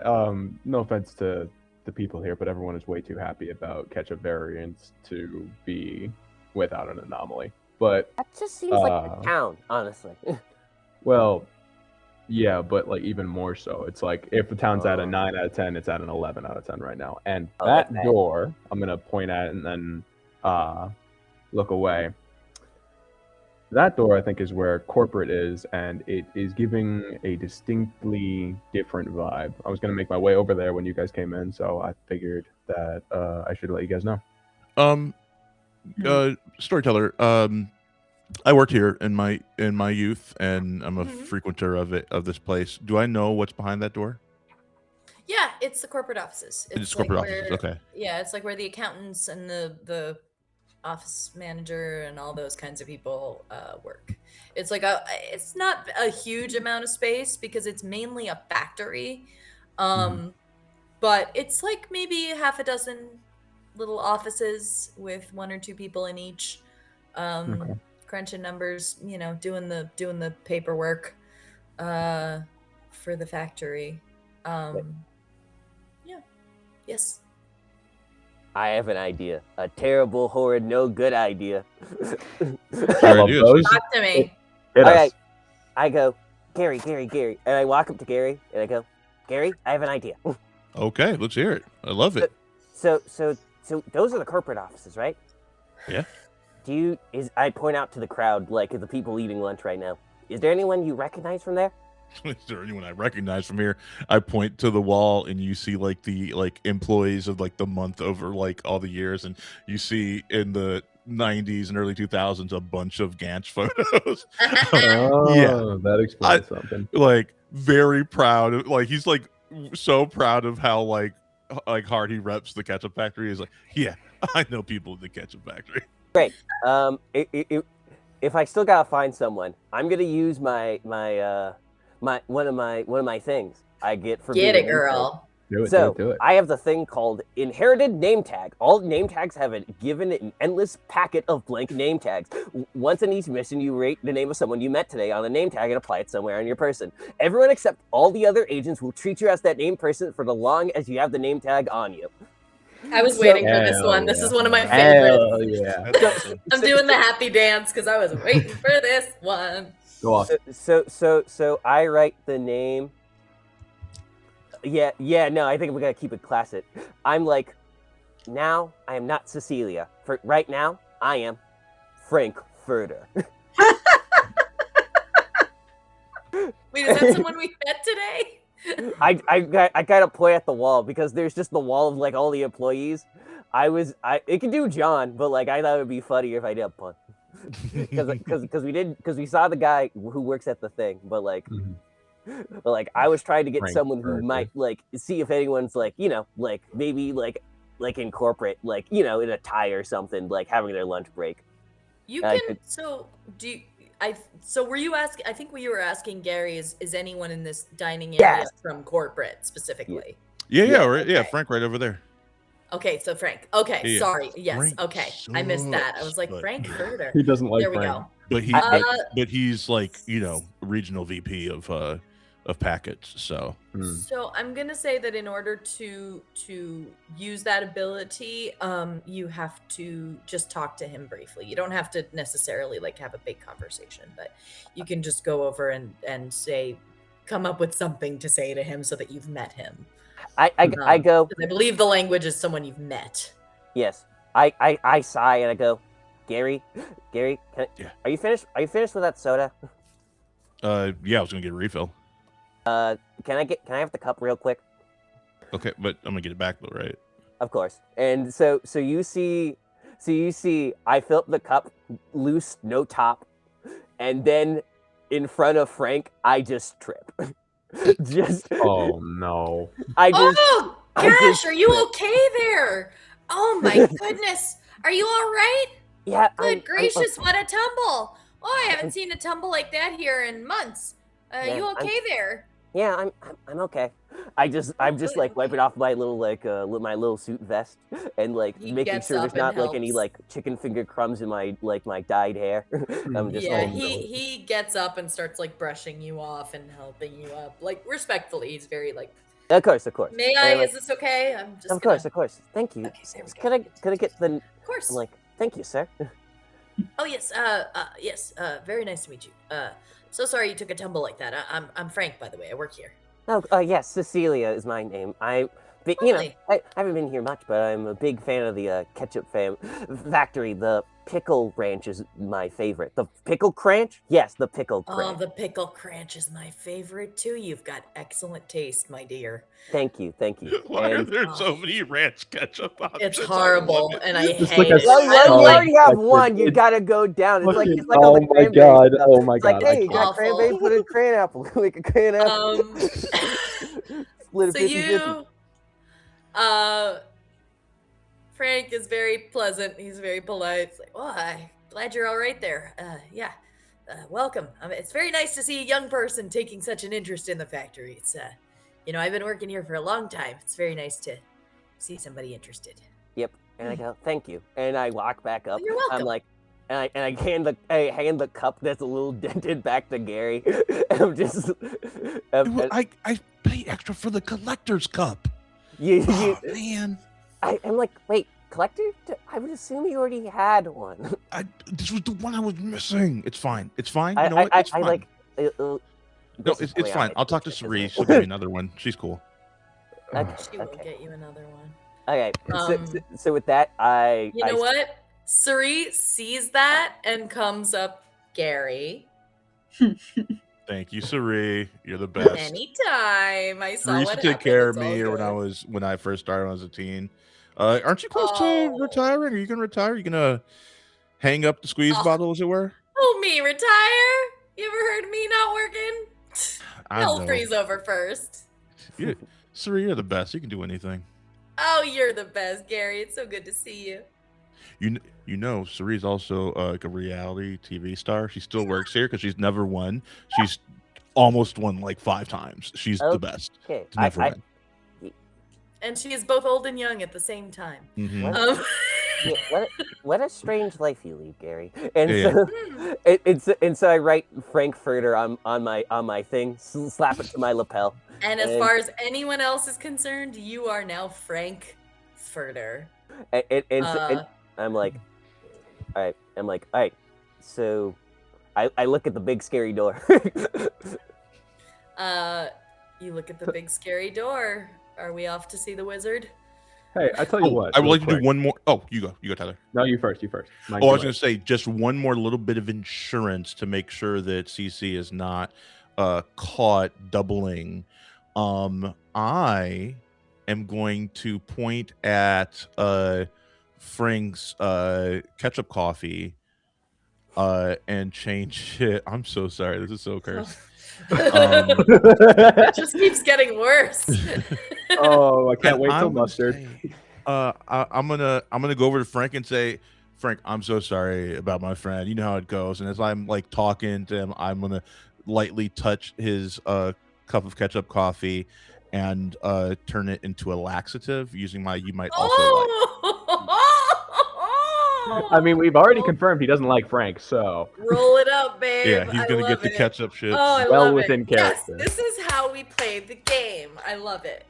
no offense to the people here, but everyone is way too happy about ketchup variants to be without an anomaly. But That just seems like the town, honestly. well, yeah, but like even more so. It's like if the town's at a 9 out of 10, it's at an 11 out of 10 right now. And Oh, that that's bad. door, I'm gonna point at it and then look away. That door, I think, is where corporate is, and it is giving a distinctly different vibe. I was gonna make my way over there when you guys came in, so I figured that I should let you guys know. Storyteller. I worked here in my youth, and I'm a Mhm. frequenter of this place. Do I know what's behind that door? Yeah, it's the corporate offices. It's corporate like offices. where- Okay. Yeah, it's like where the accountants and the office manager and all those kinds of people work. It's like it's not a huge amount of space because it's mainly a factory, but it's like maybe half a dozen little offices with one or two people in each, Okay. crunching numbers, doing the paperwork for the factory. Yeah. Yes. I have an idea. A terrible, horrid, no good idea. I love ideas. those. Talk to me. Hit All us. right. I go, Gary, and I walk up to Gary and I go, Gary, I have an idea. Okay, let's hear it. I love it. So those are the corporate offices, right? Yeah. I point out to the crowd, like the people eating lunch right now. Is there anyone you recognize from there? Is there anyone I recognize from here? I point to the wall and you see like the employees of like the month over like all the years, and you see in the 90s and early 2000s a bunch of Gantz photos. Oh, Yeah. that explains something. Like very proud of, like he's like so proud of how like hard he reps the ketchup factory. He's like, yeah, I know people in the ketchup factory. Great. If I still gotta find someone, I'm gonna use my one of my things I get for Get being it, an girl. Do it, So do it. I have the thing called inherited name tag. All name tags have given an endless packet of blank name tags. Once in each mission, you rate the name of someone you met today on a name tag and apply it somewhere on your person. Everyone except all the other agents will treat you as that named person for the long as you have the name tag on you. I was So- waiting for this Hell one. This yeah. is one of my favorites. Hell yeah. That's awesome. I'm doing the happy dance because I was waiting for this one. Go off. So I write the name. No, I think we're gonna keep it classic. I'm like, now I am not Cecilia. For right now, I am Frank Furter. Wait, is that someone we met today? I gotta point at the wall because there's just the wall of like all the employees. It can do John, but like I thought it would be funnier if I did a pun. Because we saw the guy who works at the thing, but like. Mhm. But like I was trying to get Frank someone Furter. who might like see if anyone's like like maybe like in corporate in a tie or something, like having their lunch break. You I can. could- So do you, I? So were you asking? I think what you were asking, Gary, is anyone in this dining area Yes. from corporate specifically? Yeah, right. Yeah, Okay. Frank right over there. Okay, so Frank. Okay, Yeah. sorry. Yes. Frank Okay, I missed that. I was like sucks, Frank but- Furter. He doesn't like There we Frank. go. But he I- but he's like, regional VP of packets. So Hmm. So I'm gonna say that in order to use that ability, you have to just talk to him briefly. You don't have to necessarily like have a big conversation, but you can just go over and say, come up with something to say to him so that you've met him. I go, 'Cause I believe the language is someone you've met. yes. I sigh and I go, Gary, Yeah. are you finished? Are you finished with that soda? yeah, I was gonna get a refill. Can I have the cup real quick? Okay, but I'm gonna get it back though, right? Of course. And so you see I fill up the cup, loose, no top, and then in front of Frank, I just trip. Oh no. I just Oh I gosh, just are you tripped. okay there? Oh my goodness. Are you all right? Yeah. Good gracious, what a tumble. Oh, I haven't seen a tumble like that here in months. Yeah, You I'm- okay there? Yeah, I'm okay. I'm just like wiping off my little my little suit vest and like He making gets sure there's up and not like any helps. like chicken finger crumbs in my my dyed hair. I'm just Yeah, like, he gets up and starts like brushing you off and helping you up. Like respectfully, he's very like, of course. may And I? I'm like, Is this okay? I'm just of course. Thank you. Okay, there we go. Could I get the? Of course. I'm like, thank you, sir. Oh yes, yes. Very nice to meet you. So sorry you took a tumble like that. I'm Frank, by the way. I work here. Oh, yes, Cecilia is my name. But, Lovely. I haven't been here much, but I'm a big fan of the ketchup factory. The pickle ranch is my favorite. The pickle cranch? Yes, the pickle Oh, cranch. the pickle cranch is my favorite too. You've got excellent taste, my dear. Thank you. Why are And- there so many ranch ketchup options? It's I love horrible, it. and I It's hate like a it. Well, I you don't Oh, like. already have like one. You it's- gotta go down. It's like Fucking- all the oh my cranberry god. stuff. Oh my It's like, god. hey, you got Awful. cranberry, put in cran apple. Like a cran apple. Split it So 50-50. you, Frank is very pleasant. He's very polite. It's like, well, I'm glad you're all right there. Yeah, welcome. It's very nice to see a young person taking such an interest in the factory. It's, I've been working here for a long time. It's very nice to see somebody interested. Yep. And I go, thank you. And I walk back up. You're welcome. I'm like, and I hand the cup that's a little dented back to Gary. And I'm just, Well, I pay extra for the collector's cup. you, Oh, man. I'm like, wait, collector? I would assume you already had one. This was the one I was missing. It's fine. It's fine. You know I what? It's fine. like. No, this is it's way fine. out I'll of talk to picture, Cerise. isn't She'll it? give me another one. She's cool. Okay. She will Okay. get you another one. Okay. Um, So with that, You know what? Suri sees that and comes up, Gary. Thank you, Suri. You're the best. Anytime. I saw Suri used what to take happened. care of It's all me good. when I first started when I was a teen. Aren't you close to Oh. retiring? Are you gonna retire? Are you gonna hang up the squeeze Oh. bottle, as it were? Oh, me retire? You ever heard of me not working? I I'll know. freeze over first. Suri, you're the best. You can do anything. Oh, you're the best, Gary. It's so good to see you. You know, Suri's also like a reality TV star. She still works here because she's never won. She's almost won like 5 times. She's the best. Okay. To never win. And she is both old and young at the same time. Mhm. What? Yeah, what a strange life you lead, Gary. And Yeah. so and so I write Frankfurter on my thing, slap it to my lapel. And as far as anyone else is concerned, you are now Frank Furter. And I'm like, all right. I'm like, all right. So I look at the big scary door. You look at the big scary door. Are we off to see the wizard? Hey, I tell you what. I would real like to do quick. one more. Oh, you go, Tyler. No, you first. Mine's Oh, I too was late. going to say just one more little bit of insurance to make sure that CC is not caught doubling. I am going to point at Frank's ketchup coffee and change it. I'm so sorry. This is so cursed. It just keeps getting worse. Oh, I can't And wait I till would mustard. say, I'm gonna go over to Frank and say, Frank, I'm so sorry about my friend. You know how it goes. And as I'm like talking to him, I'm gonna lightly touch his cup of ketchup coffee and turn it into a laxative using my you might also I mean, we've already confirmed he doesn't like Frank, so Roll it up, babe. Yeah, he's I gonna get love the it. ketchup chips. Oh, I well love within it. Yes, character. this is how we play the game. I love it.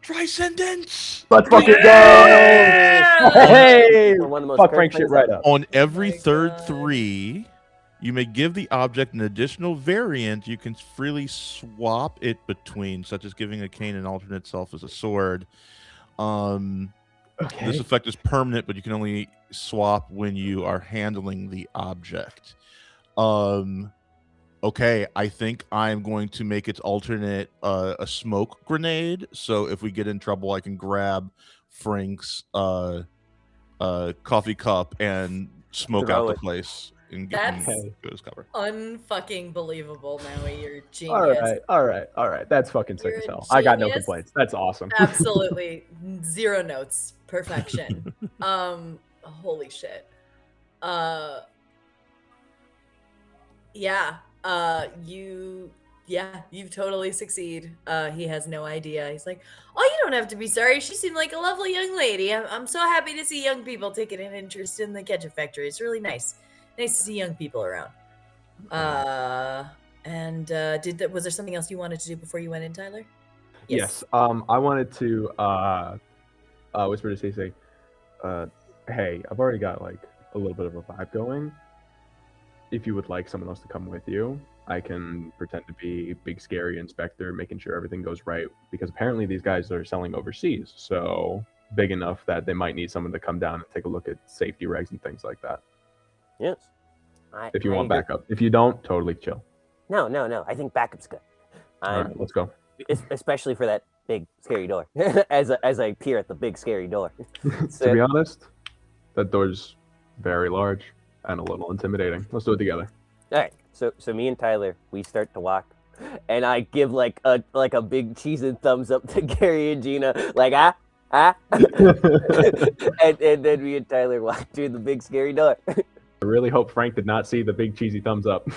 Transcendence! let's fucking Yeah! go! Hey, For one of the most fuck cursed Frank shit things right ever. up. On every my third God. 3, you may give the object an additional variant you can freely swap it between, such as giving a cane an alternate self as a sword. Okay. This effect is permanent, but you can only swap when you are handling the object. Okay, I think I'm going to make its alternate a smoke grenade. So if we get in trouble, I can grab Frank's coffee cup and smoke Throw out the it. place and That's- get his cover. Unfucking believable, Maui. You're genius. All right. That's fucking sick You're as a hell. I got no genius. complaints. That's awesome. Absolutely. 0 notes. Perfection. Holy shit. Yeah. You totally succeed. He has no idea. He's like, oh, you don't have to be sorry. She seemed like a lovely young lady. I'm so happy to see young people taking an interest in the ketchup factory. It's really nice. Nice to see young people around. Was there something else you wanted to do before you went in, Tyler? Yes. I wanted to whisper to Cece, hey, I've already got like a little bit of a vibe going. If you would like someone else to come with you, I can pretend to be big scary inspector, making sure everything goes right. Because apparently these guys are selling overseas, so big enough that they might need someone to come down and take a look at safety regs and things like that. Yes. If you I want agree. backup, if you don't, totally chill. No. I think backup's good. All right, let's go. Especially for that big scary door. as I peer at the big scary door. To be honest, that door's very large and a little intimidating. Let's do it together. All right. So me and Tyler, we start to walk, and I give like a big cheese and thumbs up to Gary and Gina, like and then me and Tyler walk through the big scary door. I really hope Frank did not see the big cheesy thumbs up.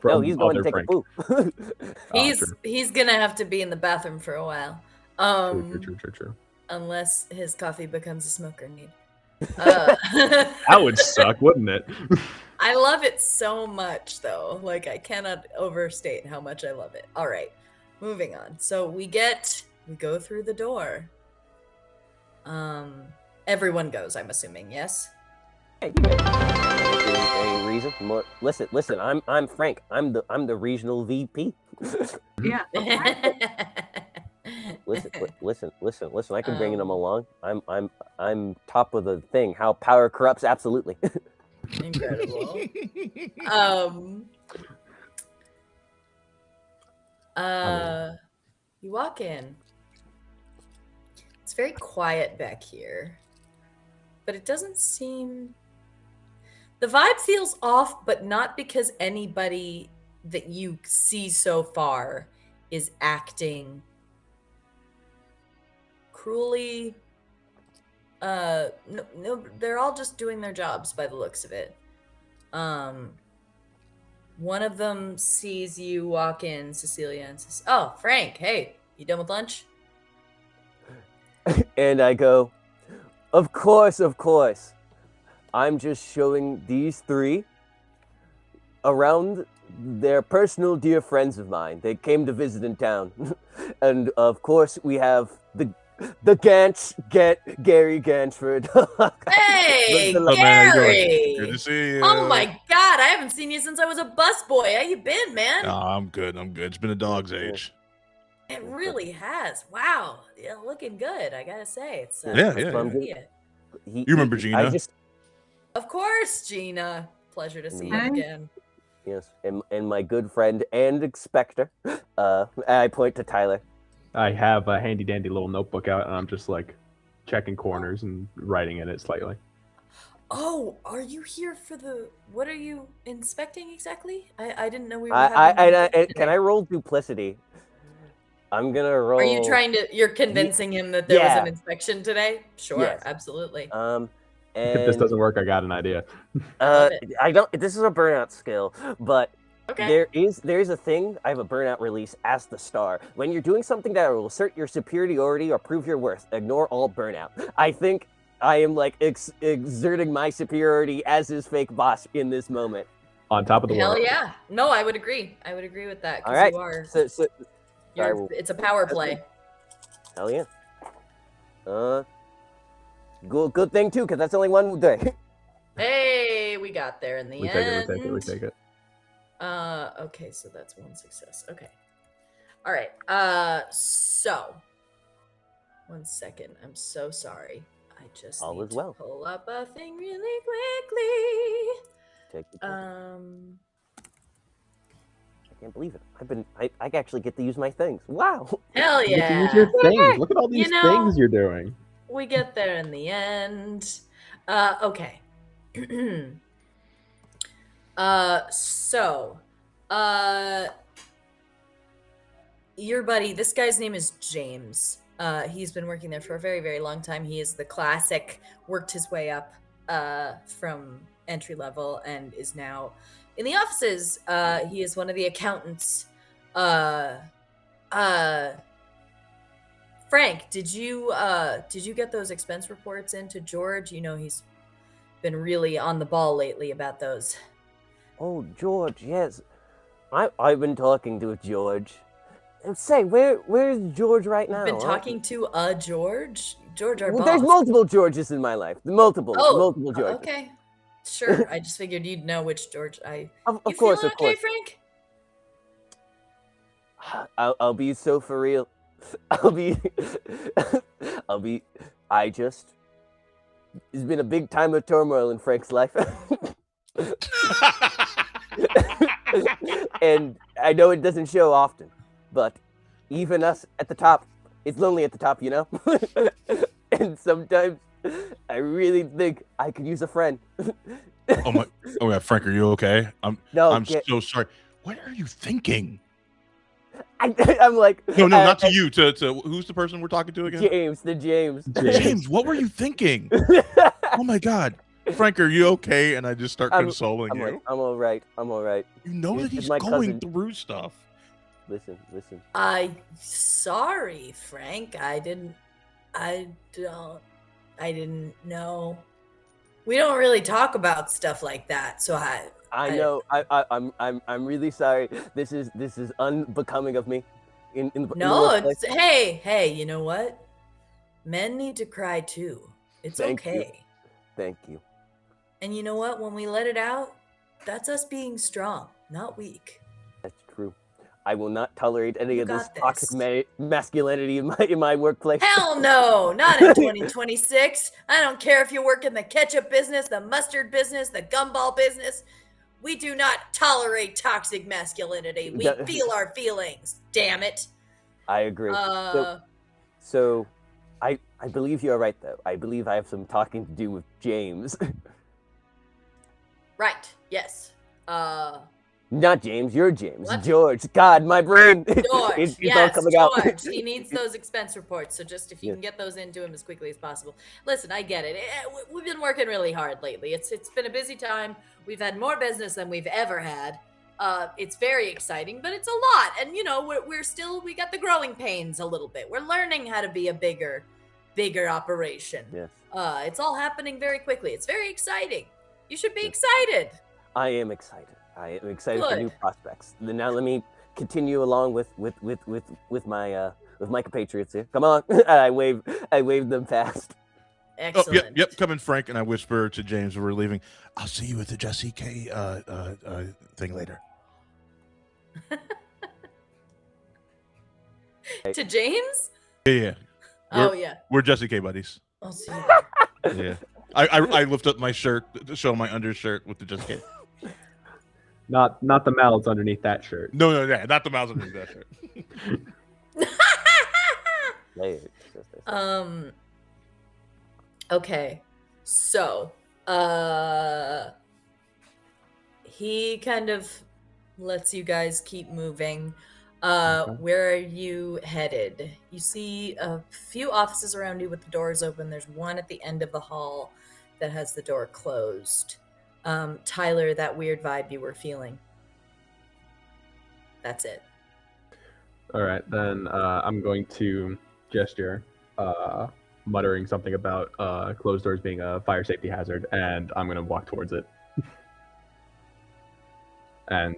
From No, he's going to other take Frank. a poop. He's gonna have to be in the bathroom for a while. True. Unless his coffee becomes a smoke grenade. That would suck, wouldn't it? I love it so much, though. Like, I cannot overstate how much I love it. All right, moving on. So we go through the door. Everyone goes, I'm assuming, yes? Hey, you guys. Any reason? Listen. I'm Frank. I'm the regional VP. Yeah. Listen. I can bring them along. I'm top of the thing. How power corrupts, absolutely. Incredible. You walk in. It's very quiet back here, but it doesn't seem. The vibe feels off, but not because anybody that you see so far is acting cruelly. No, they're all just doing their jobs by the looks of it. One of them sees you walk in, Cecilia, and says, "Oh, Frank, hey, you done with lunch?" And I go, of course. I'm just showing these three around. They're personal dear friends of mine. They came to visit in town. And of course we have the Gary Gansford. Hey, The- Oh, man, how you doing? Gary! Good to see you. Oh my God, I haven't seen you since I was a busboy. How you been, man? Oh, I'm good. It's been a dog's age. It really has. Wow, yeah, looking good. I gotta say, it's Yeah, nice yeah, to yeah. see you. You remember Gina? I just Of course, Gina. Pleasure to see you Hi. again. yes, and my good friend and Expector. I point to Tyler. I have a handy dandy little notebook out, and I'm just like checking corners and writing in it slightly. Oh, are you here for the? What are you inspecting exactly? I didn't know we were. I having can I roll duplicity? I'm gonna roll. Are you trying to? You're convincing him that there was yeah. an inspection today? Sure, Yes. absolutely. And If this doesn't work, I got an idea. Love it. I don't. This is a burnout skill, but Okay. there is a thing. I have a burnout release as the star. When you're doing something that will assert your superiority or prove your worth, ignore all burnout. I think I am like exerting my superiority as his fake boss in this moment. On top of the Hell world. yeah! No, I would agree. I would agree with that. All 'Cause right. you are. So It's a power play. hell yeah. Good thing too, because that's only one day. Hey, we got there in the We end. take it. Okay, so that's one success. Okay. All right. So 1 second. I'm so sorry. I just All need is to well. pull up a thing really quickly. Take your time. I can't believe it. I actually get to use my things. Wow. Hell You get to use yeah. your things. Look at all these You know- things you're doing. We get there in the end. Okay. Your buddy, this guy's name is James. He's been working there for a very, very long time. He is the classic, worked his way up from entry level and is now in the offices. He is one of the accountants. Frank, did you get those expense reports into George? You know he's been really on the ball lately about those. Oh, George, yes. I've been talking to George. And say, where's George right now? You've been huh? talking to George? George, our Well, boss. there's multiple Georges in my life. Multiple Georges. Okay. Sure. I just figured you'd know which George I. Of You course, feeling of okay, course. Frank? I'll be so for real. It's been a big time of turmoil in Frank's life. And I know it doesn't show often, but even us at the top, it's lonely at the top, you know? And sometimes I really think I could use a friend. Oh yeah, Frank, are you okay? I'm No, so sorry. What are you thinking? I'm like, No, not to you. To who's the person we're talking to again? James. James, what were you thinking? Oh my God, Frank, are you okay? And I just start consoling I'm you. like, I'm all right. You know He's that he's my going cousin. through stuff. Listen. Sorry, Frank. I didn't know. We don't really talk about stuff like that, so I know. I'm really sorry. This is unbecoming of me. In the No, workplace. it's hey, you know what? Men need to cry too. It's Thank you. okay. Thank you. And you know what? When we let it out, that's us being strong, not weak. That's true. I will not tolerate any You of this got toxic this. masculinity in my workplace. Hell no, not in 2026. I don't care if you work in the ketchup business, the mustard business, the gumball business. We do not tolerate toxic masculinity. We That- feel our feelings. Damn it. I agree. Uh, So I believe you're right, though. I believe I have some talking to do with James. right. Yes. Not James, you're James. What? George. God, my brain. George. it's all Yes, coming out. George. He needs those expense reports. So just if you Yeah. can get those into him as quickly as possible. Listen, I get it. We've been working really hard lately. It's been a busy time. We've had more business than we've ever had. It's very exciting, but it's a lot. And you know, we got the growing pains a little bit. We're learning how to be a bigger operation. Yes. It's all happening very quickly. It's very exciting. You should be excited. I am excited. I am excited for new Good. prospects. Now let me continue along with my compatriots here. Come on. I waved them past. Oh, Excellent. yep, coming, Frank. And I whisper to James when we're leaving, I'll see you at the Jesse K thing later. To James? Yeah. Oh yeah. We're Jesse K buddies. I'll see you. Yeah. I lift up my shirt to show my undershirt with the Jesse K. Not the mouths underneath that shirt. No, yeah, not the mouths underneath that shirt. Okay. So, he kind of lets you guys keep moving. Okay. Where are you headed? You see a few offices around you with the doors open. There's one at the end of the hall that has the door closed. Tyler, that weird vibe you were feeling. That's it. All right, then I'm going to gesture, muttering something about closed doors being a fire safety hazard, and I'm going to walk towards it. And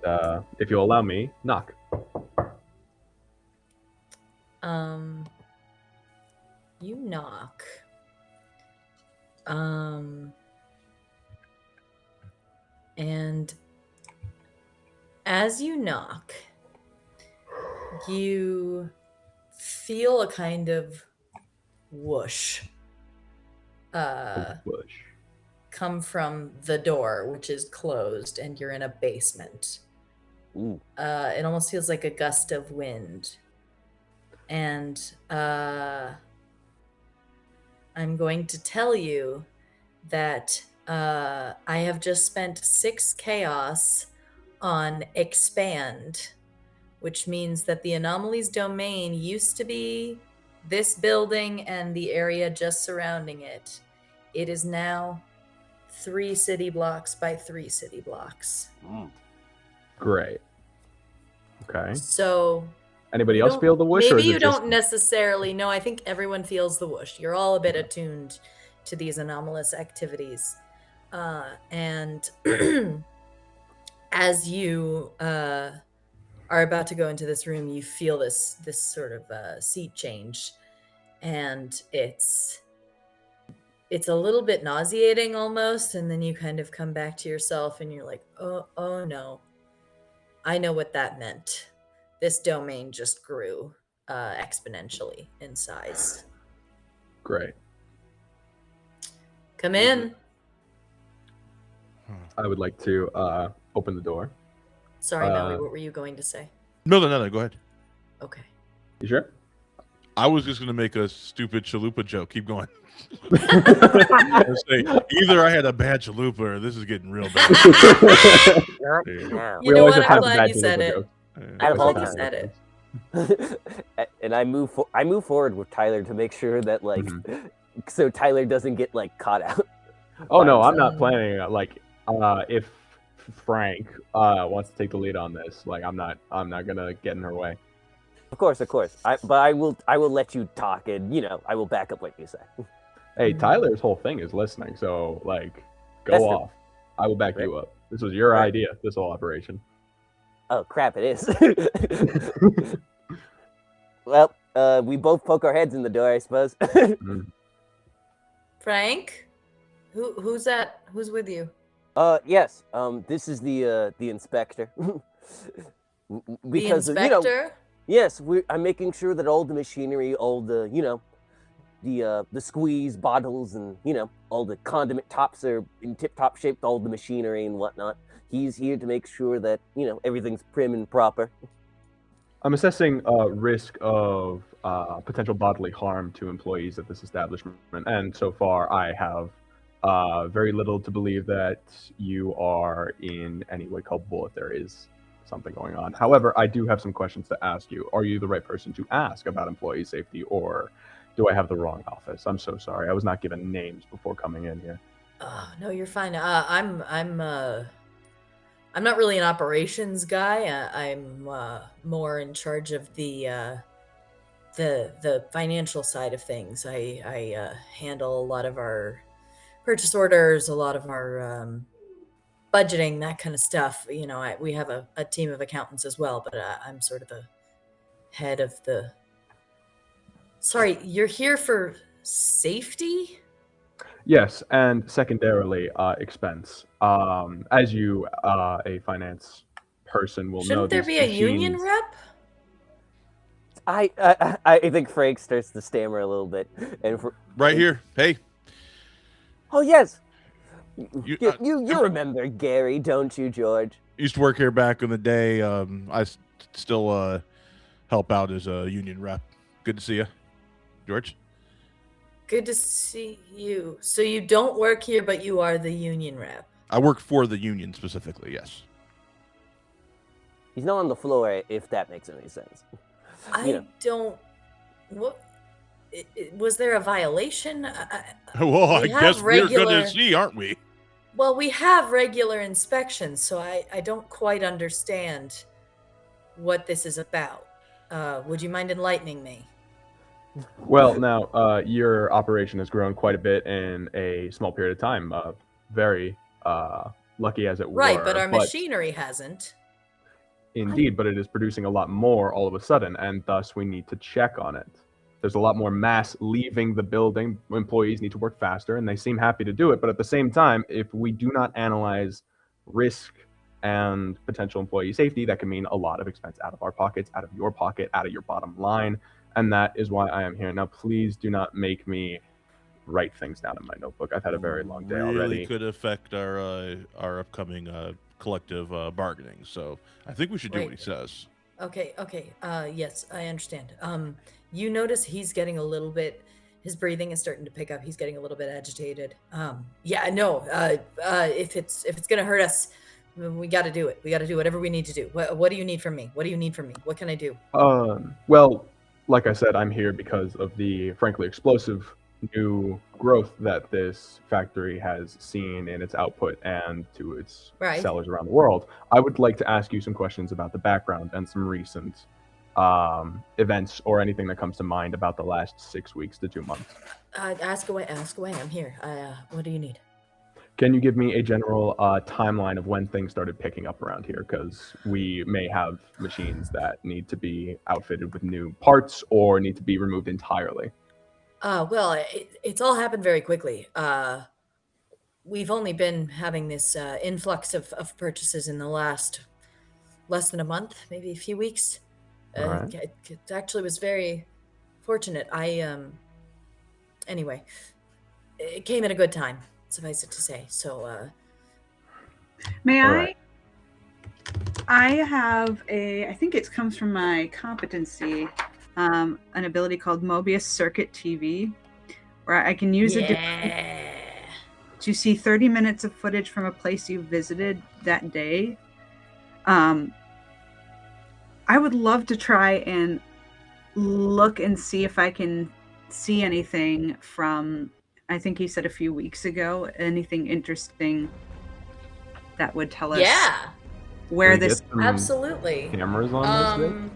if you'll allow me, knock. You knock. And as you knock, you feel a kind of whoosh Push. come from the door, which is closed, and you're in a basement. Ooh. It almost feels like a gust of wind. And I'm going to tell you that I have just spent 6 chaos on expand, which means that the Anomalies domain used to be this building and the area just surrounding it. It is now 3 city blocks by 3 city blocks. Great. Okay. So Anybody you else don't- feel the whoosh? or Maybe is it you just- don't necessarily. No, I think everyone feels the whoosh. You're all a bit attuned to these anomalous activities. And as you are about to go into this room, you feel this sort of seat change, and it's a little bit nauseating almost. And then you kind of come back to yourself, and you're like, oh no, I know what that meant. This domain just grew exponentially in size. Great. Come in. I would like to open the door. Sorry, Maui, Uh, what were you going to say? No, go ahead. Okay. You sure? I was just gonna make a stupid chalupa joke. Keep going. I was saying, either I had a bad chalupa or this is getting real bad. Not Yeah. now. You know what? I'm have glad bad you said chalupa it. jokes. Out of all glad you time. said it. And I move forward with Tyler to make sure that so Tyler doesn't get caught out. Oh no, I'm Fine. not planning. If Frank wants to take the lead on this, I'm not gonna get in her way. Of course. But I will let you talk, and I will back up what you say. Hey, Tyler's whole thing is listening, so That's go true. off. I will back you up. This was your Right. idea. This whole operation. Oh crap! It is. Well, We both poke our heads in the door, I suppose. Frank, who's that? Who's with you? Yes. This is the inspector. Because The inspector. yes, I'm making sure that all the machinery, all the the squeeze bottles, and all the condiment tops are in tip-top shape. All the machinery and whatnot. He's here to make sure that everything's prim and proper. I'm assessing risk of potential bodily harm to employees at this establishment, and so far I have very little to believe that you are in any way culpable if there is something going on. However, I do have some questions to ask you. Are you the right person to ask about employee safety, or do I have the wrong office? I'm so sorry. I was not given names before coming in here. No, you're fine. I'm not really an operations guy. I'm more in charge of the financial side of things. I handle a lot of our purchase orders, a lot of our budgeting, that kind of stuff. We have a team of accountants as well, but I'm sort of the head of the. Sorry, you're here for safety? Yes, and secondarily, expense. As you, a finance person, will know, Shouldn't there these be a union machines- rep? I think Frank starts to stammer a little bit, and Right here. Hey, oh yes, You- you remember Gary, don't you, George? used to work here back in the day. Still help out as a union rep. Good to see you, George. Good to see you. So you don't work here, but you are the union rep. I work for the union specifically. Yes. He's not on the floor, if that makes any sense. I don't. What? Was there a violation? Well, I We have guess we're regular- gonna see, aren't we? Well, we have regular inspections, so I don't quite understand what this is about. Would you mind enlightening me? Well, now, your operation has grown quite a bit in a small period of time. Very lucky, as it were. Right, but our machinery hasn't. Indeed, but it is producing a lot more all of a sudden, and thus we need to check on it. There's a lot more mass leaving the building. Employees need to work faster, and they seem happy to do it. But at the same time, if we do not analyze risk and potential employee safety, that can mean a lot of expense out of our pockets, out of your pocket, out of your bottom line. And that is why I am here. Now, please do not make me write things down in my notebook. I've had a very long day really already. could affect our upcoming collective bargaining. So I think we should do what he Right. says. Okay. Yes, I understand. You notice he's getting a little bit. His breathing is starting to pick up. He's getting a little bit agitated. Yeah, no. If it's gonna hurt us, we got to do it. We got to do whatever we need to do. What do you need from me? What do you need from me? What can I do? Well, like I said, I'm here because of the frankly explosive new growth that this factory has seen in its output and to its Right. sellers around the world. I would like to ask you some questions about the background and some recent events or anything that comes to mind about the last 6 weeks to 2 months. Ask away. Ask away. I'm here. What do you need? Can you give me a general timeline of when things started picking up around here? Because we may have machines that need to be outfitted with new parts or need to be removed entirely. Well, it's all happened very quickly. We've only been having this influx of purchases in the last less than a month, maybe a few weeks. All right. It actually was very fortunate. Anyway, it came at a good time, suffice it to say. So, May All I? right. I have I think it comes from my competency, an ability called Mobius Circuit TV, where I can use a device yeah. to see 30 minutes of footage from a place you visited that day. I would love to try and look and see if I can see anything from, I think you said a few weeks ago, anything interesting that would tell us Yeah, where Can we this. get some absolutely. cameras on this?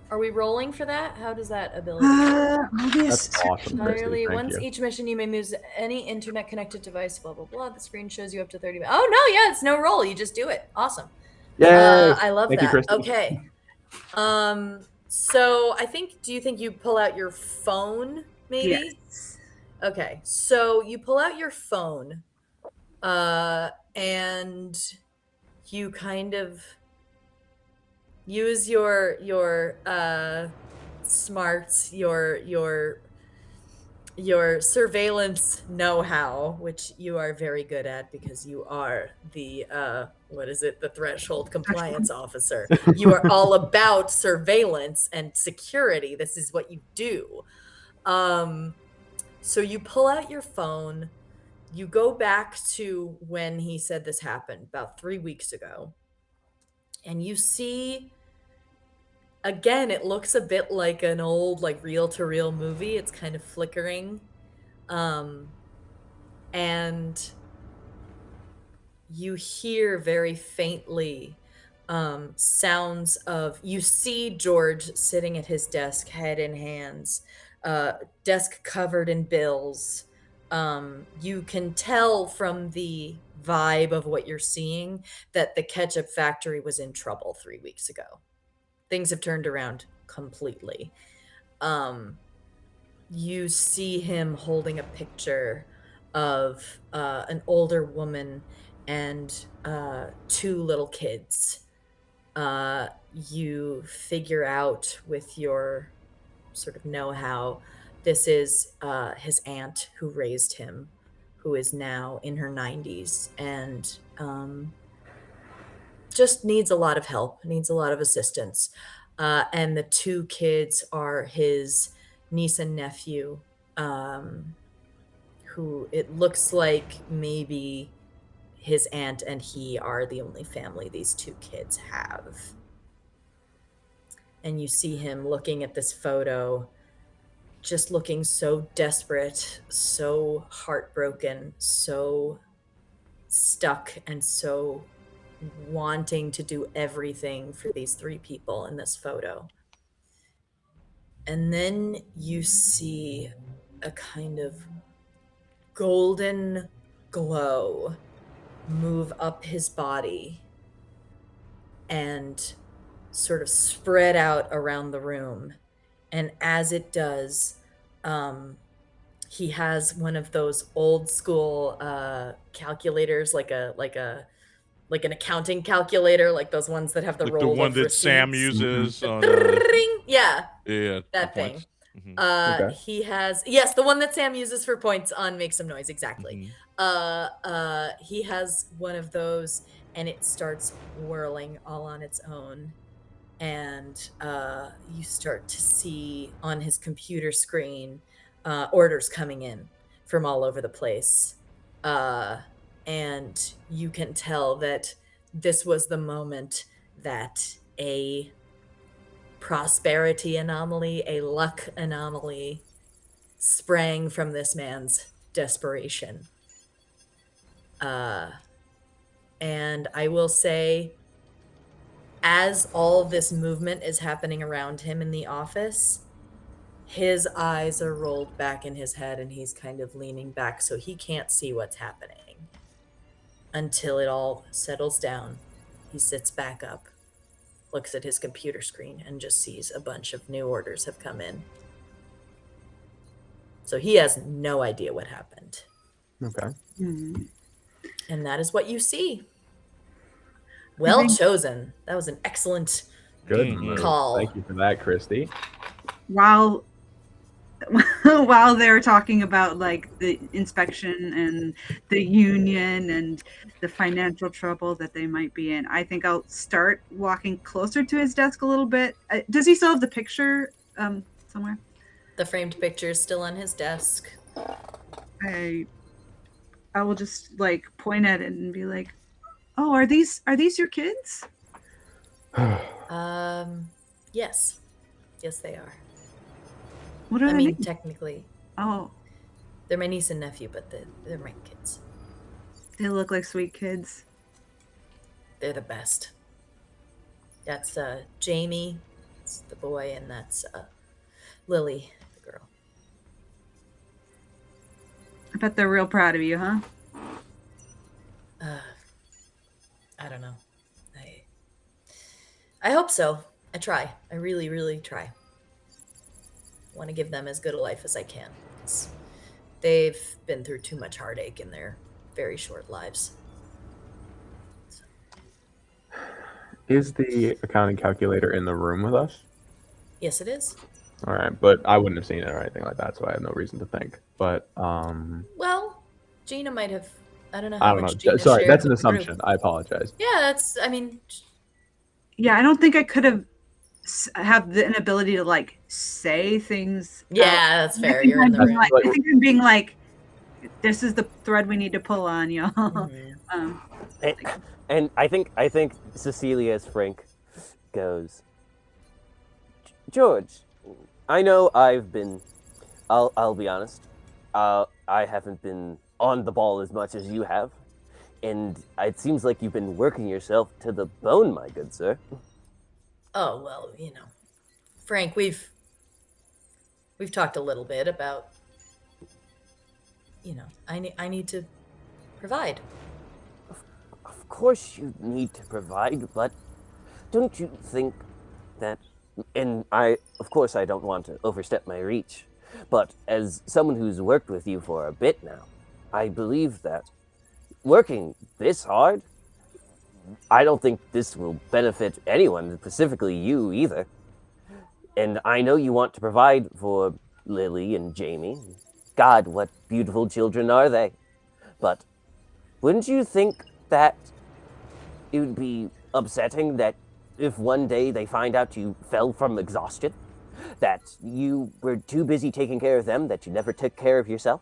Are we rolling for that? How does that ability? Mobius That's Circuit- awesome, Christy. Entirely. Thank Once you. each mission, you may use any internet connected device. Blah blah blah. The screen shows you up to 30 minutes. Oh no, yeah, it's no roll. You just do it. Awesome. Yay! I love Thank you, that. Christy. Okay. So I think, do you think you pull out your phone, maybe? Yes. Okay, so you pull out your phone, and you kind of use your smarts, your surveillance know-how, which you are very good at because you are the what is it, the threshold compliance officer. You are all about surveillance and security. This is what you do. So you pull out your phone, you go back to when he said this happened about 3 weeks ago, and you see, again, it looks a bit like an old, like, reel-to-reel movie. It's kind of flickering. And you hear very faintly sounds of, you see George sitting at his desk, head in hands, desk covered in bills. You can tell from the vibe of what you're seeing that the ketchup factory was in trouble 3 weeks ago. Things have turned around completely. You see him holding a picture of an older woman and two little kids. You figure out with your sort of know-how, this is his aunt who raised him, who is now in her 90s and just needs a lot of help, needs a lot of assistance. And the two kids are his niece and nephew, who it looks like maybe his aunt and he are the only family these two kids have. And you see him looking at this photo, just looking so desperate, so heartbroken, so stuck, and so wanting to do everything for these three people in this photo. And then you see a kind of golden glow move up his body and sort of spread out around the room. And as it does, he has one of those old school calculators, like an accounting calculator, like those ones that have the Like the roll one of that Sam receipts. uses on Ring! Yeah, yeah, that for thing. points. Mhm. Okay. He has, yes, the one that Sam uses for points on Make Some Noise, exactly. Mhm. He has one of those, and it starts whirling all on its own. And you start to see on his computer screen orders coming in from all over the place. And you can tell that this was the moment that a prosperity anomaly, a luck anomaly, sprang from this man's desperation. And I will say, as all this movement is happening around him in the office, his eyes are rolled back in his head and he's kind of leaning back so he can't see what's happening. Until it all settles down, he sits back up, looks at his computer screen, and just sees a bunch of new orders have come in. So he has no idea what happened. Okay. Mhm. And that is what you see. Well think- chosen. That was an excellent Good Mhm. move. call. Thank you for that, Christy. While while they're talking about like the inspection and the union and the financial trouble that they might be in, I think I'll start walking closer to his desk a little bit. Does he still have the picture somewhere? The framed picture is still on his desk. I will just like point at it and be like, "Oh, are these your kids?" Yes. Yes, they are. What are I their mean, names? technically, Oh, they're my niece and nephew, but they're my kids. they look like sweet kids. They're the best. That's Jamie, that's the boy, and that's Lily, the girl. I bet they're real proud of you, huh? I don't know. I hope so. I try. I really, really try. I want to give them as good a life as I can. 'Cause they've been through too much heartache in their very short lives. Is the accounting calculator in the room with us? Yes, it is. All right, but I wouldn't have seen it or anything like that, so I have no reason to think. But Well, Gina might have. I don't know I how don't much know. Gina Sorry, shared that's an with the group. assumption. I apologize. Yeah, that's. I mean, Yeah, I don't think I could have an ability to like say things. out. yeah, that's I fair. think You're in I'm the being room. like, I think I'm being like, this is the thread we need to pull on, y'all. Mhm. And I think Cecilia as Frank goes, George, I know I've been. I'll be honest. I haven't been on the ball as much as you have, and it seems like you've been working yourself to the bone, my good sir. Oh well, Frank, we've talked a little bit about. I need to provide. Of course you need to provide, but don't you think that, and of course I don't want to overstep my reach, but as someone who's worked with you for a bit now, I believe that working this hard, I don't think this will benefit anyone, specifically you either. And I know you want to provide for Lily and Jamie. God, what beautiful children are they. But wouldn't you think that it would be upsetting that if one day they find out you fell from exhaustion, that you were too busy taking care of them that you never took care of yourself?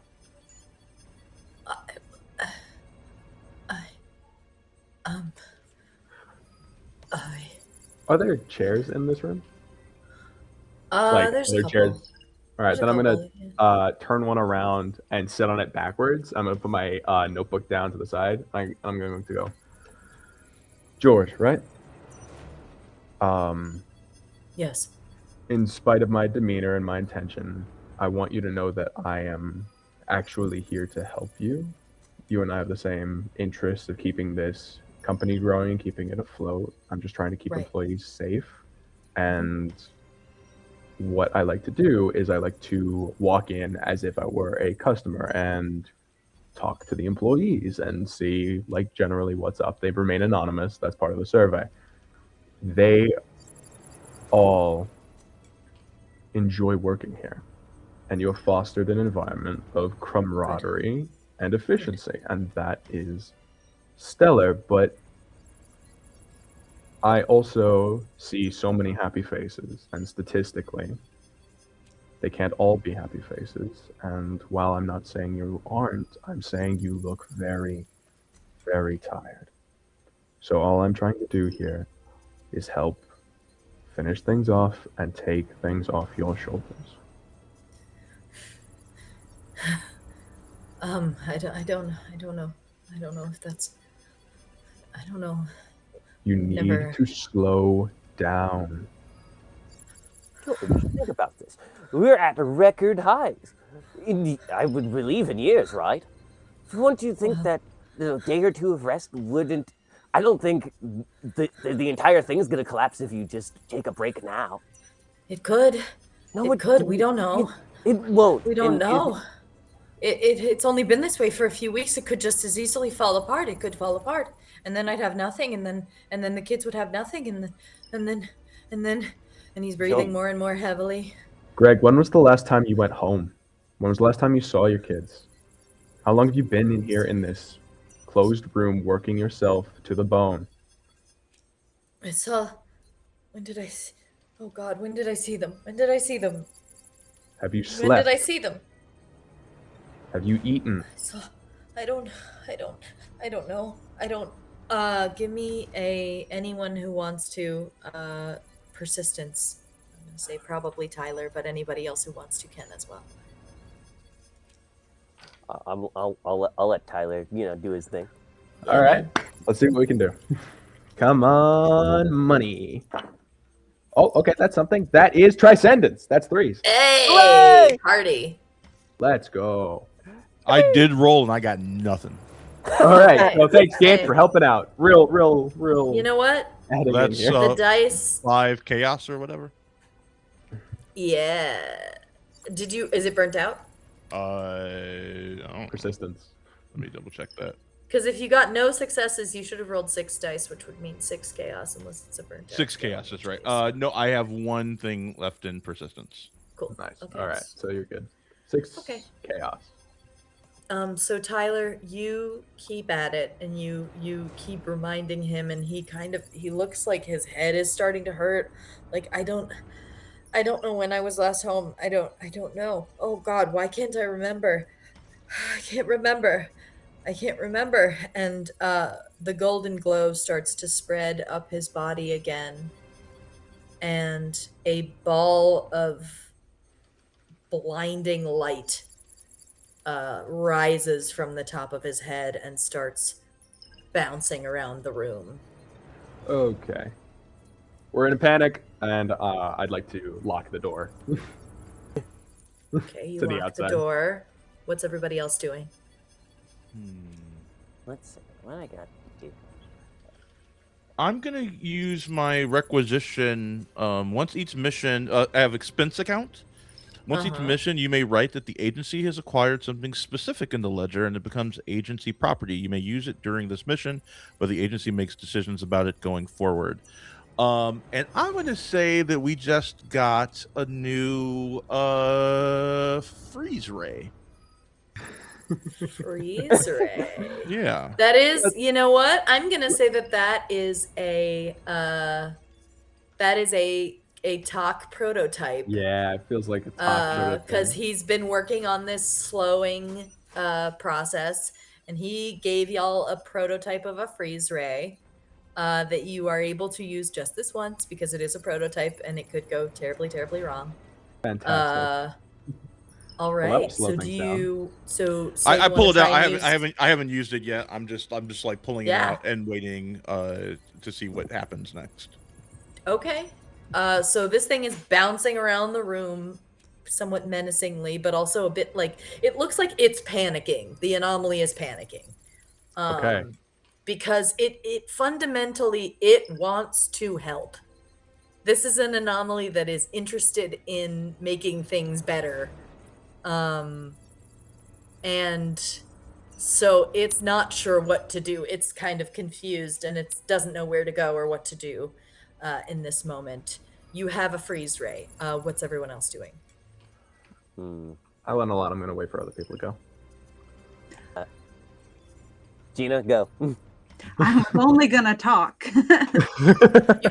Are there chairs in this room? There's a other couple. chairs? All right, There's a then I'm gonna couple, turn one around and sit on it backwards. I'm gonna put my notebook down to the side. I'm going to go, George, right? Yes. In spite of my demeanor and my intention, I want you to know that I am actually here to help you. You and I have the same interest of keeping this company growing, keeping it afloat. I'm just trying to keep Right. employees safe. And what I like to do is I like to walk in as if I were a customer and talk to the employees and see, like, generally what's up. They remain anonymous. That's part of the survey. They all enjoy working here, and you have fostered an environment of camaraderie and efficiency, and that is stellar. But I also see so many happy faces, and statistically, they can't all be happy faces. And while I'm not saying you aren't, I'm saying you look very, very tired. So all I'm trying to do here is help finish things off and take things off your shoulders. I don't know. I don't know if that's. I don't know. You need Never. to slow down. Think about this. We're at record highs. I would believe in years, right? Wouldn't you think that a day or two of rest wouldn't? I don't think the entire thing is going to collapse if you just take a break now. It could. No, It could. We don't know. It won't. We don't And know. It's only been this way for a few weeks. It could just as easily fall apart. It could fall apart, and then I'd have nothing, and then the kids would have nothing, and he's breathing Joe. more and more heavily. Greg, when was the last time you went home? When was the last time you saw your kids? How long have you been in here in this closed room working yourself to the bone? I saw. When did I? Oh God! When did I see them? When did I see them? Have you When slept? did I see them? Have you eaten? I saw. I don't know. I don't. Give me anyone who wants to. Persistence. I'm gonna say probably Tyler, but anybody else who wants to can as well. I'll let Tyler, do his thing. All right, let's see what we can do. Come on, money. Oh, okay, that's something. That is Triscendence. That's threes. Hey, Hooray! party! Let's go. I did roll and I got nothing. All right. So thanks, Dan, Hey. for helping out. Real. You know what? adding in That's here. The dice. 5 chaos or whatever. Yeah. Is it burnt out? I don't. Persistence. Let me double check that. Because if you got no successes, you should have rolled 6 dice, which would mean 6 chaos, unless it's a burnt out. 6 skill, chaos in is which right. case- No, I have 1 thing left in persistence. Cool. Nice. Okay. All right, so you're good. 6 Okay. chaos. So Tyler, you keep at it, and you keep reminding him, and he looks like his head is starting to hurt. Like I don't know when I was last home. I don't know. Oh God, why can't I remember? I can't remember. And the golden glow starts to spread up his body again, and a ball of blinding light rises from the top of his head and starts bouncing around the room. Okay. We're in a panic, and I'd like to lock the door. Okay, you To the lock the outside. door. What's everybody else doing? Let's see what I got to do. I'm gonna use my requisition. Once each mission, I have expense account. Once each Uh-huh. mission, you may write that the agency has acquired something specific in the ledger, and it becomes agency property. You may use it during this mission, but the agency makes decisions about it going forward. And I'm gonna say that we just got a new freeze ray. Freeze ray. Yeah. That is, you know what? I'm gonna say that is a talk prototype. Yeah, it feels like a talk sort of Because thing. he's been working on this slowing process, and he gave y'all a prototype of a freeze ray that you are able to use just this once, because it is a prototype and it could go terribly, terribly wrong. Fantastic. All that right. would slow So do things down. you? So I you pull it wanna out. try and I haven't used it yet. I'm just like pulling it Yeah. out and waiting to see what happens next. Okay. So this thing is bouncing around the room somewhat menacingly, but also a bit like it looks like it's panicking. The anomaly is panicking. Okay. Because it fundamentally it wants to help. This is an anomaly that is interested in making things better. And so it's not sure what to do. It's kind of confused, and it doesn't know where to go or what to do in this moment. You have a freeze ray. What's everyone else doing? I learned a lot. I'm going to wait for other people to go. Gina, go. I'm only gonna talk. You can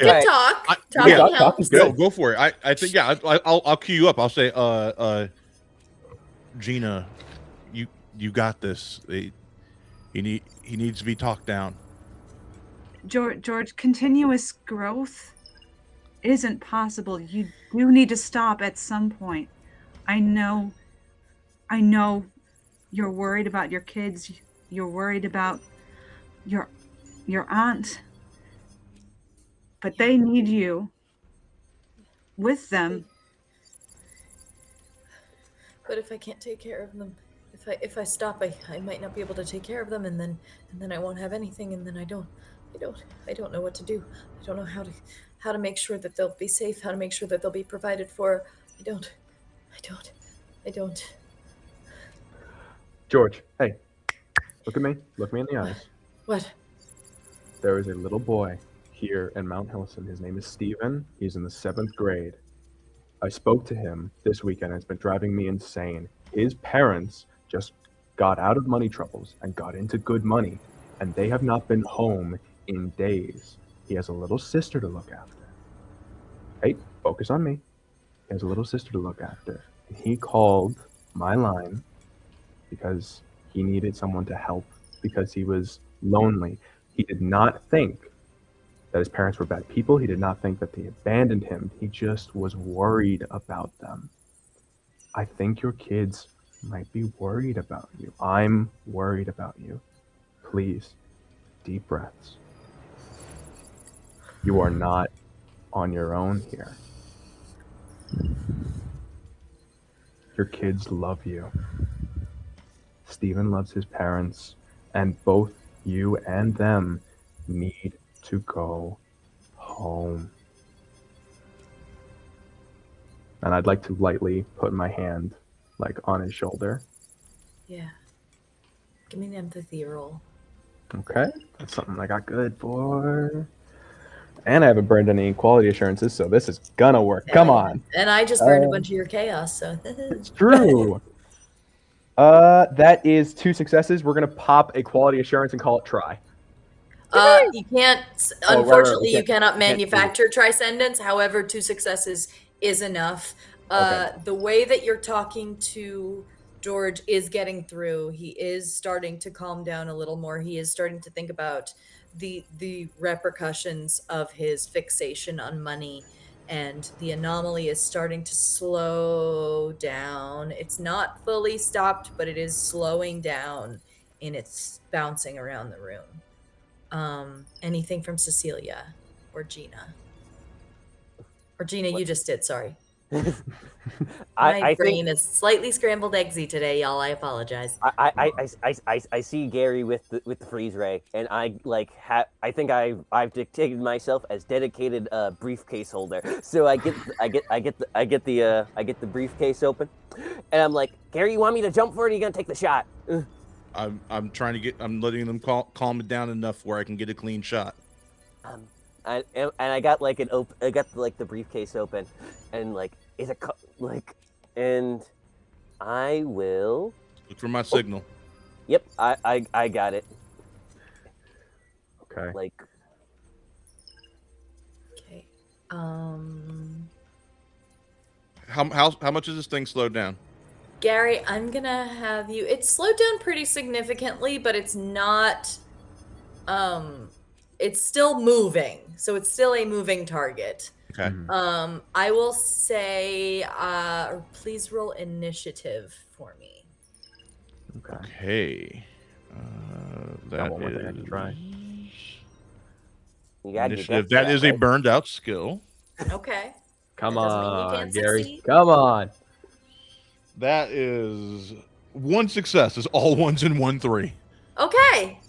Right. talk. Yeah, Talking talk helps. is good. Go for it. I think I'll cue you up. I'll say Gina, you got this. He needs to be talked down. George, continuous growth isn't possible. You do need to stop at some point. I know you're worried about your kids. You're worried about your aunt. But they need you with them. But if I can't take care of them, if I stop, I might not be able to take care of them, and then I won't have anything, and then I don't know what to do. I don't know how to make sure that they'll be safe, how to make sure that they'll be provided for. I don't. George, hey, look at me. Look me in the eyes. What? There is a little boy here in Mount Hilson. His name is Steven. He's in the 7th grade. I spoke to him this weekend, and it's been driving me insane. His parents just got out of money troubles and got into good money, and they have not been home in days. He has a little sister to look after. Hey, focus on me. He has a little sister to look after. And he called my line because he needed someone to help, because he was lonely. He did not think that his parents were bad people. He did not think that they abandoned him. He just was worried about them. I think your kids might be worried about you. I'm worried about you. Please, deep breaths. You are not on your own here. Your kids love you. Steven loves his parents, and both you and them need to go home. And I'd like to lightly put my hand like on his shoulder. Yeah. Give me an empathy roll. Okay, that's something I got good for. And I haven't burned any quality assurances, so this is gonna work. Come Hell yeah. on. And I just burned a bunch of your chaos, so. It's true. That is 2 successes. We're gonna pop a quality assurance and call it try. You can't. Oh, right, Unfortunately, we you can't- cannot we can't do it. manufacture Triscendence. However, 2 successes is enough. The way that you're talking to George is getting through. He is starting to calm down a little more. He is starting to think about the repercussions of his fixation on money, and the anomaly is starting to slow down. It's not fully stopped, but it is slowing down in its bouncing around the room. Anything from Cecilia or Gina? Or Gina, you just did, sorry. My I brain think is slightly scrambled eggsy today, y'all. I apologize. I see Gary with the freeze ray, and I I think I've dictated myself as dedicated briefcase holder. So I get the briefcase open, and I'm like, Gary, you want me to jump for it? Or are you gonna take the shot? I'm trying to get. I'm letting them calm it down enough where I can get a clean shot. And I got like I got like the briefcase open, and like and I will Look for my signal. Yep, I got it. Okay. Like Okay. How much is this thing slowed down? Gary, I'm gonna have you. It's slowed down pretty significantly, but it's not. It's still moving, so it's still a moving target. Okay. I will say, please roll initiative for me. Okay. Okay. Got That one more thing I can try. you got initiative. That is a burned out skill. Okay. Come That doesn't mean you on, can't Gary. succeed. Come on. That is 1 success. It's all 1s and 1 3. Okay.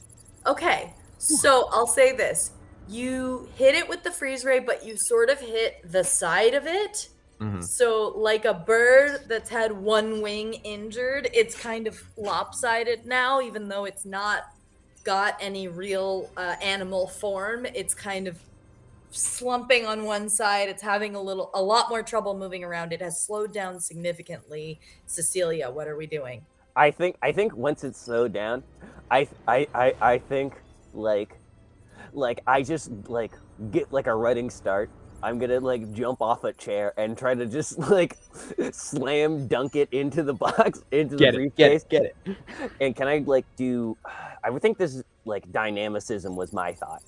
Okay. So I'll say this. You hit it with the freeze ray, but you sort of hit the side of it. Mhm. So, like a bird that's had one wing injured, it's kind of lopsided now, even though it's not got any real animal form. It's kind of slumping on one side. It's having a lot more trouble moving around. It has slowed down significantly. Cecilia, what are we doing? I think once it's slowed down, I think like I just like get like a running start. I'm gonna like jump off a chair and try to just like slam dunk it into the box, into the briefcase. Get it. And can I like do? I would think this is like dynamicism was my thought.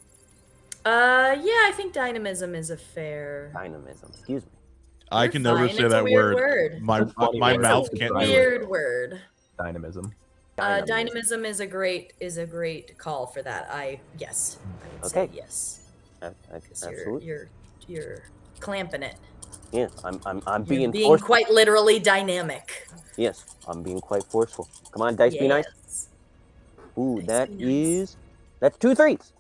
Yeah, I think dynamism is a fair. Dynamism, excuse me. I You're can never fine. say It's a that weird word. word. My That's a funny my word. mouth It's a can't dry do it. Weird word. Dynamism. Dynamism is a great call for that. I would say Okay. yes. Because Absolutely. you're clamping it. Yeah, I'm You're being being forceful. quite literally dynamic. Yes, I'm being quite forceful. Come on, dice, be nice. Yes. Ooh, Dice that be nice. is that's 2 3s.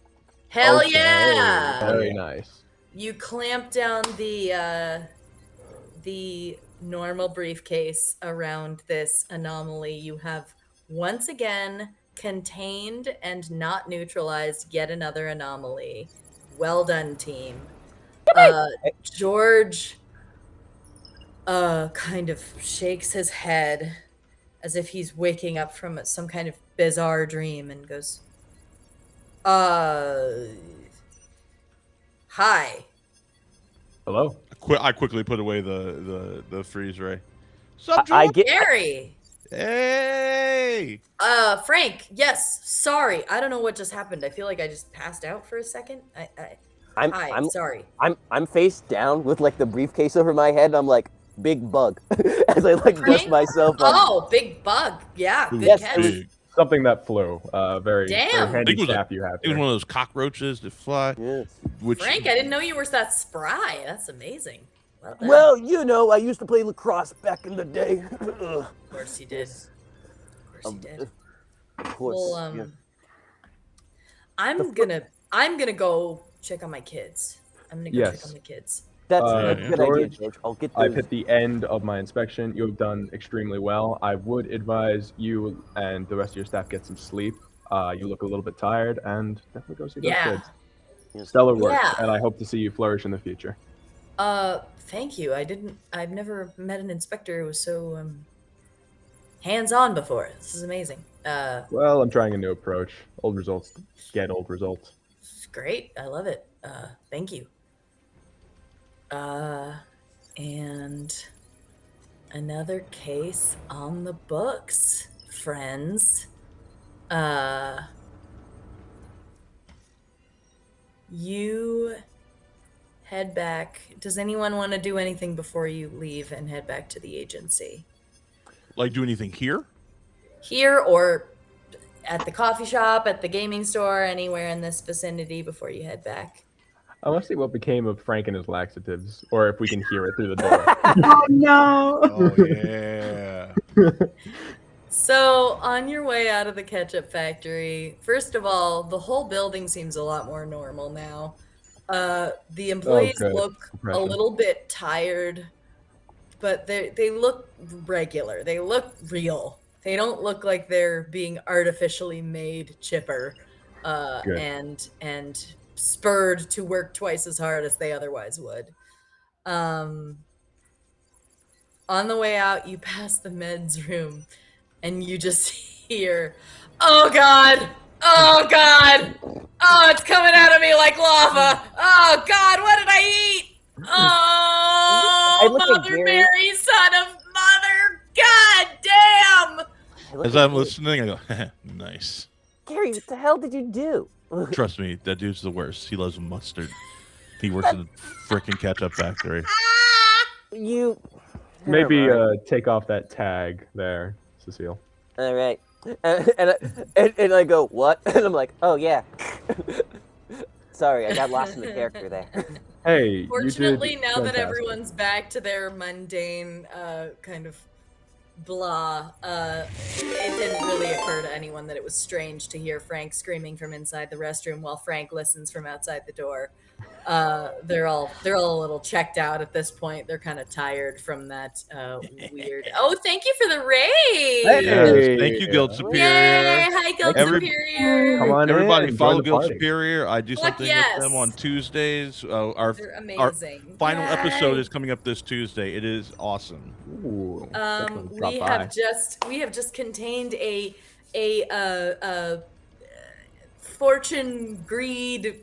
Hell Okay, yeah! Very nice. You clamp down the normal briefcase around this anomaly. You have once again contained and not neutralized yet another anomaly. Well done, team. George kind of shakes his head as if he's waking up from some kind of bizarre dream and goes, hi. Hello. I quickly put away the freeze ray. Sup, I George? get Gary. Hey! Frank, yes, sorry. I don't know what just happened. I feel like I just passed out for a second. I'm sorry. I'm face down with like the briefcase over my head and I'm like big bug as I like dust Frank? myself up. Oh, big bug. Yeah, good Yes, catch. it was- Big. Something that flew. Very, Damn. very handy It was staff you have It was here. one of those cockroaches that fly. Yes. Which Frank, I didn't know you were that spry. That's amazing. Well done. Well, you know, I used to play lacrosse back in the day. of course you did. Yes. Of course you did. Of course. Well, yeah. I'm gonna go check on my kids. I'm gonna go check Yes. on the kids. That's Uh, a good idea, George, George. I'll get I've those. hit the end of my inspection. You have done extremely well. I would advise you and the rest of your staff get some sleep. You look a little bit tired, and definitely go see those Yeah. kids. Yes. Stellar work, Yeah. and I hope to see you flourish in the future. Thank you. I've never met an inspector who was so hands-on before. This is amazing. Well, I'm trying a new approach. Old results get old results. It's great. I love it. Thank you. And another case on the books, friends. You head back. Does anyone want to do anything before you leave and head back to the agency? Like, do anything here? Here or at the coffee shop, at the gaming store, anywhere in this vicinity before you head back? I want to see what became of Frank and his laxatives, or if we can hear it through the door. Oh no! Oh yeah. So, on your way out of the ketchup factory, first of all, the whole building seems a lot more normal now. The employees good. look a Impressive. little bit tired, but they look regular. They look real. They don't look like they're being artificially made chipper Good. and spurred to work twice as hard as they otherwise would. On the way out, you pass the meds room, and you just hear, "Oh God! Oh God! Oh, it's coming out of me like lava! Oh God, what did I eat? I Oh, look at Mother Gary. Mary, son of Mother! God damn!" I look As at I'm you. listening, I go, nice. Gary, what the hell did you do? Trust me, that dude's the worst. He loves mustard. He works in a freaking ketchup factory. You. Maybe Never mind. take off that tag there, Cecile. All right. And I go, what? And I'm like, oh, yeah. Sorry, I got lost in the character there. Hey, Fortunately, you did now that fantastic. everyone's back to their mundane kind of blah, it didn't really occur to anyone that it was strange to hear Frank screaming from inside the restroom while Frank listens from outside the door. They're all a little checked out at this point. They're kind of tired from that weird. Oh, thank you for the raid! Yes, thank you, Guild Yay, Superior. Yay! Hi, Guild Every- Superior. Come on Everybody in, follow join the Guild party. Superior. I do Fuck something yes. with them on Tuesdays. Our They're amazing. final episode Yay. is coming up this Tuesday. It is awesome. Ooh, definitely drop We by. have just contained a fortune, greed,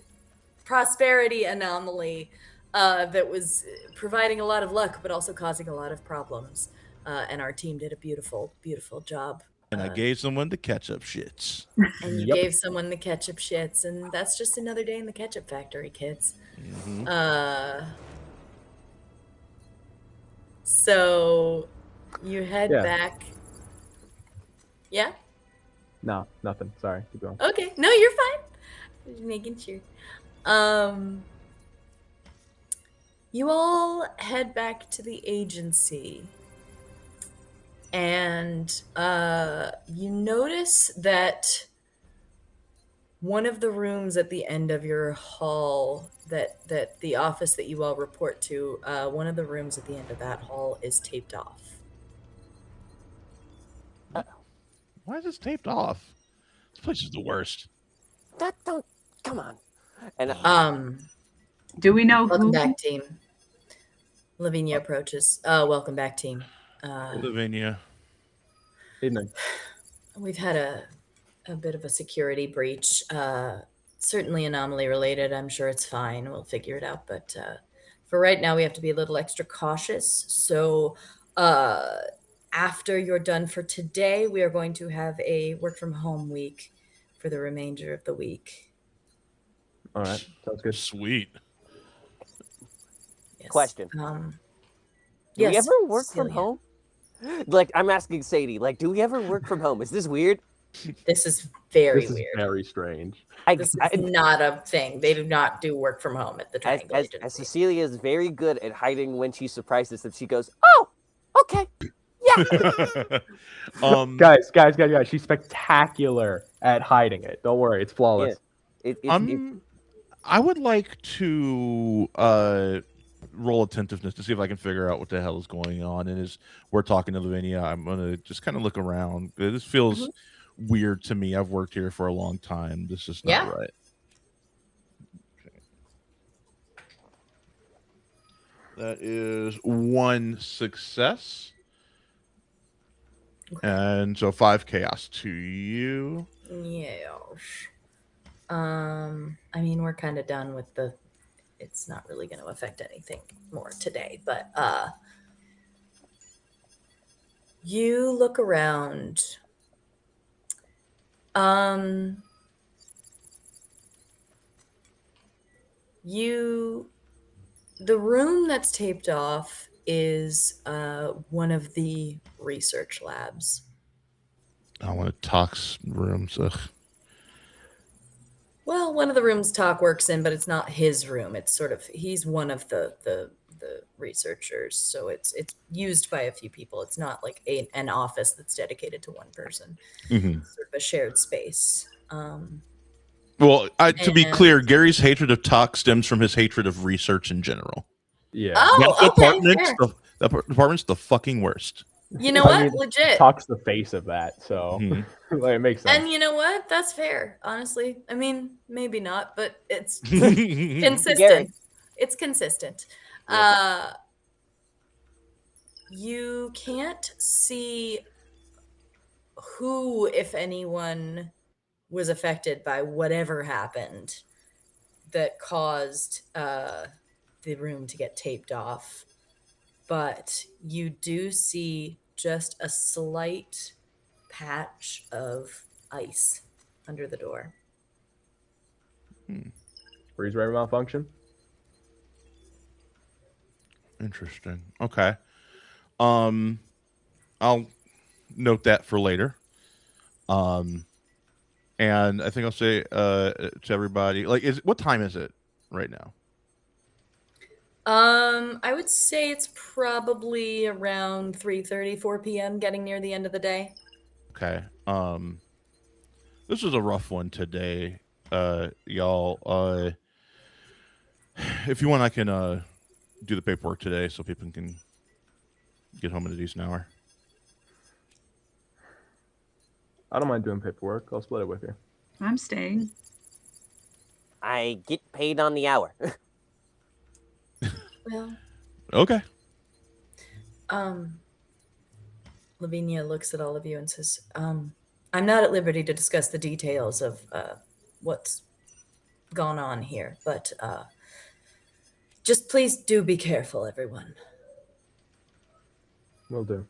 prosperity anomaly that was providing a lot of luck, but also causing a lot of problems. And our team did a beautiful, beautiful job. And I gave someone the ketchup shits. And you Yep. gave someone the ketchup shits, and that's just another day in the ketchup factory, kids. Mhm. So you head Yeah. back. Yeah? No, nothing. Sorry, keep going. Okay. No, you're fine. Just making sure. You all head back to the agency. And you notice that one of the rooms at the end of your hall, that the office that you all report to, one of the rooms at the end of that hall is taped off. Why is this taped off? This place is the worst. That don't. Come on. And Do we know Welcome who? back, team. Lavinia approaches. Welcome back, team. Lavinia. Evening. We've had a bit of a security breach. Certainly anomaly related. I'm sure it's fine. We'll figure it out. But for right now, we have to be a little extra cautious. So after you're done for today, we are going to have a work from home week for the remainder of the week. All right, sounds good. Sweet. Yes. Question. Do do we ever work from Cecilia. home? Like, I'm asking Sadie, like, do we ever work from home? Is this weird? This is very This is weird. very strange. This is not a thing. They do not do work from home at the Triangle as Agency. Cecilia is very good at hiding when she surprises that she goes, oh, okay. Yeah. Guys, she's spectacular at hiding it. Don't worry, it's flawless. It- I'm I would like to roll attentiveness to see if I can figure out what the hell is going on. And as we're talking to Lavinia, I'm gonna just kind of look around. This feels weird to me. I've worked here for a long time. This is not Yeah. right. Okay. That is 1 success. And so 5 chaos to you. Yes. I mean, we're kind of done with the. It's not really going to affect anything more today, but you look around. The room that's taped off is one of the research labs. I want to tox rooms. Ugh. Well, one of the rooms Talk works in, but it's not his room. It's sort of he's one of the researchers, so it's used by a few people. It's not like an office that's dedicated to one person. Mhm. It's sort of a shared space. Well, to be And- clear, Gary's hatred of talk stems from his hatred of research in general. Yeah. Oh, That okay, department's fair. the department's the fucking worst. You know I what? mean, Legit. Talk's the face of that, so Mhm. like, it makes sense. And you know what? That's fair. Honestly, I mean, maybe not, but it's consistent. Gary. It's consistent. Yeah. You can't see who, if anyone, was affected by whatever happened that caused the room to get taped off. But you do see just a slight patch of ice under the door. Freeze ray malfunction. Interesting. Okay. I'll note that for later. And I think I'll say to everybody, like, what time is it right now? I would say it's probably around 3:30, 4 p.m., getting near the end of the day. Okay. This is a rough one today, y'all. If you want, I can do the paperwork today so people can get home in a decent hour. I don't mind doing paperwork. I'll split it with you. I'm staying. I get paid on the hour. Well, Okay. Lavinia looks at all of you and says, I'm not at liberty to discuss the details of what's gone on here, but just please do be careful, everyone. Will do.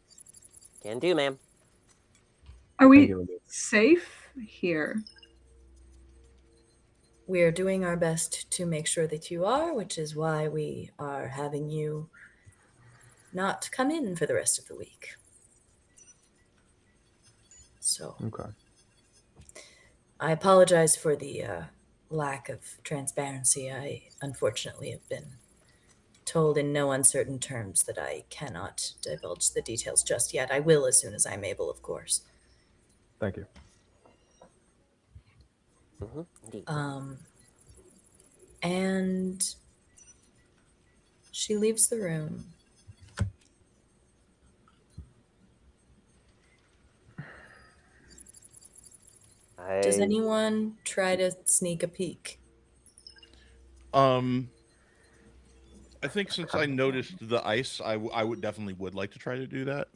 Can do, ma'am. Are Thank we you, Olivia. safe here? We're doing our best to make sure that you are, which is why we are having you not come in for the rest of the week. So Okay. I apologize for the lack of transparency. I unfortunately have been told in no uncertain terms that I cannot divulge the details just yet. I will as soon as I'm able, of course. Thank you. Indeed. And she leaves the room. Does anyone try to sneak a peek? I think since I noticed the ice, I would definitely like to try to do that.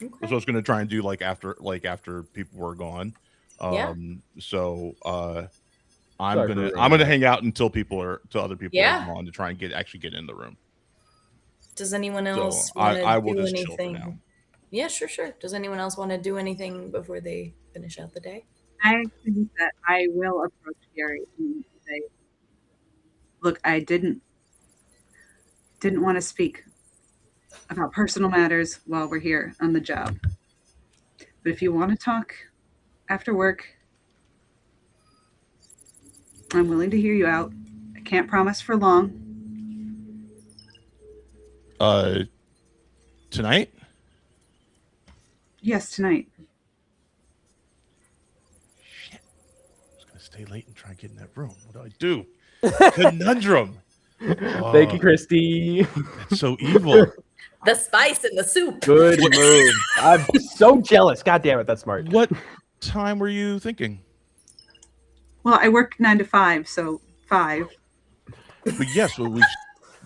Okay. So I was going to try and do after people were gone. Yeah. So I'm Sorry gonna for hang out until other people Yeah. are gone to try and get in the room. Does anyone So else I want to will do just chill for now. anything? Yeah, sure. Does anyone else want to do anything before they finish out the day? I think that I will approach Gary and say, "Look, I didn't want to speak about personal matters while we're here on the job. But if you want to talk after work, I'm willing to hear you out. I can't promise for long. Tonight? Yes, tonight. Shit. I was gonna stay late and try and get in that room. What do I do? Conundrum. Thank you, Christy. That's so evil. The spice in the soup. Good move. I'm so jealous. God damn it, that's smart. What time were you thinking? Well, I work 9 to 5, so 5. But yes, well,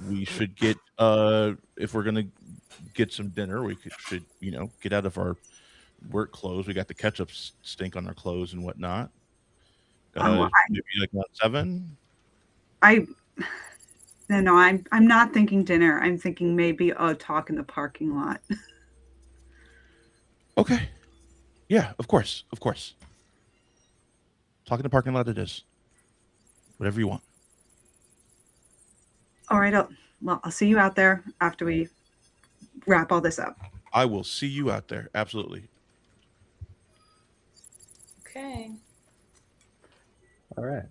we should get if we're gonna get some dinner, should get out of our work clothes. We got the ketchup stink on our clothes and whatnot. Maybe like around 7. No, I'm not thinking dinner. I'm thinking maybe a talk in the parking lot. Okay. Yeah, of course. Talk in the parking lot it is. Whatever you want. All right. I'll see you out there after we wrap all this up. I will see you out there. Absolutely. Okay. All right.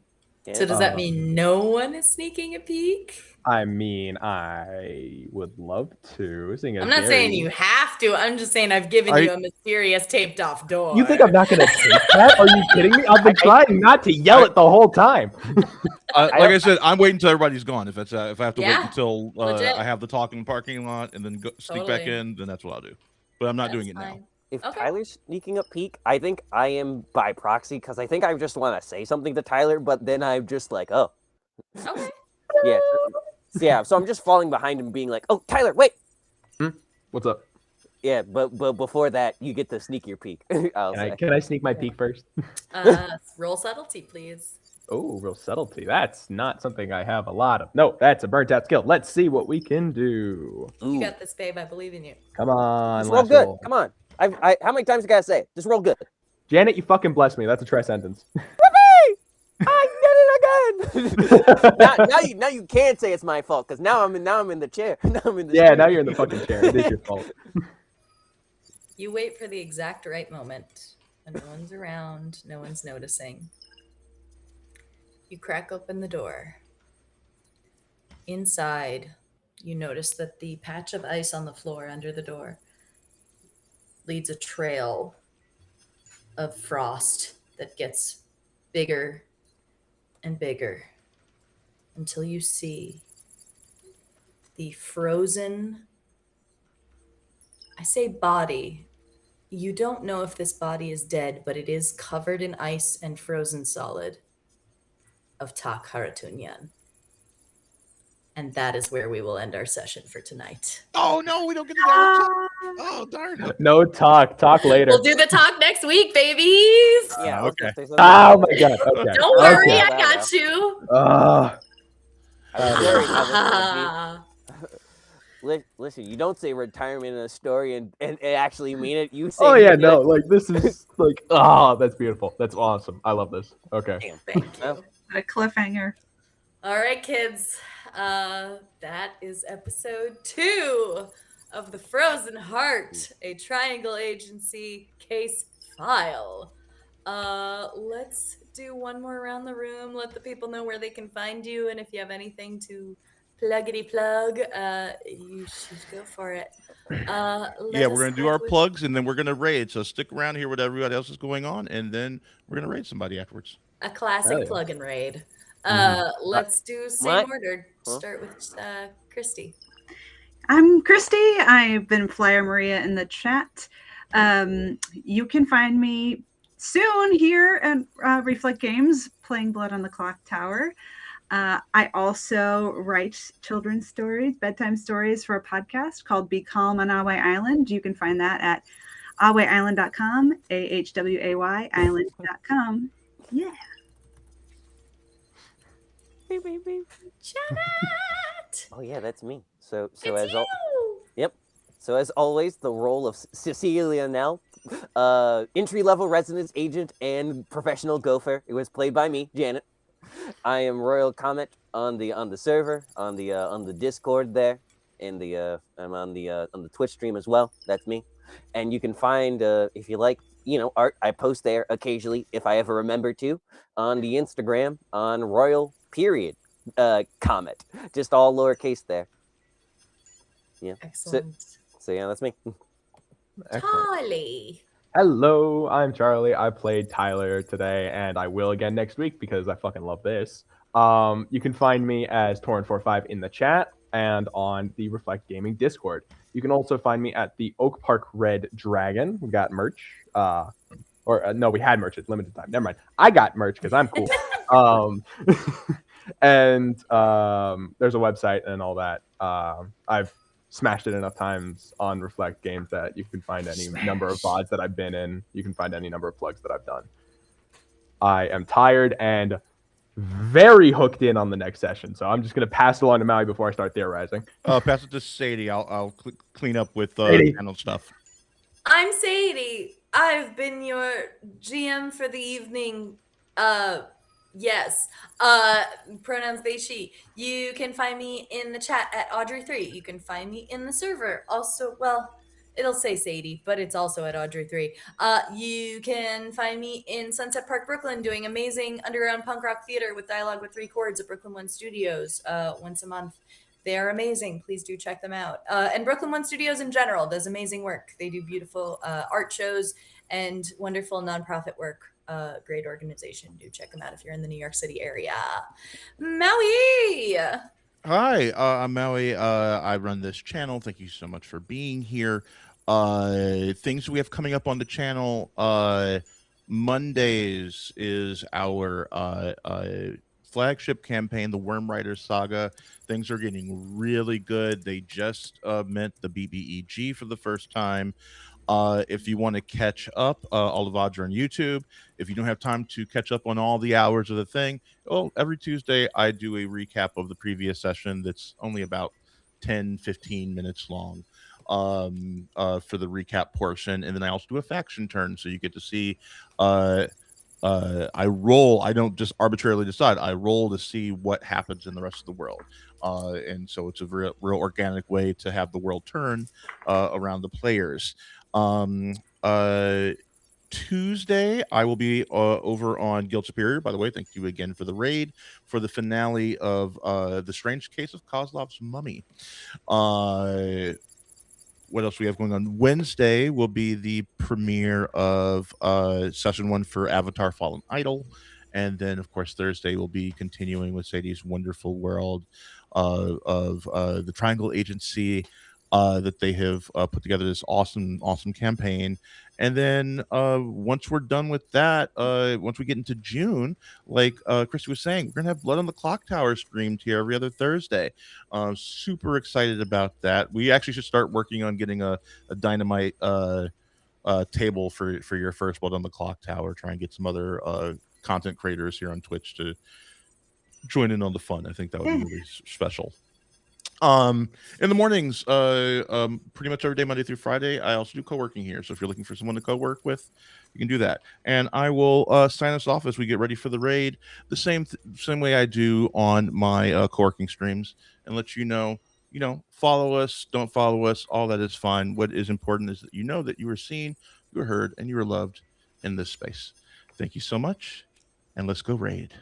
So does that mean no one is sneaking a peek? I mean, I would love to. I'm not saying you have to. I'm just saying I've given you a mysterious taped off door. You think I'm not going to take that? Are you kidding me? I've been trying not to yell it the whole time. Like I said, I'm waiting until everybody's gone. If I have to wait Yeah, until legit. I have the talk in the parking lot and then sneak back Totally. in, then that's what I'll do. But I'm not doing it now. fine. If Okay. Tyler's sneaking a peek, I think I am by proxy because I think I just want to say something to Tyler, but then I'm just like, oh, Okay. yeah. So I'm just falling behind him, being like, oh, Tyler, wait. What's up? Yeah, but before that, you get to sneak your peek. Can I sneak my peek first? Roll subtlety, please. Oh, real subtlety. That's not something I have a lot of. No, that's a burnt out skill. Let's see what we can do. You got this, babe. I believe in you. Come on. Just roll last good. roll. Come on. I how many times I gotta say it? Just roll good. Janet, you fucking bless me. That's a try sentence. I did it again. now you can't say it's my fault because now I'm in the chair. Now I'm in the Yeah, chair. now you're in the fucking chair. It is your fault. You wait for the exact right moment when no one's around, no one's noticing. You crack open the door. Inside, you notice that the patch of ice on the floor under the door leads a trail of frost that gets bigger and bigger until you see the frozen, I say body. You don't know if this body is dead, but it is covered in ice and frozen solid of Tak Haratunyan. And that is where we will end our session for tonight. Oh no, we don't get to that. Oh darn. No talk. Talk later. We'll do the talk next week, babies. Yeah. Okay. Oh my god. Okay. Don't worry, Okay. I got you. Ah. I'm worried how this will be. Listen, you don't say retirement in a story and actually mean it. You say. Oh yeah, no, like this is like, oh, that's beautiful. That's awesome. I love this. Okay. Damn. Thank you. Well, A cliffhanger. All right, kids. That is episode 2 of The Frozen Heart, a Triangle Agency case file. Let's do one more around the room. Let the people know where they can find you, and if you have anything to pluggity plug, you should go for it. Yeah, we're gonna do our plugs and then we're gonna raid. So stick around here with everybody else is going on, and then we're gonna raid somebody afterwards. A classic Hell yeah. plug and raid. Mm-hmm. Let's do same What? order. Huh? Start with Christy. I'm Christy. I've been Flyer Maria in the chat. You can find me soon here at Reflect Games playing Blood on the Clock Tower. I also write children's stories, bedtime stories for a podcast called Be Calm on Ahway Island. You can find that at ahwayisland.com, AHWAY island.com. Yeah. Janet! oh yeah, that's me. So It's as you! So as always, the role of Cecilia Nell, entry-level residence agent and professional gopher. It was played by me, Janet. I am Royal Comet on the server, on the Discord there, and I'm on the Twitch stream as well. That's me. And you can find if you like, art, I post there occasionally if I ever remember to, on the Instagram on Royal Comet, just all lowercase there. Yeah. Excellent. So yeah, that's me. Excellent. Holly. Hello, I'm Charlie. I played Tyler today, and I will again next week because I fucking love this. You can find me as Torin45 in the chat and on the Reflect Gaming Discord. You can also find me at the Oak Park Red Dragon. We got merch. No, we had merch at limited time. Never mind. I got merch because I'm cool. And there's a website and all that. I've smashed it enough times on Reflect Games that you can find any number of VODs that I've been in. You can find any number of plugs that I've done. I am tired and very hooked in on the next session, so I'm just gonna pass it along to Maui before I start theorizing. Pass it to Sadie. I'll clean up with Sadie. channel stuff. I'm Sadie. I've been your GM for the evening. Yes. Pronouns they, she. You can find me in the chat at Audrey3. You can find me in the server. Also, well, it'll say Sadie, but it's also at Audrey3. You can find me in Sunset Park, Brooklyn, doing amazing underground punk rock theater with Dialogue with Three Chords at Brooklyn One Studios once a month. They are amazing. Please do check them out. And Brooklyn One Studios in general does amazing work. They do beautiful art shows and wonderful nonprofit work. Great organization. Do check them out if you're in the New York City area. Maui! Hi, I'm Maui. I run this channel. Thank you so much for being here. Things we have coming up on the channel. Mondays is our flagship campaign, the Worm Rider Saga. Things are getting really good. They just met the BBEG for the first time. If you want to catch up, all the VODs are on YouTube. If you don't have time to catch up on all the hours of the thing, every Tuesday I do a recap of the previous session that's only about 10-15 minutes long for the recap portion. And then I also do a faction turn, so you get to see I roll. I don't just arbitrarily decide. I roll to see what happens in the rest of the world. And so it's a real organic way to have the world turn around the players. Tuesday, I will be over on Guild Superior. By the way, thank you again for the raid for the finale of The Strange Case of Kozlov's Mummy. What else we have going on? Wednesday will be the premiere of Session 1 for Avatar Fallen Idol. And then, of course, Thursday will be continuing with Sadie's wonderful world of the Triangle Agency that they have put together this awesome campaign. And then once we're done with that, once we get into June, like Christy was saying, we're going to have Blood on the Clock Tower streamed here every other Thursday. Super excited about that. We actually should start working on getting a Dynamite table for your first Blood on the Clock Tower. Try and get some other content creators here on Twitch to join in on the fun. I think that would be really special. In the mornings, pretty much every day, Monday through Friday, I also do co-working here. So if you're looking for someone to co-work with, you can do that. And I will sign us off as we get ready for the raid, the same way I do on my co-working streams, and let you know, follow us, don't follow us, all that is fine. What is important is that you know that you are seen, you are heard, and you are loved in this space. Thank you so much, and let's go raid.